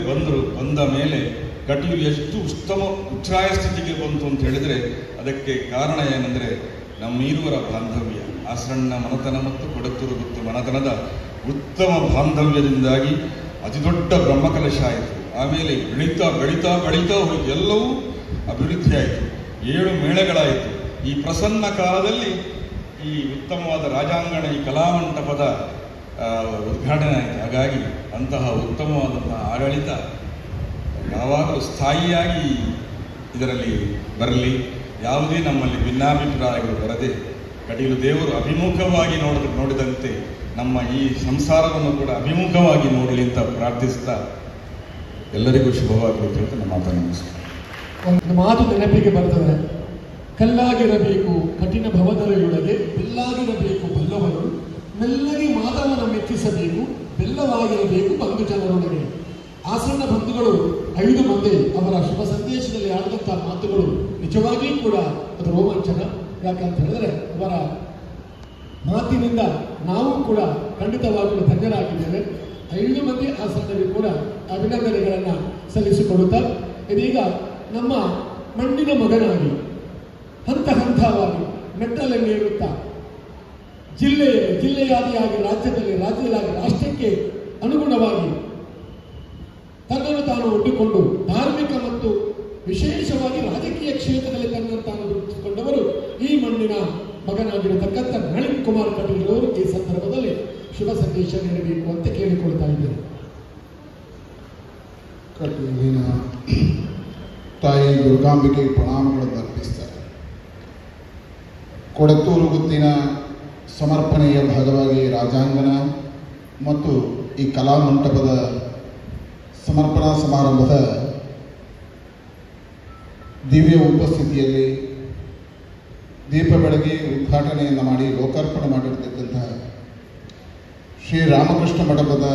ಬಂದ ಮೇಲೆ ಕಟೀಲು ಎಷ್ಟು ಉಚ್ಛ್ರಾಯ ಸ್ಥಿತಿಗೆ ಬಂತು ಅಂತ ಹೇಳಿದರೆ ಅದಕ್ಕೆ ಕಾರಣ ಏನೆಂದರೆ ನಮ್ಮೀರುವರ ಬಾಂಧವ್ಯ, ಆಸಣ್ಣ ಮನತನ ಮತ್ತು ಕೊಡತ್ತೂರುಗುತ್ತು ಮನತನದ ಉತ್ತಮ ಬಾಂಧವ್ಯದಿಂದಾಗಿ ಅತಿ ದೊಡ್ಡ ಬ್ರಹ್ಮಕಲಶ ಆಯಿತು. ಆಮೇಲೆ ಬೆಳೀತಾ ಹೋಯಿತು, ಎಲ್ಲವೂ ಅಭಿವೃದ್ಧಿ ಆಯಿತು. 7 ಮೇಳಗಳಾಯಿತು. ಈ ಪ್ರಸನ್ನ ಕಾಲದಲ್ಲಿ ಈ ಉತ್ತಮವಾದ ರಾಜಾಂಗಣ, ಈ ಕಲಾಮಂಟಪದ ಉದ್ಘಾಟನೆ ಆಯಿತು. ಹಾಗಾಗಿ ಅಂತಹ ಉತ್ತಮವಾದಂತಹ ಆಡಳಿತ ಯಾವಾಗಲೂ ಸ್ಥಾಯಿಯಾಗಿ ಇದರಲ್ಲಿ ಬರಲಿ. ಯಾವುದೇ ನಮ್ಮಲ್ಲಿ ಭಿನ್ನಾಭಿಪ್ರಾಯಗಳು ಬರದೆ ಕಟೀಲು ದೇವರು ಅಭಿಮುಖವಾಗಿ ನೋಡಿದಂತೆ ನಮ್ಮ ಈ ಸಂಸಾರವನ್ನು ಕೂಡ ಅಭಿಮುಖವಾಗಿ ನೋಡಲಿ ಅಂತ ಪ್ರಾರ್ಥಿಸ್ತಾ ಎಲ್ಲರಿಗೂ ಶುಭವಾಗಲಿ ಅಂತ ನಮ್ಮ ಮಾತನ್ನು ಮುಗಿಸ್ತಾರೆ. ಒಂದು ಮಾತು ನೆನಪಿಗೆ ಬರ್ತದೆ, ಕಲ್ಲಾಗಿರಬೇಕು ಕಠಿಣ ಭವದರೊಳಗೆ, ಬೆಲ್ಲಾಗಿರಬೇಕು ಬಲ್ಲವರು, ಮೆಲ್ಲಗೆ ಮಾಧವನ ಮೆಚ್ಚಿಸಬೇಕು, ಬೆಲ್ಲವಾಗಿರಬೇಕು ಬಂಧು ಜನರೊಳಗೆ. ಆಸಣ್ಣ ಬಂಧುಗಳು 5 ಮಂದಿ ಅವರ ಶುಭ ಸಂದೇಶದಲ್ಲಿ ಆಡಿದಂಥ ಮಾತುಗಳು ನಿಜವಾಗಿಯೂ ಕೂಡ ಅದು ರೋಮಾಂಚನ. ಯಾಕಂತ ಹೇಳಿದ್ರೆ ಅವರ ಮಾತಿನಿಂದ ನಾವು ಕೂಡ ಖಂಡಿತವಾಗಲೂ ಧನ್ಯರಾಗಿದ್ದೇವೆ. 5 ಮಂದಿ ಆಸಣ್ಣರಿಗೂ ಕೂಡ ಅಭಿನಂದನೆಗಳನ್ನು ಸಲ್ಲಿಸಿಕೊಡುತ್ತಾ ಇದೀಗ ನಮ್ಮ ಮಣ್ಣಿನ ಮಗನಾಗಿ ಹಂತವಾಗಿ ಮೆಟ್ಟಲನ್ನೇರುತ್ತಾ ಜಿಲ್ಲೆಯಾದಿಯಾಗಿ ರಾಜ್ಯದಲ್ಲಿ ರಾಷ್ಟ್ರಕ್ಕೆ ಅನುಗುಣವಾಗಿ ತನ್ನನ್ನು ತಾನು ಒಡ್ಡಿಕೊಂಡು ಧಾರ್ಮಿಕ ಮತ್ತು ವಿಶೇಷವಾಗಿ ರಾಜಕೀಯ ಕ್ಷೇತ್ರದಲ್ಲಿ ತನ್ನನ್ನು ತಾನು ಗುರುತಿಸಿಕೊಂಡವರು ಈ ಮಣ್ಣಿನ ಮಗನಾಗಿರತಕ್ಕಂಥ ನಳಿನ್ ಕುಮಾರ್ ಕಟೀಲ್ ಅವರು ಈ ಸಂದರ್ಭದಲ್ಲಿ ಶುಭ ಸಂದೇಶ ನೀಡಬೇಕು ಅಂತ ಕೇಳಿಕೊಳ್ತಾ ಇದ್ದೇನೆ. ಕಟೀಲಿನ ತಾಯಿ ದುರ್ಗಾಂಬಿಕೆಗೆ ಪ್ರಣಾಮಗಳನ್ನು ಅರ್ಪಿಸ್ತಾರೆ. ಕೊಡತ್ತೂರು ಗುತ್ತಿನ ಸಮರ್ಪಣೆಯ ಭಾಗವಾಗಿ ರಾಜಾಂಗಣ ಮತ್ತು ಈ ಕಲಾಮಂಟಪದ ಸಮರ್ಪಣಾ ಸಮಾರಂಭದ ದಿವ್ಯ ಉಪಸ್ಥಿತಿಯಲ್ಲಿ ದೀಪ ಬೆಳಗಿ ಉದ್ಘಾಟನೆಯನ್ನು ಮಾಡಿ ಲೋಕಾರ್ಪಣೆ ಮಾಡಿರ್ತಕ್ಕಂತಹ ಶ್ರೀ ರಾಮಕೃಷ್ಣ ಮಠದ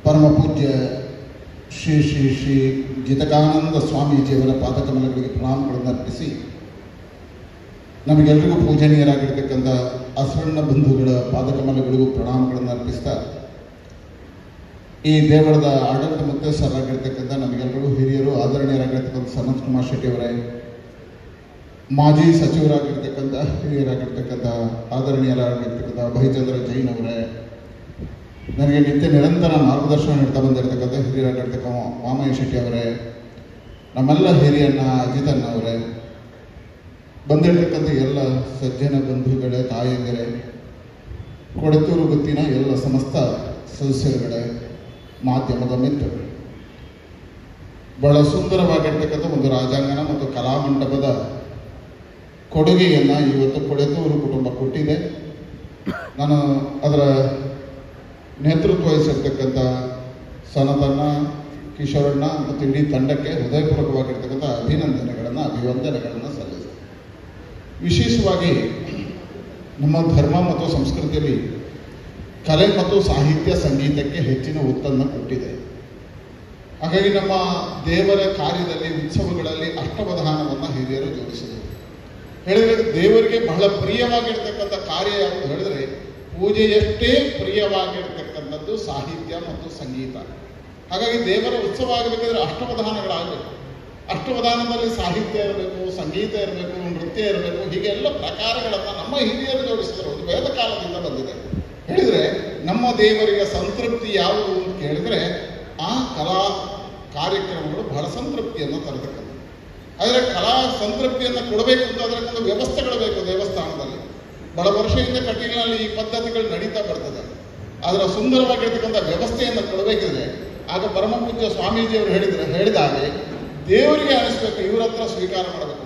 ಪರಮ ಪೂಜ್ಯ ಶ್ರೀ ಶ್ರೀ ಶ್ರೀ ಜಿತಕಾನಂದ ಸ್ವಾಮೀಜಿಯವರ ಪಾದಕಮಲಗಳಿಗೆ ಪ್ರಣಾಮಗಳನ್ನು ಅರ್ಪಿಸಿ, ನಮಗೆಲ್ಲರಿಗೂ ಪೂಜನೀಯರಾಗಿರ್ತಕ್ಕಂಥ ಆಸಣ್ಣ ಬಂಧುಗಳ ಪಾದಕಮಲಗಳಿಗೂ ಪ್ರಣಾಮಗಳನ್ನು ಅರ್ಪಿಸ್ತಾ, ಈ ದೇವಳದ ಆಡಳಿತ ಮುಖ್ಯಸ್ಥರಾಗಿರ್ತಕ್ಕಂಥ ನಮಗೆಲ್ಲರಿಗೂ ಹಿರಿಯರು ಆದರಣೀಯರಾಗಿರ್ತಕ್ಕಂಥ ಸನತ್ಕುಮಾರ್ ಶೆಟ್ಟಿ ಅವರೇ, ಮಾಜಿ ಸಚಿವರಾಗಿರ್ತಕ್ಕಂಥ ಹಿರಿಯರಾಗಿರ್ತಕ್ಕಂಥ ಆದರಣೀಯರಾಗಿರ್ತಕ್ಕಂಥ ಅಭಯಚಂದ್ರ ಜೈನ್ ಅವರೇ, ನನಗೆ ನಿತ್ಯ ನಿರಂತರ ಮಾರ್ಗದರ್ಶನ ನೀಡ್ತಾ ಬಂದಿರತಕ್ಕಂಥ ಹಿರಿಯರಾಗಿರ್ತಕ್ಕಂಥ ವಾಮಯ್ಯ ಶೆಟ್ಟಿ ಅವರೇ, ನಮ್ಮೆಲ್ಲ ಹಿರಿಯಣ್ಣ ಅಜಿತಣ್ಣವರೇ, ಬಂದಿರತಕ್ಕಂಥ ಎಲ್ಲ ಸಜ್ಜನ ಬಂಧುಗಳೇ, ತಾಯಂದಿರೇ, ಕೊಡತೂರು ಗುತ್ತಿನ ಎಲ್ಲ ಸಮಸ್ತ ಸದಸ್ಯರುಗಳೇ, ಮಾಧ್ಯಮದ ಮಿತ್ರರು, ಬಹಳ ಸುಂದರವಾಗಿರ್ತಕ್ಕಂಥ ಒಂದು ರಾಜಾಂಗಣ ಮತ್ತು ಕಲಾಮಂಟಪದ ಕೊಡುಗೆಯನ್ನು ಇವತ್ತು ಕೊಡತೂರು ಕುಟುಂಬ ಕೊಟ್ಟಿದೆ. ನಾನು ಅದರ ನೇತೃತ್ವ ವಹಿಸಿರ್ತಕ್ಕಂಥ ಸನತಣ್ಣ, ಕಿಶೋರಣ್ಣ ಮತ್ತು ಇಡೀ ತಂಡಕ್ಕೆ ಹೃದಯಪೂರ್ವಕವಾಗಿರ್ತಕ್ಕಂಥ ಅಭಿವಂದನೆಗಳನ್ನು ಸಲ್ಲಿಸಿದೆ. ವಿಶೇಷವಾಗಿ ನಮ್ಮ ಧರ್ಮ ಮತ್ತು ಸಂಸ್ಕೃತಿಯಲ್ಲಿ ಕಲೆ ಮತ್ತು ಸಾಹಿತ್ಯ ಸಂಗೀತಕ್ಕೆ ಹೆಚ್ಚಿನ ಒತ್ತನ್ನು ಕೊಟ್ಟಿದೆ. ಹಾಗಾಗಿ ನಮ್ಮ ದೇವರ ಕಾರ್ಯದಲ್ಲಿ, ಉತ್ಸವಗಳಲ್ಲಿ ಅಷ್ಟವಧಾನವನ್ನು ಹಿರಿಯರು ಜೋಡಿಸಿದರು. ಹೇಳಿದರೆ ದೇವರಿಗೆ ಬಹಳ ಪ್ರಿಯವಾಗಿರ್ತಕ್ಕಂಥ ಕಾರ್ಯ ಯಾವುದು ಹೇಳಿದರೆ, ಪೂಜೆಯಷ್ಟೇ ಪ್ರಿಯವಾಗಿರ್ತಕ್ಕಂಥದ್ದು ಸಾಹಿತ್ಯ ಮತ್ತು ಸಂಗೀತ. ಹಾಗಾಗಿ ದೇವರ ಉತ್ಸವ ಆಗಬೇಕಾದ್ರೆ ಅಷ್ಟವಧಾನಗಳಾಗಬೇಕು. ಅಷ್ಟವಧಾನದಲ್ಲಿ ಸಾಹಿತ್ಯ ಇರಬೇಕು, ಸಂಗೀತ ಇರಬೇಕು, ನೃತ್ಯ ಇರಬೇಕು, ಹೀಗೆ ಎಲ್ಲ ಪ್ರಕಾರಗಳನ್ನು ನಮ್ಮ ಹಿರಿಯರು ಜೋಡಿಸಿದರು. ಒಂದು ವೇದ ಕಾಲದಿಂದ ಬಂದಿದೆ. ಹೇಳಿದರೆ ನಮ್ಮ ದೇವರಿಗೆ ಸಂತೃಪ್ತಿ ಯಾವುದು ಅಂತ ಕೇಳಿದರೆ ಆ ಕಲಾ ಕಾರ್ಯಕ್ರಮಗಳು ಬಹಳ ಸಂತೃಪ್ತಿಯನ್ನು ತರತಕ್ಕಂಥ. ಆದರೆ ಕಲಾ ಸಂತೃಪ್ತಿಯನ್ನು ಕೊಡಬೇಕು ಅಂತ ಅದಕ್ಕೊಂದು ವ್ಯವಸ್ಥೆಗಳು ಬೇಕು. ದೇವಸ್ಥಾನದಲ್ಲಿ ಬಹಳ ವರ್ಷದಿಂದ ಕಟೀಲಿನಲ್ಲಿ ಈ ಪದ್ಧತಿಗಳು ನಡೀತಾ ಬರ್ತದೆ. ಅದರ ಸುಂದರವಾಗಿರ್ತಕ್ಕಂಥ ವ್ಯವಸ್ಥೆಯನ್ನು ಕೊಡಬೇಕಿದ್ರೆ ಆಗ ಪರಮಪೂಜ್ಯ ಸ್ವಾಮೀಜಿಯವರು ಹೇಳಿದಾಗೆ ದೇವರಿಗೆ ಅನಿಸ್ಬೇಕು, ಇವರ ಹತ್ರ ಸ್ವೀಕಾರ ಮಾಡಬೇಕು.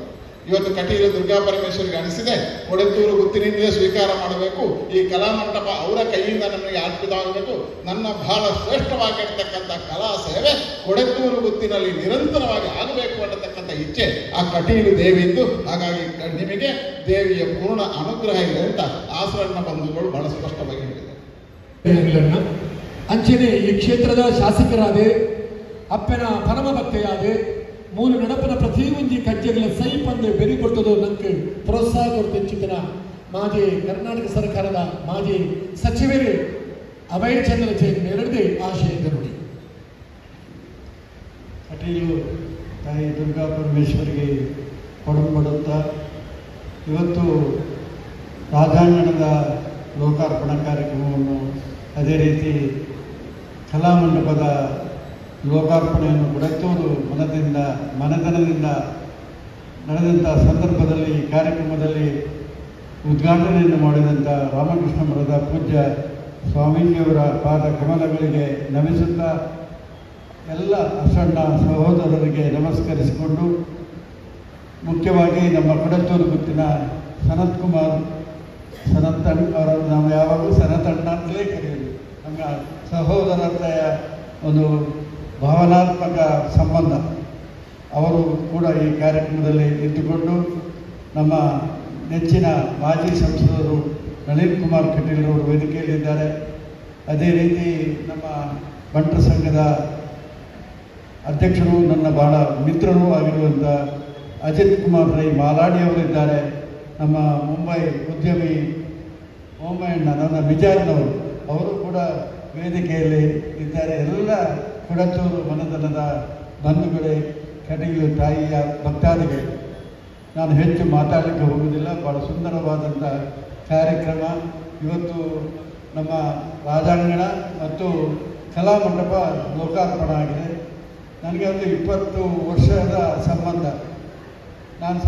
ಇವತ್ತು ಕಟೀಲು ದುರ್ಗಾ ಪರಮೇಶ್ವರಿಗೆ ಅನಿಸಿದೆ, ಕೊಡತೂರು ಗುತ್ತಿನಿಂದಲೇ ಸ್ವೀಕಾರ ಮಾಡಬೇಕು. ಈ ಕಲಾಮಂಟಪ ಅವರ ಕೈಯಿಂದ ನಮಗೆ ಅರ್ಪಿತವಾಗಬೇಕು. ನನ್ನ ಬಹಳ ಶ್ರೇಷ್ಠವಾಗಿರ್ತಕ್ಕಂಥ ಕಲಾ ಸೇವೆ ಕೊಡತೂರು ಗುತ್ತಿನಲ್ಲಿ ನಿರಂತರವಾಗಿ ಆಗಬೇಕು ಅನ್ನತಕ್ಕಂಥ ಇಚ್ಛೆ ಆ ಕಟೀಲು ದೇವಿಯಿಂದ. ಹಾಗಾಗಿ ನಿಮಗೆ ದೇವಿಯ ಪೂರ್ಣ ಅನುಗ್ರಹ ಇದೆ ಅಂತ ಆಸರಣ್ಣ ಬಂಧುಗಳು ಬಹಳ ಸ್ಪಷ್ಟವಾಗಿ ಹೇಳಿದ್ದಾರೆ. ಅಂಚನೆ ಈ ಕ್ಷೇತ್ರದ ಶಾಸಕರಾದೆ, ಅಪ್ಪನ ಪರಮ ಭಕ್ತೆಯಾದೆ, ಮೂಲ ನಡಪನ ಪ್ರತಿ ಒಂಜಿ ಕಜ್ಜೆಗಳ ಸೈಪಂದು ಬೆರಿ ಕೊಡ್ತದೋ ನಂಗೆ ಪ್ರೋತ್ಸಾಹ ಕೊಡ್ತಿಂಚಿನ ಮಾಜಿ ಕರ್ನಾಟಕ ಸರ್ಕಾರದ ಮಾಜಿ ಸಚಿವರು ಅಭಯ್ ಚಂದ್ರ ಜೈನ್ ಮೇರೆಡೆ ಆಶಯದ ನುಡಿ. ಕಟೀಲು ತಾಯಿ ದುರ್ಗಾ ಪರಮೇಶ್ವರಿಗೆ ಕೊಡುತ್ತಾ ಇವತ್ತು ರಾಜಾಂಗಣದ ಲೋಕಾರ್ಪಣಾ ಕಾರ್ಯಕ್ರಮವನ್ನು, ಅದೇ ರೀತಿ ಕಲಾಮಂಟಪದ ಲೋಕಾರ್ಪಣೆಯನ್ನು ಕೊಡತೂರು ಮನೆತನದಿಂದ ನಡೆದಂಥ ಸಂದರ್ಭದಲ್ಲಿ ಈ ಕಾರ್ಯಕ್ರಮದಲ್ಲಿ ಉದ್ಘಾಟನೆಯನ್ನು ಮಾಡಿದಂಥ ರಾಮಕೃಷ್ಣ ಮಠದ ಪೂಜ್ಯ ಸ್ವಾಮೀಜಿಯವರ ಪಾದ ಕಮಲಗಳಿಗೆ ನಮಿಸುತ್ತಾ ಎಲ್ಲ ಅಸಣ್ಣ ಸಹೋದರರಿಗೆ ನಮಸ್ಕರಿಸಿಕೊಂಡು, ಮುಖ್ಯವಾಗಿ ನಮ್ಮ ಕೊಡತೂರು ಗುತ್ತಿನ ಸನತ್ತಣ್ಣ ಅವರನ್ನು ನಾವು ಯಾವಾಗಲೂ ಸನತಣ್ಣ ಅಂತಲೇ ಕರೆಯೋದು. ನಮ್ಮ ಸಹೋದರತೆಯ ಒಂದು ಭಾವನಾತ್ಮಕ ಸಂಬಂಧ. ಅವರು ಕೂಡ ಈ ಕಾರ್ಯಕ್ರಮದಲ್ಲಿ ಇದ್ದುಕೊಂಡು ನಮ್ಮ ನೆಚ್ಚಿನ ಮಾಜಿ ಸಂಸದರು ನಳಿನ್ ಕುಮಾರ್ ಕಟೀಲ್ ಅವರು ವೇದಿಕೆಯಲ್ಲಿದ್ದಾರೆ. ಅದೇ ರೀತಿ ನಮ್ಮ ಬಂಟರ ಸಂಘದ ಅಧ್ಯಕ್ಷರು, ನನ್ನ ಬಹಳ ಮಿತ್ರರೂ ಆಗಿರುವಂಥ ಅಜಿತ್ ಕುಮಾರ್ ರೈ ಮಾಲಾಡಿಯವರಿದ್ದಾರೆ. ನಮ್ಮ ಮುಂಬೈ ಉದ್ಯಮಿ ಓಮಯ್ಯಣ್ಣ, ನನ್ನ ವಿಜಯಣ್ಣವರು, ಅವರು ಕೂಡ ವೇದಿಕೆಯಲ್ಲಿ ಇದ್ದಾರೆ. ಎಲ್ಲ ಕೊಡತೂರು ಮನೆತನದ ಬಂಧುಗಳೇ, ಕಟೀಲು ತಾಯಿಯ ಭಕ್ತಾದಿಗಳು. ನಾನು ಹೆಚ್ಚು ಮಾತಾಡಲಿಕ್ಕೆ ಹೋಗುವುದಿಲ್ಲ. ಭಾಳ ಸುಂದರವಾದಂಥ ಕಾರ್ಯಕ್ರಮ ಇವತ್ತು ನಮ್ಮ ರಾಜಾಂಗಣ ಮತ್ತು ಕಲಾಮಂಟಪ ಲೋಕಾರ್ಪಣೆ ಆಗಿದೆ. ನನಗೆ ಒಂದು 20 ವರ್ಷದ ಸಂಬಂಧ. ನಾನು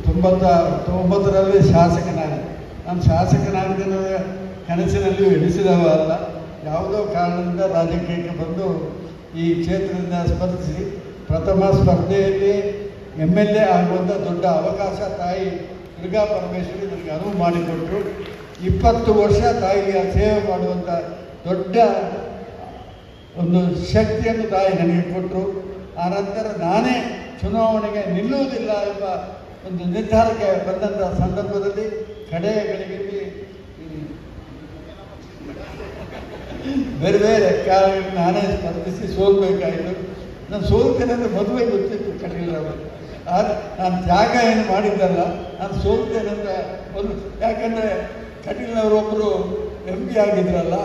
1999ರಲ್ಲಿ ಶಾಸಕನಾದೆ. ನಾನು ಶಾಸಕನಾಗಿದ್ದ ಕನಸಿನಲ್ಲಿಯೂ ಎಣಿಸಿದವ ಅಲ್ಲ. ಯಾವುದೋ ಕಾರಣದಿಂದ ರಾಜಕೀಯಕ್ಕೆ ಬಂದು ಈ ಕ್ಷೇತ್ರದಿಂದ ಸ್ಪರ್ಧಿಸಿ ಪ್ರಥಮ ಸ್ಪರ್ಧೆಯಲ್ಲಿ MLA ಆಗುವಂಥ ದೊಡ್ಡ ಅವಕಾಶ ತಾಯಿ ದುರ್ಗಾ ಪರಮೇಶ್ವರಿ ನನಗೆ ಅನುವು ಮಾಡಿಕೊಟ್ಟರು. 20 ವರ್ಷ ತಾಯಿಯ ಸೇವೆ ಮಾಡುವಂಥ ದೊಡ್ಡ ಒಂದು ಶಕ್ತಿಯನ್ನು ತಾಯಿ ನನಗೆ ಕೊಟ್ಟರು. ಆನಂತರ ನಾನೇ ಚುನಾವಣೆಗೆ ನಿಲ್ಲುವುದಿಲ್ಲ ಎಂಬ ಒಂದು ನಿರ್ಧಾರಕ್ಕೆ ಬಂದಂಥ ಸಂದರ್ಭದಲ್ಲಿ ಕಡೆಯ ಗಳಿಗೆಯಲ್ಲಿ ಬೇರೆ ಬೇರೆ ಕಾರಣಗಳು ನಾನೇ ಸ್ಪರ್ಧಿಸಿ ಸೋಲ್ಬೇಕಾಯಿತು. ನಾನು ಸೋಲ್ತೇನೆ ಅಂದರೆ ಮದುವೆ ಗೊತ್ತಿತ್ತು ಕಟೀಲವರು. ಆದರೆ ನಾನು ತ್ಯಾಗ ಏನು ಮಾಡಿದ್ದಲ್ಲ, ನಾನು ಸೋಲ್ತೇನೆ ಅಂತ ಒಂದು, ಯಾಕಂದರೆ ಕಟೀಲ್ನವರೊಬ್ಬರು MP ಆಗಿದ್ರಲ್ಲ,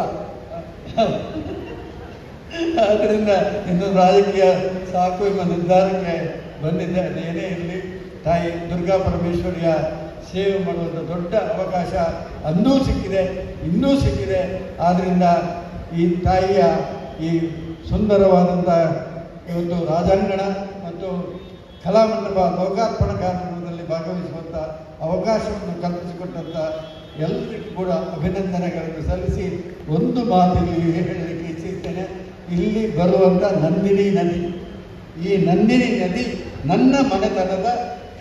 ಆದ್ದರಿಂದ ಇನ್ನು ರಾಜಕೀಯ ಸಾಕು ಎಂಬ ನಿರ್ಧಾರಕ್ಕೆ ಬಂದಿದ್ದೆ. ಅದೇನೇ ಇರಲಿ, ತಾಯಿ ದುರ್ಗಾ ಪರಮೇಶ್ವರಿಯ ಸೇವೆ ಮಾಡುವಂಥ ದೊಡ್ಡ ಅವಕಾಶ ಅಂದೂ ಸಿಕ್ಕಿದೆ, ಇನ್ನೂ ಸಿಕ್ಕಿದೆ. ಆದ್ದರಿಂದ ಈ ತಾಯಿಯ ಈ ಸುಂದರವಾದಂಥ ಇವತ್ತು ರಾಜಾಂಗಣ ಮತ್ತು ಕಲಾಮಂಟಪ ಲೋಕಾರ್ಪಣಾ ಕಾರ್ಯಕ್ರಮದಲ್ಲಿ ಭಾಗವಹಿಸುವಂಥ ಅವಕಾಶವನ್ನು ಕಲ್ಪಿಸಿಕೊಟ್ಟಂಥ ಎಲ್ಲರಿಗೂ ಕೂಡ ಅಭಿನಂದನೆಗಳನ್ನು ಸಲ್ಲಿಸಿ ಒಂದು ಮಾತಿಗೆ ಹೇಳಲಿಕ್ಕೆ ಇಚ್ಛಿಸ್ತೇನೆ. ಇಲ್ಲಿ ಬರುವಂಥ ನಂದಿನಿ ನದಿ, ಈ ನಂದಿನಿ ನದಿ ನನ್ನ ಮನೆತನದ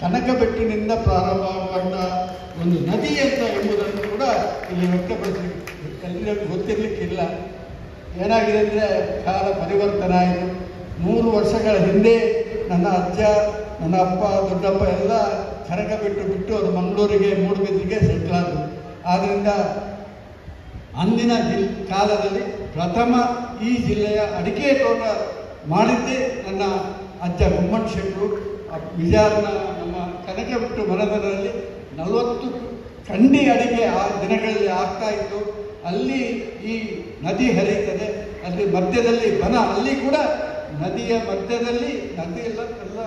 ಕನಕಬೆಟ್ಟಿನಿಂದ ಪ್ರಾರಂಭವಾಗುವಂಥ ಒಂದು ನದಿ ಅಂತ ಎಂಬುದನ್ನು ಕೂಡ ಇಲ್ಲಿ ವ್ಯಕ್ತಪಡಿಸಿ ಎಲ್ಲರಿಗೂ ಗೊತ್ತಿರಲಿಕ್ಕಿಲ್ಲ. ಏನಾಗಿದೆ ಅಂದರೆ ಕಾಲ ಪರಿವರ್ತನೆ ಆಯಿತು. 3 ವರ್ಷಗಳ ಹಿಂದೆ ನನ್ನ ಅಜ್ಜ, ನನ್ನ ಅಪ್ಪ, ದೊಡ್ಡಪ್ಪ ಎಲ್ಲ ಕನಕಬೆಟ್ಟು ಬಿಟ್ಟು ಅದು ಮಂಗಳೂರಿಗೆ, ಮೂಡುಬಿದ್ರಿಗೆ ಸೆಟ್ಲ್ ಆದರು. ಆದ್ದರಿಂದ ಅಂದಿನ ಕಾಲದಲ್ಲಿ ಪ್ರಥಮ ಈ ಜಿಲ್ಲೆಯ ಅಡಿಕೆ ತೋಟ ಮಾಡಿದ್ದೇ ನನ್ನ ಅಜ್ಜ ಗುಮ್ಮಣ್ಣ ಶೆಟ್ಟರು. ವಿಜಾರ್ನ ನಮ್ಮ ಕನಕಬೆಟ್ಟು ಮನೆತನದಲ್ಲಿ 40 ಕಂಡಿ ಅಡಿಕೆ ಆ ದಿನಗಳಲ್ಲಿ ಆಗ್ತಾ ಇತ್ತು. ಅಲ್ಲಿ ಈ ನದಿ ಹರಿಯುತ್ತದೆ, ಅಲ್ಲಿ ಮಧ್ಯದಲ್ಲಿ ಬನ, ಅಲ್ಲಿ ಕೂಡ ನದಿಯ ಮಧ್ಯದಲ್ಲಿ ನದಿ ಎಲ್ಲ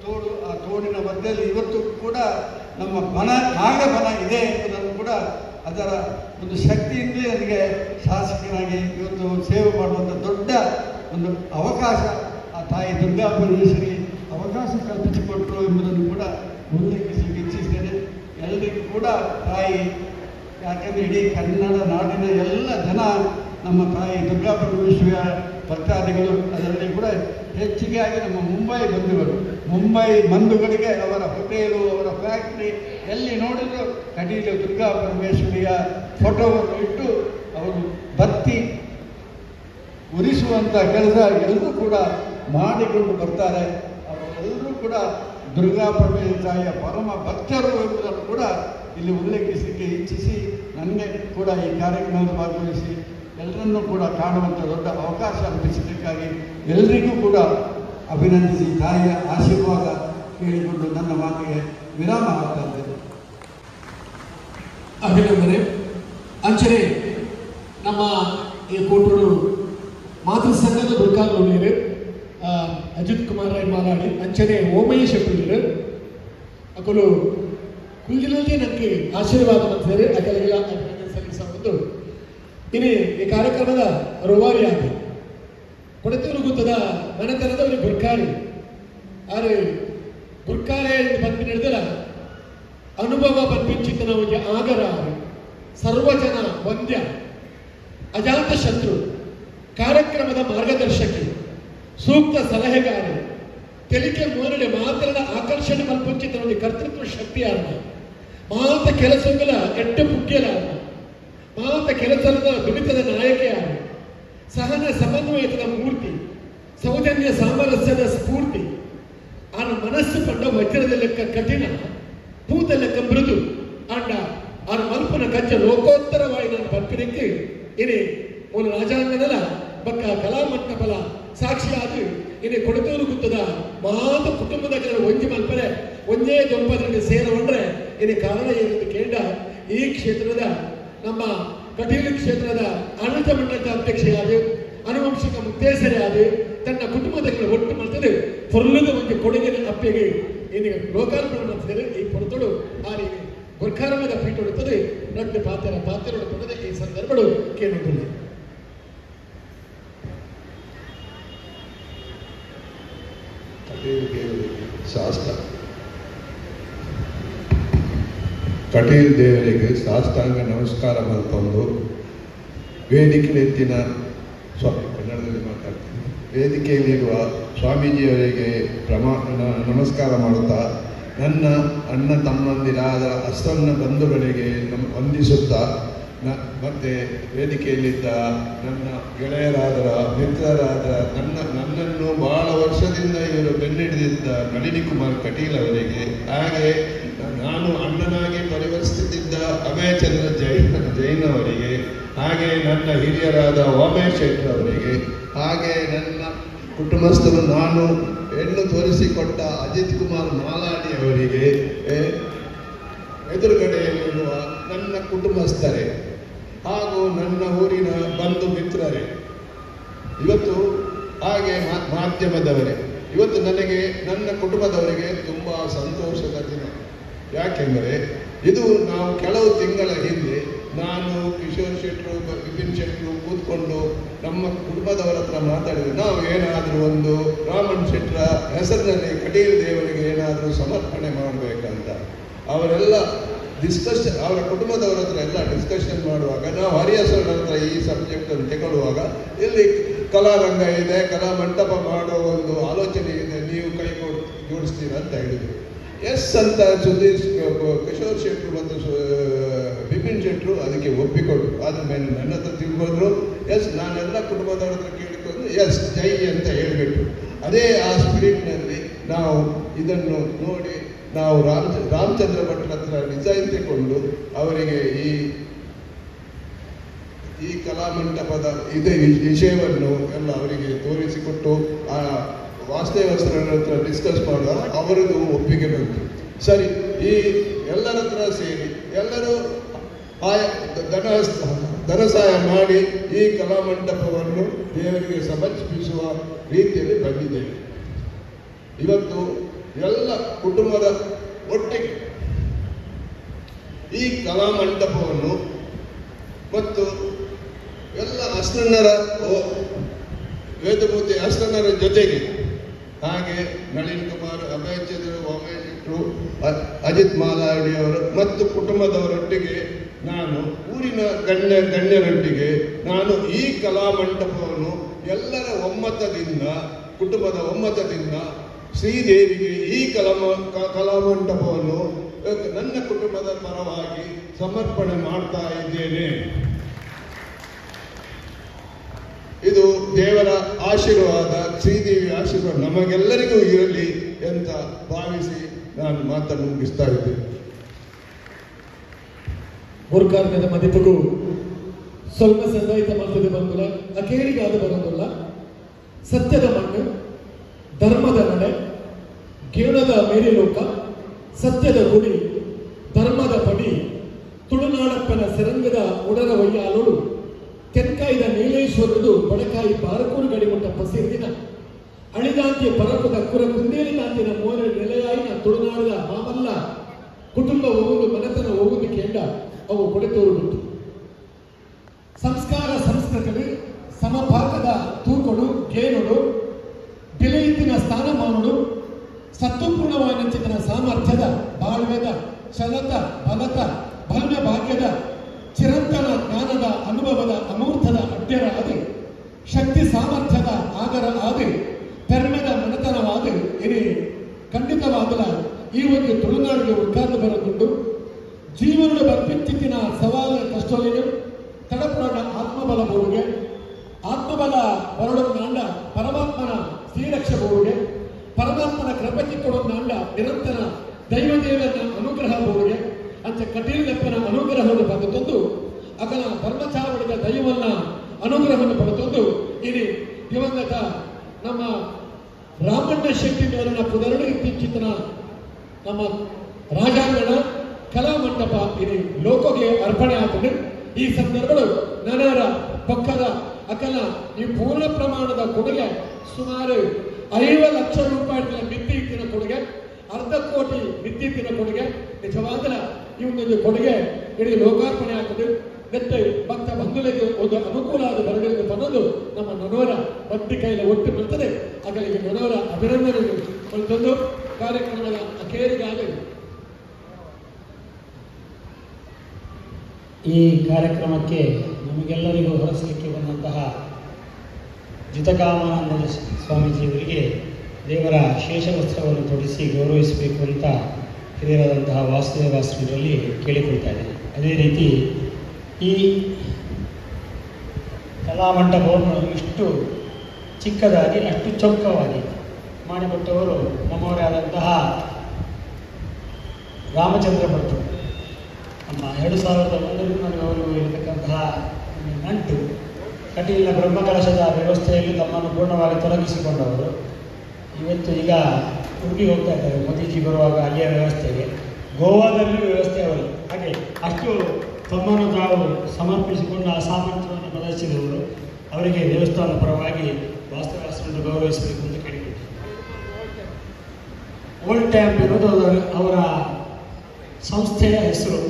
ತೋಡು, ಆ ತೋಡಿನ ಮಧ್ಯದಲ್ಲಿ ಇವತ್ತು ಕೂಡ ನಮ್ಮ ಬನ, ನಾಗಬನ ಇದೆ ಎಂಬುದನ್ನು ಕೂಡ ಅದರ ಒಂದು ಶಕ್ತಿಯಿಂದಲೇ ನನಗೆ ಶಾಸಕನಾಗಿ ಇವತ್ತು ಸೇವೆ ಮಾಡುವಂಥ ದೊಡ್ಡ ಒಂದು ಅವಕಾಶ ಆ ತಾಯಿ ದುರ್ಗಾ ಪರಮೇಶ್ವರಿ ಅವಕಾಶ ಕಲ್ಪಿಸಿಕೊಟ್ಟರು ಎಂಬುದನ್ನು ಕೂಡ ಉಲ್ಲೇಖಿಸಲಿಕ್ಕೆ ಇಚ್ಛಿಸ್ತೇನೆ. ಎಲ್ಲರಿಗೂ ಕೂಡ ತಾಯಿ, ಯಾಕೆಂದರೆ ಇಡೀ ಕನ್ನಡ ನಾಡಿನ ಎಲ್ಲ ಜನ ನಮ್ಮ ತಾಯಿ ದುರ್ಗಾ ಪರಮೇಶ್ವರಿಯ ಭಕ್ತಾದಿಗಳು, ಅದರಲ್ಲಿ ಕೂಡ ಹೆಚ್ಚಿಗೆ ಆಗಿ ನಮ್ಮ ಮುಂಬೈ ಬಂಧುಗಳಿಗೆ ಅವರ ಹೋಟೆಲು, ಅವರ ಫ್ಯಾಕ್ಟ್ರಿ ಎಲ್ಲಿ ನೋಡಿದ್ರು ಕಟೀಲು ದುರ್ಗಾ ಪರಮೇಶ್ವರಿಯ ಫೋಟೋವನ್ನು ಇಟ್ಟು ಅವರು ಬತ್ತಿ ಉರಿಸುವಂಥ ಕೆಲಸ ಎಲ್ಲರೂ ಕೂಡ ಮಾಡಿಕೊಂಡು ಬರ್ತಾರೆ. ಅವರೆಲ್ಲರೂ ಕೂಡ ದುರ್ಗಾ ಪರಮೇಶ್ವರಿ ತಾಯಿಯ ಪರಮ ಭಕ್ತರು ಎಂಬುದನ್ನು ಕೂಡ ಇಲ್ಲಿ ಉಲ್ಲೇಖಿಸಲಿಕ್ಕೆ ಇಚ್ಛಿಸಿ, ನನಗೆ ಕೂಡ ಈ ಕಾರ್ಯಕ್ರಮದಲ್ಲಿ ಭಾಗವಹಿಸಿ ಎಲ್ಲರನ್ನೂ ಕೂಡ ಕಾಣುವಂಥ ದೊಡ್ಡ ಅವಕಾಶ ಕಲ್ಪಿಸಲಿಕ್ಕಾಗಿ ಎಲ್ಲರಿಗೂ ಕೂಡ ಅಭಿನಂದಿಸಿ ತಾಯಿಯ ಆಶೀರ್ವಾದ ಕೇಳಿಕೊಂಡು ನನ್ನ ಮಾತಿಗೆ ವಿರಾಮ ಹಾಕ್ತಾ ಇದ್ದೇನೆ. ಅಭಿನಂದನೆ. ಅಂಚನೆ ನಮ್ಮ ಈ ಕೋಟೂರು ಮಾತೃ ಸಂಘದ ದುರ್ಗಾಲೋಳಿಯರು ಅಜಿತ್ ಕುಮಾರ್ ರಾಯ್ ಮಾಲಾಡಿ ಅಂಚನೆ ಓಮಯ್ಯ ಶೆಟ್ಟಿರು ಅಕಲು ಕುಂಜಿನಲ್ಲಿ ನನಗೆ ಆಶೀರ್ವಾದ ಮಾಡ್ತಾರೆ. ಅಕಲೆಲ್ಲ ಅಭಿನಂದನೆ ಸಲ್ಲಿಸಬಹುದು. ಇನ್ನು ಈ ಕಾರ್ಯಕ್ರಮದ ರೂವಾರಿಯಾಗಿ ಕೊಡತೂರು ಗುತ್ತದ ಮನೆತನದವರು ಗುರ್ಕಾರಿ ಆದರೆ ಗುರ್ಕಾರೆ ಬಂದು ನಡೆದರ ಅನುಭವ ಬಂಪಿಂಚಿತ ನಮಗೆ ಆಗರ ಸರ್ವಜನ ವಂದ್ಯ ಅಜಾತ ಶತ್ರು ಕಾರ್ಯಕ್ರಮದ ಮಾರ್ಗದರ್ಶಕಿ ಸೂಕ್ತ ಸಲಹೆಗಾರ ತೆಲಿಕೆ ಮೋರಡೆ ಮಾತರದ ಆಕರ್ಷಣೆ ಮಲ್ಪಂಚಿತ ನಮಗೆ ಕರ್ತೃತ್ವ ಶಕ್ತಿಯಾದ ಮಾತ ಕೆಲಸಗಳ ಎಟ್ಟ ಮುಖ್ಯಲಾದ ಮಾತ ಕೆಲಸದ ದುಡಿತದ ನಾಯಕಿಯಾದ ಸಹನ ಸಮನ್ವಯದ ಮೂರ್ತಿ ಸೌಜನ್ಯ ಸಾಮರಸ್ಯದ ಸ್ಫೂರ್ತಿ ಆನ ಮನಸ್ಸು ಪಂಡ ವಜ್ರದ ಲೆಕ್ಕ ಕಠಿಣ ಪೂತ ಲೆಕ್ಕ ಮೃದು ಆಂಡ ಆನ ಮಲ್ಪನ ಕಚ್ಚ ಲೋಕೋತ್ತರವಾಗಿ ನಾನು ಬರ್ಪಿನಕ್ಕೆ ಇನಿ ಮೂಲ ರಾಜಾಂಗಣದ ಬಕ್ಕ ಕಲಾಮಂಟಪಲ ಸಾಕ್ಷಿಯಾದ ಇನಿ ಕೊಡತೂರು ಗುತ್ತದ ಮಾತ ಕುಟುಂಬದ ಒಂಜಿ ಮಲ್ಪನೆ ಒಂದೇ ದೊಂಪದಲ್ಲಿ ಸೇರಕೊಂಡ್ರೆ ಇನಿ ಕಾರಣ ಏನೆಂದು ಕೇಂದ್ರ ಈ ಕ್ಷೇತ್ರದ ನಮ್ಮ ಕಟೀಲು ಕ್ಷೇತ್ರದ ಆಡಳಿತ ಮಂಡಳದ ಅಧ್ಯಕ್ಷೆಯಾದ ಅನುವಂಶಿಕ ಮುಕ್ತೇಸರಿಯಾದ ತನ್ನ ಕುಟುಂಬದಲ್ಲಿ ಒಟ್ಟು ಮಾಡ್ತದೆ ಫೊರ್ಲದ ಒಂದು ಕೊಡುಗೆ ಅಪ್ಪೆಗೆ ಏನು ಲೋಕಾರ್ಪಣೆ ಮಾಡ್ತಿದ್ದಾರೆ. ಈ ಪೊರತೋಡು ಆ ರೀತಿ ಗುರ್ಖಾರಮದ ಪೀಠ ಹೊಡುತ್ತದೆ ನಟ್ಟು ಪಾತ್ರ ಪಡೆದ ಈ ಸಂದರ್ಭಗಳು ಕೇಳುತ್ತಿಲ್ಲ. ಕಟೀಲ್ ದೇವರಿಗೆ ಸಾಷ್ಟಾಂಗ ನಮಸ್ಕಾರ ಮಲ್ಕೊಂಡು ವೇದಿಕೆಯಲ್ಲಿನ ಕನ್ನಡದಲ್ಲಿ ಮಾತಾಡ್ತೀನಿ. ವೇದಿಕೆಯಲ್ಲಿರುವ ಸ್ವಾಮೀಜಿಯವರಿಗೆ ನಮಸ್ಕಾರ ಮಾಡುತ್ತಾ ನನ್ನ ಅಣ್ಣ ತಮ್ಮಂದಿರಾದ ಅಸನ್ನ ಬಂಧುಗಳಿಗೆ ವಂದಿಸುತ್ತಾ ಮತ್ತು ವೇದಿಕೆಯಲ್ಲಿದ್ದ ನನ್ನ ಗೆಳೆಯರಾದ ಮಿತ್ರರಾದ ನನ್ನನ್ನು ಬಹಳ ವರ್ಷದಿಂದ ಇವರು ಬೆನ್ನಿಡಿದಿದ್ದ ನಳಿನಿ ಕುಮಾರ್ ಕಟೀಲ್ ಅವರಿಗೆ, ಹಾಗೆ ನಾನು ಅಣ್ಣನಾಗಿ ಪರಿವರ್ತಿಸಿದ್ದ ಅಭಯಚಂದ್ರ ಜೈನ್ ಅವರಿಗೆ, ಹಾಗೆ ನನ್ನ ಹಿರಿಯರಾದ ಉಮೇಶ್ ಶೆಟ್ಟರ್ ಅವರಿಗೆ, ಹಾಗೆ ನನ್ನ ಕುಟುಂಬಸ್ಥರು ನಾನು ಹೆಣ್ಣು ತೋರಿಸಿಕೊಟ್ಟ ಅಜಿತ್ ಕುಮಾರ್ ಮಾಲಾಡಿ ಅವರಿಗೆ, ಎದುರುಗಡೆಯಲ್ಲಿರುವ ನನ್ನ ಕುಟುಂಬಸ್ಥರೇ ಹಾಗೂ ನನ್ನ ಊರಿನ ಬಂಧು ಮಿತ್ರರೇ, ಇವತ್ತು ಹಾಗೆ ಮಾಧ್ಯಮದವರೇ, ಇವತ್ತು ನನಗೆ ನನ್ನ ಕುಟುಂಬದವರಿಗೆ ತುಂಬ ಸಂತೋಷದ ದಿನ. ಯಾಕೆಂದರೆ ಇದು ನಾವು ಕೆಲವು ತಿಂಗಳ ಹಿಂದೆ ನಾನು ಕಿಶೋರ್ ಶೆಟ್ಟರು ವಿಪಿನ್ ಶೆಟ್ಟರು ಕೂತ್ಕೊಂಡು ನಮ್ಮ ಕುಟುಂಬದವರ ಹತ್ರ ಮಾತಾಡಿದ್ರೆ ನಾವು ಏನಾದರೂ ಒಂದು ರಾಮನ್ ಶೆಟ್ಟರ ಹೆಸರಿನಲ್ಲಿ ಕಟೀಲ್ ದೇವರಿಗೆ ಏನಾದರೂ ಸಮರ್ಪಣೆ ಮಾಡಬೇಕಂತ ಅವರೆಲ್ಲ ಅವರ ಕುಟುಂಬದವರ ಹತ್ರ ಎಲ್ಲ ಡಿಸ್ಕಷನ್ ಮಾಡುವಾಗ ನಾವು ಹರಿಹಸರ ಹತ್ರ ಈ ಸಬ್ಜೆಕ್ಟನ್ನು ತಗೊಳ್ಳುವಾಗ ಇಲ್ಲಿ ಕಲಾರಂಗ ಇದೆ, ಕಲಾ ಮಂಟಪ ಮಾಡೋ ಒಂದು ಆಲೋಚನೆ ಇದೆ, ನೀವು ಕೈ ಜೋಡಿಸ್ತೀರ ಅಂತ ಹೇಳಿದರು. ಎಸ್ ಅಂತ ಕಿಶೋರ್ ಶೆಟ್ಟರು ಮತ್ತು ವಿಪಿನ್ ಶೆಟ್ಟರು ಅದಕ್ಕೆ ಒಪ್ಪಿಕೊಟ್ರು. ಅದ್ರ ಮೇಲೆ ನನ್ನ ಹತ್ರ ತಿಳ್ಕೊಂಡ್ರು. ಎಸ್, ನಾನೆಲ್ಲ ಕುಟುಂಬದವ್ರ ಹತ್ರ ಕೇಳಿಕೊಂಡು ಎಸ್ ಜೈ ಅಂತ ಹೇಳಿಬಿಟ್ರು. ಅದೇ ಆ ಸ್ಪಿರಿಟ್ನಲ್ಲಿ ನಾವು ಇದನ್ನು ನೋಡಿ ನಾವು ರಾಮಚಂದ್ರ ಭಟ್ರ ಹತ್ರ ಡಿಸೈನ್ ತಗೊಂಡು ಅವರಿಗೆ ಈ ಕಲಾಮಂಟಪದ ಇದೇ ವಿಷಯವನ್ನು ಎಲ್ಲ ಅವರಿಗೆ ತೋರಿಸಿಕೊಟ್ಟು ಆ ವಾಸುದೇವರ ಹತ್ರ ಡಿಸ್ಕಸ್ ಮಾಡುವ ಅವರದು ಒಪ್ಪಿಗೆ ಬಂತು. ಸರಿ, ಈ ಎಲ್ಲರ ಹತ್ರ ಸೇರಿ ಎಲ್ಲರೂ ಧನ ಸಹಾಯ ಮಾಡಿ ಈ ಕಲಾಮಂಟಪವನ್ನು ದೇವರಿಗೆ ಸಮರ್ಪಿಸುವ ರೀತಿಯಲ್ಲಿ ಬಂದಿದ್ದೇವೆ. ಇವತ್ತು ಎಲ್ಲ ಕುಟುಂಬದ ಒಟ್ಟಿಗೆ ಈ ಕಲಾಮಂಟಪವನ್ನು ಮತ್ತು ಎಲ್ಲ ಅಸ್ನನ್ನರ ವೇದಮೂರ್ತಿ ಅಸ್ನನ್ನರ ಜೊತೆಗೆ ಹಾಗೆ ನಳಿನ್ ಕುಮಾರ್, ಅಭಯ ಚಂದ್ರ, ವಾಮಯ ಶೆಟ್ಟರು, ಅಜಿತ್ ಮಾಲಾಡಿ ಅವರು ಮತ್ತು ಕುಟುಂಬದವರೊಟ್ಟಿಗೆ ನಾನು ಊರಿನ ಗಣ್ಯರೊಟ್ಟಿಗೆ ನಾನು ಈ ಕಲಾಮಂಟಪವನ್ನು ಎಲ್ಲರ ಒಮ್ಮತದಿಂದ, ಕುಟುಂಬದ ಒಮ್ಮತದಿಂದ ಶ್ರೀದೇವಿಗೆ ಈ ಕಲಾಮಂಟಪವನ್ನು ನನ್ನ ಕುಟುಂಬದ ಪರವಾಗಿ ಸಮರ್ಪಣೆ ಮಾಡ್ತಾ ಇದ್ದೇನೆ. ಇದು ದೇವರ ಆಶೀರ್ವಾದ, ಶ್ರೀದೇವಿ ಆಶೀರ್ವಾದ ನಮಗೆಲ್ಲರಿಗೂ ಇರಲಿ ಅಂತ ಭಾವಿಸಿ ನಾನು ಮಾತನ್ನು ಮುಗಿಸ್ತಾ ಇದ್ದೇನೆ. ಮೂರ್ಖಾರ್ಗದ ಮದಿಪಗೂ ಸ್ವಲ್ಪ ಸಂದಾಯಿತ ಮಾಡ್ತದೆ ಬಂದಿಲ್ಲ, ಅಕೇಳಿಗಾದ ಬರೋದಿಲ್ಲ. ಸತ್ಯದ ಮಣ್ಣು, ಧರ್ಮದ ನಡೆ, ಕಿರಣದ ಮೇರಿಲೋಕ, ಸತ್ಯದ ಗುಡಿ, ಧರ್ಮದ ಪಡಿ, ತುಳುನಾಡಪ್ಪನ ಸೆರಂಗದ ಉಡರ ಒಯ್ಯಾಲೋಡು, ತೆನ್ಕಾಯ್ದ ನೀಲೇಶ್ವರದು ಬಡಕಾಯಿ ಬಾರಕೂರು ಗಡಿಮುಟ್ಟ ಪಸಿರಿನ ಅಳಿದಾಂತಿ ಪರಕದ ಕುರ ಕುಂದೇಲಿದಾಂತಿನ ಮೋರ ನೆಲೆಯಾಯಿನ ತುಳುನಾಡದ ಮಾಮಲ್ಲ ಕುಟುಂಬ ಹೋಗುದು ಮನೆತನ ಹೋಗುದು ಕೇಂದ್ರ ಅವು ಕೊಡೆತೋರು ಬಿಟ್ಟು ಸಂಸ್ಕಾರ ಸಂಸ್ಕೃತಿ ಸಮಪಾಕದ ತೂಕೊಡು ಗೇನುಡು ಬೆಲೆಯಿತ್ತಿನ ಸ್ಥಾನಮಾನುಡು ಸತ್ವಪೂರ್ಣವಾದ ಸಾಮರ್ಥ್ಯದ ಬಾಳ್ವೆದ ಛಲದ ಬಲದ ಭವ್ಯ ಭಾಗ್ಯದ ಚಿರಂತನ ಜ್ಞಾನದ ಅನುಭವದ ಅಮೂರ್ತದ ಅಡ್ಡರ ಆದಿ ಶಕ್ತಿ ಸಾಮರ್ಥ್ಯದ ಆಗರ ಆದಿ ಧರ್ಮದ ಮನೆತನವಾದ ಇನಿ ಖಂಡಿತವಾಗಲ ಈ ಒಂದು ತುಳುನಾಡಿಗೆ ಉದ್ಘಾಟನೆ ಬರದುಂಡು. ಜೀವನದ ಬರ್ಪಿಚ್ಚಿತ್ತಿನ ಸವಾಲ ಕಷ್ಟೋಲಿನ ತಡಪುರಾಣ ಆತ್ಮಬಲ ಬೋರುಗೆ ಆತ್ಮಬಲ ಬರಡೊಂದಾಂಡ ಪರಮಾತ್ಮನ ಶ್ರೀರಕ್ಷ ಬೋರುಗೆ ಪರಮಾತ್ಮನ ಕೃಪಕ್ಕೆ ಕೊಡೊಂದಾಂಡ ನಿರಂತರ ದೈವದೇವನ ಅನುಗ್ರಹ ಬೋರುಗೆ ಅಂಚ ಕಟೀಲಪ್ಪನ ಅನುಗ್ರಹವನ್ನು ಪಡೆದೊಂದು ಅಗಲ ಧರ್ಮಚಾವಡಿದ ದೈವನ ಅನುಗ್ರಹವನ್ನು ಪಡೆದೊಂದು ಇನಿ ದಿವಂಗತ ನಮ್ಮ ರಾಮಣ್ಣ ಶೆಟ್ಟಿ ಮೇಲಿನ ಪುನರಳಿ ಇತ್ತೀಚಿನ ನಮ್ಮ ರಾಜಾಂಗಣ ಕಲಾಮಂಟಪ ಇನಿ ಲೋಕಗೆ ಅರ್ಪಣೆ ಆಗಿದೆ. ಈ ಸಂದರ್ಭಗಳು ನನರ ಪಕ್ಕದ ಅಕಲ ಈ ಪೂರ್ಣ ಪ್ರಮಾಣದ ಕೊಡುಗೆ ಸುಮಾರು 5 ಲಕ್ಷ ರೂಪಾಯಿಗಳ ವಿದ್ಯುತ್ತಿನ ಕೊಡುಗೆ, 1/2 ಕೋಟಿ ವಿದ್ಯುತ್ತಿನ ಕೊಡುಗೆ. ನಿಜವಾದ ಈ ಒಂದು ಕೊಡುಗೆ ಇಡೀ ಲೋಕಾರ್ಪಣೆ ಆಗುತ್ತದೆ. ಮತ್ತೆ ಭಕ್ತ ಬಂಧುಗಳಿಗೆ ಒಂದು ಅನುಕೂಲ ಆದ ಬರಬೇಕು ಅನ್ನೋದು ನಮ್ಮ ನನವರ ಭಕ್ತಿ ಕೈಯಲ್ಲಿ ಒಟ್ಟು ಬರ್ತದೆ. ಹಾಗಾಗಿ ನನವರ ಅಭಿನಂದನೆ ಒಂದು ಕಾರ್ಯಕ್ರಮದ ಅಖೇರಿಗಾಗಿ ಈ ಕಾರ್ಯಕ್ರಮಕ್ಕೆ ನಮಗೆಲ್ಲರಿಗೂ ಹೊರಸಲಿಕ್ಕೆ ಬಂದಂತಹ ಜಿತಕಾಮಾನಂದ ಸ್ವಾಮೀಜಿಯವರಿಗೆ ದೇವರ ಶೇಷವಸ್ತ್ರವನ್ನು ತೊಡಿಸಿ ಗೌರವಿಸಬೇಕು ಅಂತ ಹಿರಿಯರಾದಂತಹ ವಾಸುದೇವಾಶ್ರಮದಲ್ಲಿ ಕೇಳಿಕೊಳ್ತಾ ಇದ್ದೇನೆ. ಅದೇ ರೀತಿ ಈ ಕಲಾಮಂಟಪವನ್ನು ಇಷ್ಟು ಚಿಕ್ಕದಾಗಿ ಅಷ್ಟು ಚೊಕ್ಕವಾಗಿ ಮಾಡಿಕೊಟ್ಟವರು ನಮ್ಮವರೇ ಆದಂತಹ ರಾಮಚಂದ್ರ ಭಟ್ರು. ನಮ್ಮ 2001ರಲ್ಲಿ ಅವರು ಇರತಕ್ಕಂತಹ ನಂಟು ಕಟೀಲಿನ ಬ್ರಹ್ಮಕಲಶದ ವ್ಯವಸ್ಥೆಯಲ್ಲಿ ತಮ್ಮನ್ನು ಪೂರ್ಣವಾಗಿ ತೊಡಗಿಸಿಕೊಂಡವರು. ಇವತ್ತು ಈಗ ಉಡುಪಿ ಹೋಗ್ತಾ ಇದ್ದಾರೆ ಮೋದಿಜಿ ಬರುವಾಗ ಅಲ್ಲಿಯ ವ್ಯವಸ್ಥೆಗೆ. ಗೋವಾದಲ್ಲೂ ವ್ಯವಸ್ಥೆ ಅವರು ಹಾಗೆ ಅಷ್ಟು ತಮ್ಮನ್ನು ತಾವು ಸಮರ್ಪಿಸಿಕೊಂಡು ಆ ಸಾಮರ್ಥ್ಯವನ್ನು ಪ್ರದರ್ಶಿಸಿದವರು. ಅವರಿಗೆ ದೇವಸ್ಥಾನದ ಪರವಾಗಿ ವಾಸ್ತವಾಸ್ತ್ರವನ್ನು ಗೌರವಿಸಬೇಕು ಅಂತ ಕೇಳಿಕೊಳ್ತಾರೆ. ಓಲ್ಡ್ ಟ್ಯಾಂಪ್ ಇರೋದು ಅವರ ಸಂಸ್ಥೆಯ ಹೆಸರು.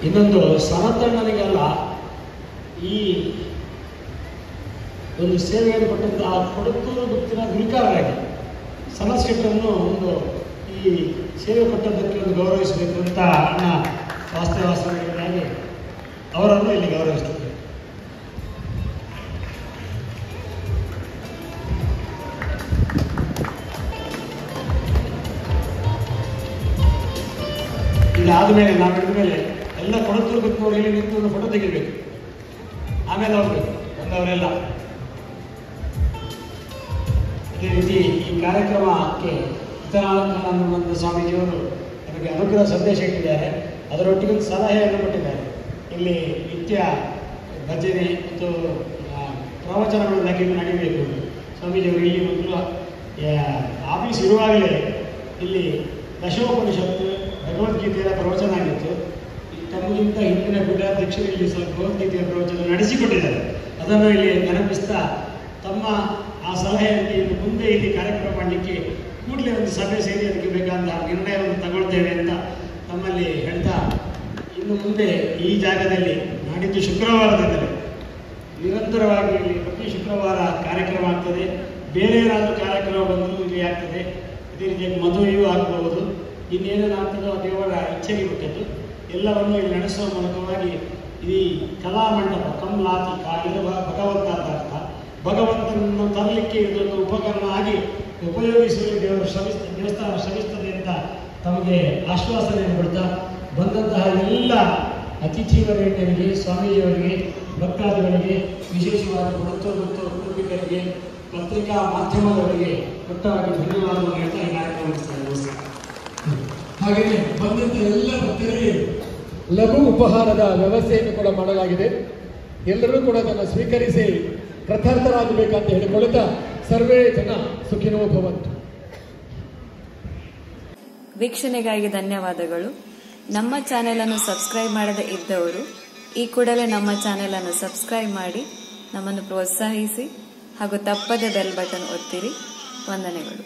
ಇನ್ನೊಂದು ಸನತಣ್ಣನಿಗೆಲ್ಲ ಈ ಒಂದು ಸೇವೆಯನ್ನು ಕೊಟ್ಟಂತಹ ಕೊಡತ್ತೂರು ಗುತ್ತಿನ ಗುರಿಕಾರರಾಗಿ ಸನತ್ ಶೆಟ್ಟರನ್ನು ಒಂದು ಈ ಸೇವೆ ಕೊಟ್ಟದ್ದಕ್ಕೆ ಒಂದು ಗೌರವಿಸಬೇಕು ಅಂತ ಅಣ್ಣ ವಾಸ್ತವವಾಗಿ ಅವರನ್ನು ಇಲ್ಲಿ ಗೌರವಿಸ್ತಾರೆ. ಇದಾದಮೇಲೆ ನಾವು ಹಿಡಿದ ಮೇಲೆ ಎಲ್ಲ ಕೊಡತ್ತೂರು ಗುತ್ತಿನವರು ಇಲ್ಲಿ ನಿಂತು ಒಂದು ಫೋಟೋ ತೆಗಿಬೇಕು, ಆಮೇಲೆ ಹೋಗ್ಬೇಕು ಬಂದವರೆಲ್ಲ. ಅದೇ ರೀತಿ ಈ ಕಾರ್ಯಕ್ರಮಕ್ಕೆ ಚಿತ್ತನಾನಂದ ಸ್ವಾಮೀಜಿಯವರು ನಮಗೆ ಅನುಗ್ರಹ ಸಂದೇಶ ಇಟ್ಟಿದ್ದಾರೆ. ಅದರೊಟ್ಟಿಗೆ ಒಂದು ಸಲಹೆಯನ್ನು ಕೊಟ್ಟಿದ್ದಾರೆ. ಇಲ್ಲಿ ನಿತ್ಯ ಭಜನೆ ಮತ್ತು ಪ್ರವಚನಗಳು ನಡೀಬೇಕು. ಸ್ವಾಮೀಜಿಯವರು ಇಲ್ಲಿ ಮೊದಲು ಆಫೀಸ್ ಇರುವಾಗಲೇ ಇಲ್ಲಿ ದಶೋಪನಿಷತ್ತು ಭಗವದ್ಗೀತೆಯ ಪ್ರವಚನ ಆಗಿತ್ತು. ತಮಗಿಂತ ಹಿಂದಿನ ಪೀಠಾಧ್ಯಕ್ಷರು ಇಲ್ಲಿ ಸ್ವಲ್ಪ ಭಗವದ್ಗೀತೆಯ ಪ್ರವಚನ ನಡೆಸಿಕೊಟ್ಟಿದ್ದಾರೆ. ಅದನ್ನು ಇಲ್ಲಿ ನೆನಪಿಸ್ತಾ ತಮ್ಮ ಆ ಸಲಹೆಯಲ್ಲಿ ಇನ್ನು ಮುಂದೆ ಇಲ್ಲಿ ಕಾರ್ಯಕ್ರಮ ಮಾಡಲಿಕ್ಕೆ ಕೂಡಲೇ ಒಂದು ಸಭೆ ಸೇರಿ ಅದಕ್ಕೆ ಬೇಕಾದ ನಿರ್ಣಯವನ್ನು ತಗೊಳ್ತೇವೆ ಅಂತ ತಮ್ಮಲ್ಲಿ ಹೇಳ್ತಾ, ಇನ್ನು ಮುಂದೆ ಈ ಜಾಗದಲ್ಲಿ ನಾಡಿದ್ದು ಶುಕ್ರವಾರದಿಂದಲೇ ನಿರಂತರವಾಗಿ ಇಲ್ಲಿ ಪ್ರತಿ ಶುಕ್ರವಾರ ಕಾರ್ಯಕ್ರಮ ಆಗ್ತದೆ. ಬೇರೆ ಏನಾದರೂ ಕಾರ್ಯಕ್ರಮ ಬಂದರೂ ಇಲ್ಲಿ ಆಗ್ತದೆ. ಅದೇ ರೀತಿಯಾಗಿ ಮದುವೆಯೂ ಆಗಬಹುದು. ಇನ್ನೇನೇನಾಗ್ತದೋ ದೇವರ ಇಚ್ಛೆಗೆ ಬಿಟ್ಟದ್ದು ಎಲ್ಲವನ್ನು ಇಲ್ಲಿ ನಡೆಸುವ ಮೂಲಕವಾಗಿ ಈ ಕಲಾಮಂಟಪ ಕಮಲಾತಿ ಇದು ಭಗವಂತ ಅಂತ ಅರ್ಥ. ಭಗವಂತನನ್ನು ತರಲಿಕ್ಕೆ ಇದೊಂದು ಉಪಕರಣ ಆಗಿ ಉಪಯೋಗಿಸಲು ದೇವಸ್ಥಾನ ಶ್ರಮಿಸ್ತದೆ ಅಂತ ತಮಗೆ ಆಶ್ವಾಸನೆಯನ್ನು ಕೊಡ್ತಾ, ಬಂದಂತಹ ಎಲ್ಲ ಅತಿಥಿವರೇಣ್ಯರಿಗೆ, ಸ್ವಾಮೀಜಿಯವರಿಗೆ, ಭಕ್ತಾದಿಗಳಿಗೆ, ವಿಶೇಷವಾಗಿ ಕೊಡತ್ತೂರು ಮತ್ತು ಕುಟುಂಬಿಕರಿಗೆ, ಪತ್ರಿಕಾ ಮಾಧ್ಯಮದವರಿಗೆ ಒಟ್ಟಾಗಿ ಧನ್ಯವಾದವನ್ನು ಹೇಳ್ತಾ ಈ ಕಾರ್ಯಕ್ರಮ ನಡೆಸ್ತಾರೆ. ಹಾಗೆಯೇ ಬಂದಂಥ ಎಲ್ಲ ಭಕ್ತರಿಗೆ ಲಘು ಉಪಹಾರದ ವ್ಯವಸ್ಥೆಯನ್ನು ಕೂಡ ಮಾಡಲಾಗಿದೆ. ಎಲ್ಲರೂ ಕೂಡ ಅದನ್ನು ಸ್ವೀಕರಿಸಿ ಕೃತಾರ್ಥರಾಗಬೇಕಂತ ಹೇಳಿಕೊಳ್ಳುತ್ತಾ ಸರ್ವೇ ಜನ ಸುಖಿನೋ ಭವಂತು. ವೀಕ್ಷಣೆಗಾಗಿ ಧನ್ಯವಾದಗಳು. ನಮ್ಮ ಚಾನೆಲ್ ಅನ್ನು ಸಬ್ಸ್ಕ್ರೈಬ್ ಮಾಡದೇ ಇದ್ದವರು ಈ ಕೂಡಲೇ ನಮ್ಮ ಚಾನೆಲ್ ಅನ್ನು ಸಬ್ಸ್ಕ್ರೈಬ್ ಮಾಡಿ ನಮ್ಮನ್ನು ಪ್ರೋತ್ಸಾಹಿಸಿ ಹಾಗೂ ತಪ್ಪದೆ ಬೆಲ್ ಬಟನ್ ಒತ್ತಿರಿ. ವಂದನೆಗಳು.